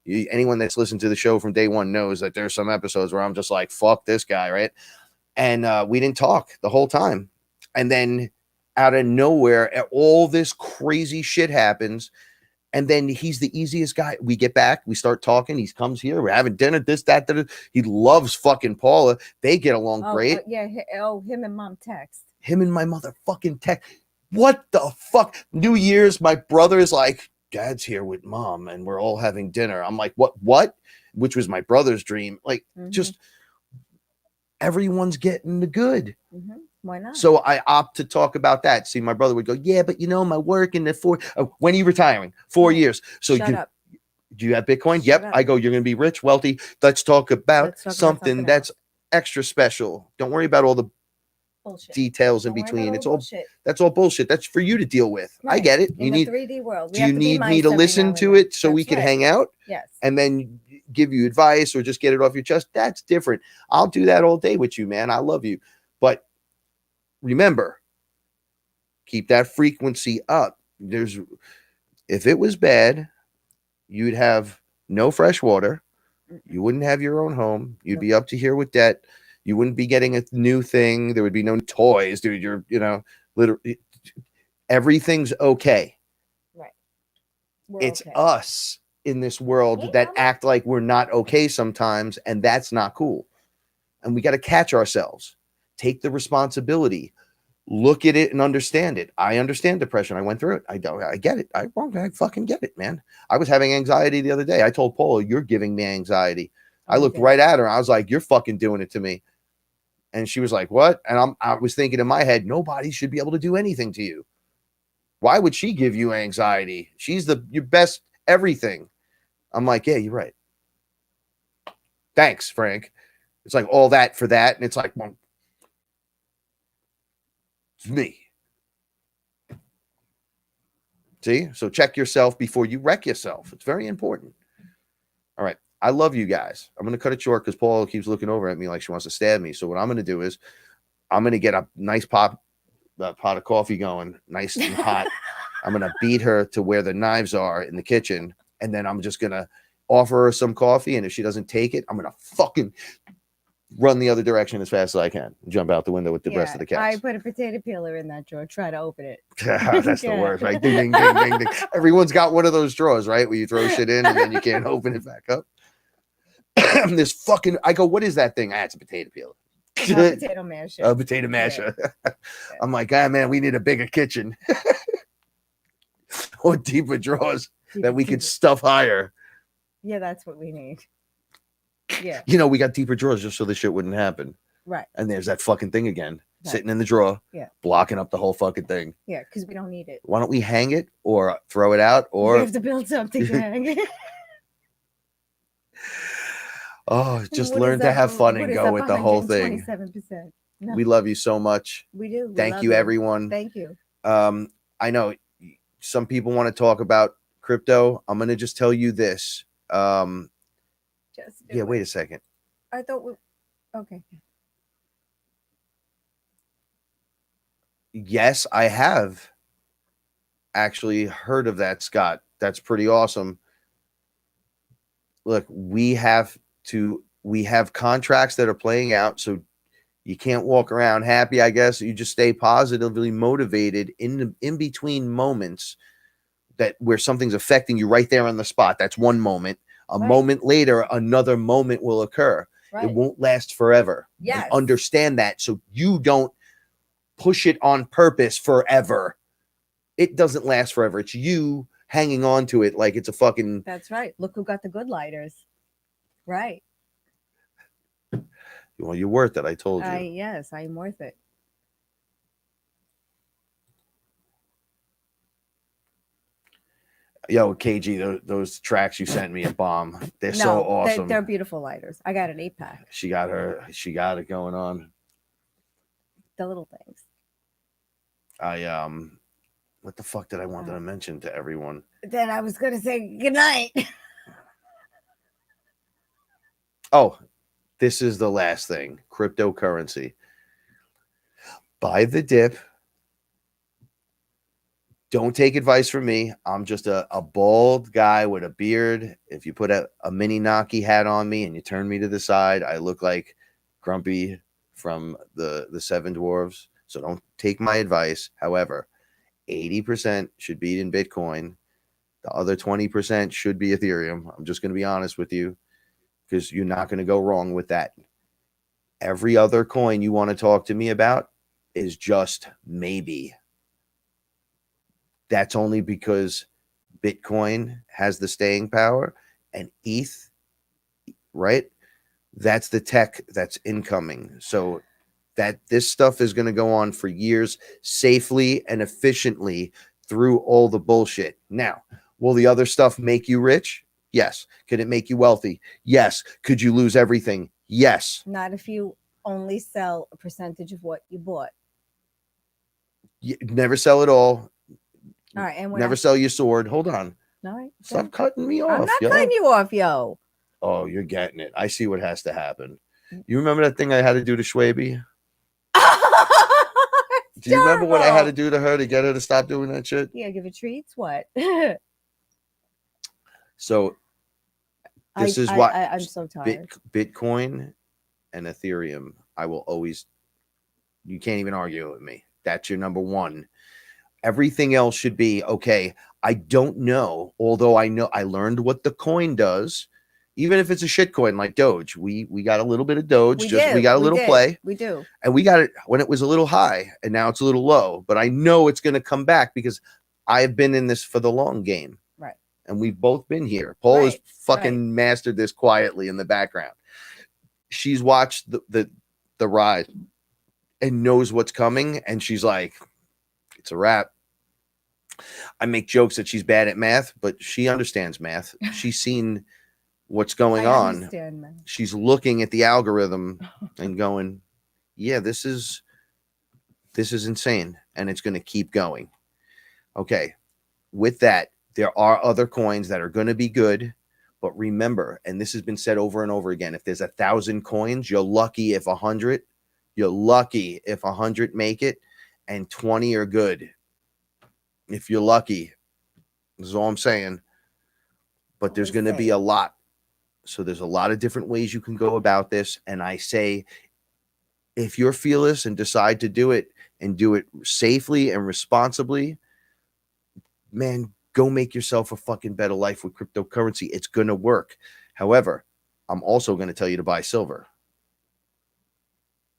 Anyone that's listened to the show from day one knows that there's some episodes where I'm just like, fuck this guy, right? And we didn't talk the whole time. And then out of nowhere, all this crazy shit happens. And then he's the easiest guy. We get back, we start talking. He comes here, we're having dinner, this, that, that. He loves fucking Paula. They get along great. Yeah. Him and mom text. Him and my mother fucking text. What the fuck? New Year's, my brother is like, Dad's here with mom and we're all having dinner. I'm like, what? Which was my brother's dream. Like, just everyone's getting the good. Why not? So I opt to talk about that. See, my brother would go, yeah, but my work in the when are you retiring? 4 years. So do you have Bitcoin? Yep. I go, you're going to be rich, wealthy. Let's talk about something that's extra special. Don't worry about all the bullshit details in between. It's all bullshit. That's all bullshit. That's for you to deal with. Right. I get it. You need 3D world. Do you need me to listen to it so we can hang out? Yes. And then give you advice or just get it off your chest? That's different. I'll do that all day with you, man. I love you. But remember, keep that frequency up. If it was bad, you'd have no fresh water. You wouldn't have your own home. You'd be up to here with debt. You wouldn't be getting a new thing. There would be no toys, dude. You're, literally everything's okay. Right. It's us in this world that act like we're not okay sometimes, and that's not cool. And we got to catch ourselves. Take the responsibility. Look at it and understand it. I understand depression. I went through it. I get it. I fucking get it, man. I was having anxiety the other day. I told Paula, you're giving me anxiety. I looked right at her. I was like, you're fucking doing it to me. And she was like, what? And I was thinking in my head, nobody should be able to do anything to you. Why would she give you anxiety? She's your best everything. I'm like, yeah, you're right. Thanks, Frank. It's like all that for that. And it's like, well, it's me. See? So check yourself before you wreck yourself. It's very important. All right. I love you guys. I'm going to cut it short because Paula keeps looking over at me like she wants to stab me. So what I'm going to do is I'm going to get a nice pot of coffee going, nice and hot. I'm going to beat her to where the knives are in the kitchen. And then I'm just going to offer her some coffee. And if she doesn't take it, I'm going to fucking run the other direction as fast as I can. Jump out the window with the rest of the cats. I put a potato peeler in that drawer. Try to open it. That's the worst, right? Ding, ding, ding, ding, ding. Everyone's got one of those drawers, right? Where you throw shit in and then you can't open it back up. I go, what is that thing? It's a potato peeler. Potato masher. A potato masher. Yeah. I'm like, man, we need a bigger kitchen. Or deeper drawers that we could stuff higher. Yeah, that's what we need. Yeah. We got deeper drawers just so this shit wouldn't happen. Right. And there's that fucking thing again, sitting in the drawer, blocking up the whole fucking thing. Yeah, because we don't need it. Why don't we hang it or throw it out? Or we have to build something to hang it. Oh, just learn to have fun and go with the whole thing. 27%. No. We love you so much. We do. Thank you, everyone. Thank you. I know some people want to talk about crypto. I'm going to just tell you this. Wait a second. I thought okay. Yes, I have actually heard of that, Scott. That's pretty awesome. Look, we have contracts that are playing out, so you can't walk around happy. I guess you just stay positively motivated in between moments where something's affecting you right there on the spot. That's one moment. A moment later, another moment will occur. Right. It won't last forever. Yes. And understand that, so you don't push it on purpose forever. It doesn't last forever. It's you hanging on to it like it's a fucking... That's right. Look who got the good lighters. Right. Well, you're worth it. I told you. Yes, I'm worth it. Yo, KG, those tracks you sent me a bomb. They're so awesome. They're beautiful lighters. I got an 8-pack. She got it going on. The little things. What the fuck did I want to mention to everyone? Then I was gonna say good night. Oh, this is the last thing. Cryptocurrency. Buy the dip. Don't take advice from me. I'm just a bald guy with a beard. If you put a mini Naki hat on me and you turn me to the side, I look like Grumpy from the Seven Dwarves. So don't take my advice. However, 80% should be in Bitcoin. The other 20% should be Ethereum. I'm just going to be honest with you because you're not going to go wrong with that. Every other coin you want to talk to me about is just maybe. That's only because Bitcoin has the staying power and ETH, right? That's the tech that's incoming. So that this stuff is going to go on for years safely and efficiently through all the bullshit. Now, will the other stuff make you rich? Yes. Could it make you wealthy? Yes. Could you lose everything? Yes. Not if you only sell a percentage of what you bought. You never sell it all. All right, and never sell your sword. Hold on. All right, stop cutting me off. I'm not cutting you off, yo. Oh, you're getting it. I see what has to happen. You remember that thing I had to do to Schwaby? Do you remember what I had to do to her to get her to stop doing that shit? Yeah, give her treats. What? So this is why I'm so tired. Bitcoin and Ethereum. I will always. You can't even argue with me. That's your number one. Everything else should be okay. I don't know, although I know I learned what the coin does. Even if it's a shit coin like Doge, we got a little bit of Doge. We got a little play. We do. And we got it when it was a little high, and now it's a little low. But I know it's going to come back because I've been in this for the long game. Right. And we've both been here. Paul has fucking mastered this quietly in the background. She's watched the ride and knows what's coming, and she's like, it's a wrap. I make jokes that she's bad at math, but she understands math. She's seen what's going on. She's looking at the algorithm and going, yeah, this is insane, and it's going to keep going. Okay. With that, there are other coins that are going to be good, but remember, and this has been said over and over again, if there's 1,000 coins, you're lucky if 100 make it, and 20 are good. If you're lucky, this is all I'm saying. But there's going to be a lot. So there's a lot of different ways you can go about this. And I say, if you're fearless and decide to do it and do it safely and responsibly, man, go make yourself a fucking better life with cryptocurrency. It's going to work. However, I'm also going to tell you to buy silver.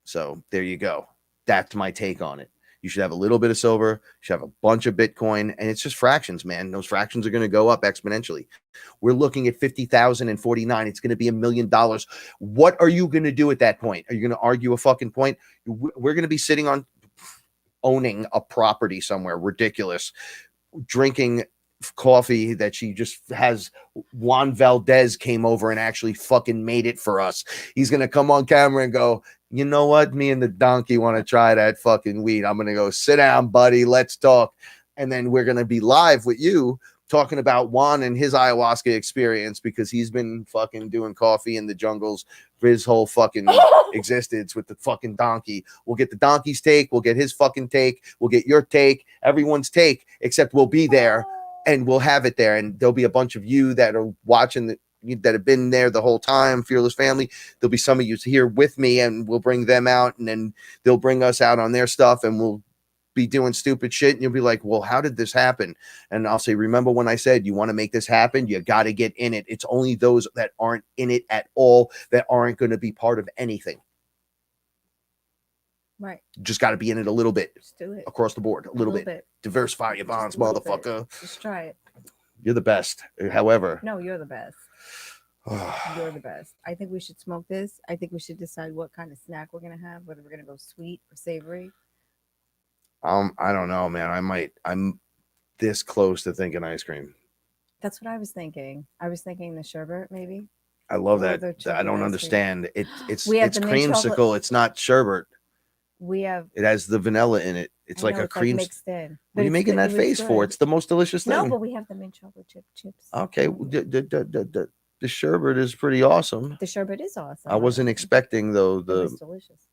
So there you go. That's my take on it. You should have a little bit of silver. You should have a bunch of Bitcoin, and it's just fractions, man. Those fractions are going to go up exponentially. We're looking at 50,049. It's going to be $1 million. What are you going to do at that point? Are you going to argue a fucking point? We're going to be sitting on owning a property somewhere ridiculous, drinking coffee that she just has. Juan Valdez came over and actually fucking made it for us. He's going to come on camera and go, you know what? Me and the donkey want to try that fucking weed. I'm going to go sit down, buddy. Let's talk. And then we're going to be live with you talking about Juan and his ayahuasca experience because he's been fucking doing coffee in the jungles for his whole fucking existence with the fucking donkey. We'll get the donkey's take. We'll get his fucking take. We'll get your take, everyone's take, except we'll be there and we'll have it there. And there'll be a bunch of you that are watching that have been there the whole time, Fearless family. There'll be some of you here with me, and we'll bring them out, and then they'll bring us out on their stuff, and we'll be doing stupid shit. And you'll be like, well, how did this happen? And I'll say, remember when I said you want to make this happen? You got to get in it. It's only those that aren't in it at all that aren't going to be part of anything. Right. Just got to be in it a little bit. Just do it. Across the board. A little bit. Diversify your bonds, motherfucker. Just try it. You're the best. However. No, you're the best. You're the best. I think we should smoke this. I think we should decide what kind of snack we're gonna have, whether we're gonna go sweet or savory. I don't know, man. I'm this close to thinking ice cream. That's what I was thinking. I was thinking the sherbet, maybe. I love that. I don't understand. It's creamsicle. It's not sherbet. We have. It has the vanilla in it. It's I like know, a it's cream. mixed in. What are you it's making good- that it was face for? good. It's the most delicious thing. No, but we have the mint chocolate chips. Okay, the sherbet is pretty awesome. The sherbet is awesome. I wasn't expecting though It was delicious.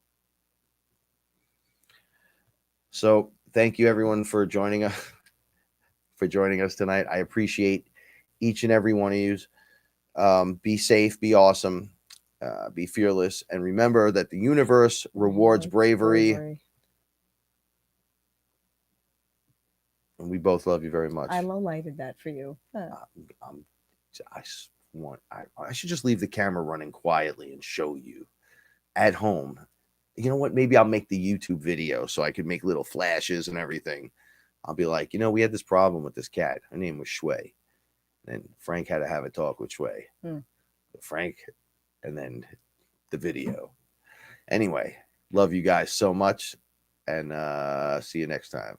So thank you everyone for joining us tonight. I appreciate each and every one of you. Be safe, be awesome, be fearless, and remember that the universe rewards bravery. And we both love you very much. I low-lighted that for you. I should just leave the camera running quietly and show you at home. You know what? Maybe I'll make the YouTube video so I could make little flashes and everything. I'll be like, we had this problem with this cat. Her name was Shui. And Frank had to have a talk with Shui. Frank, and then the video. Anyway, love you guys so much. And see you next time.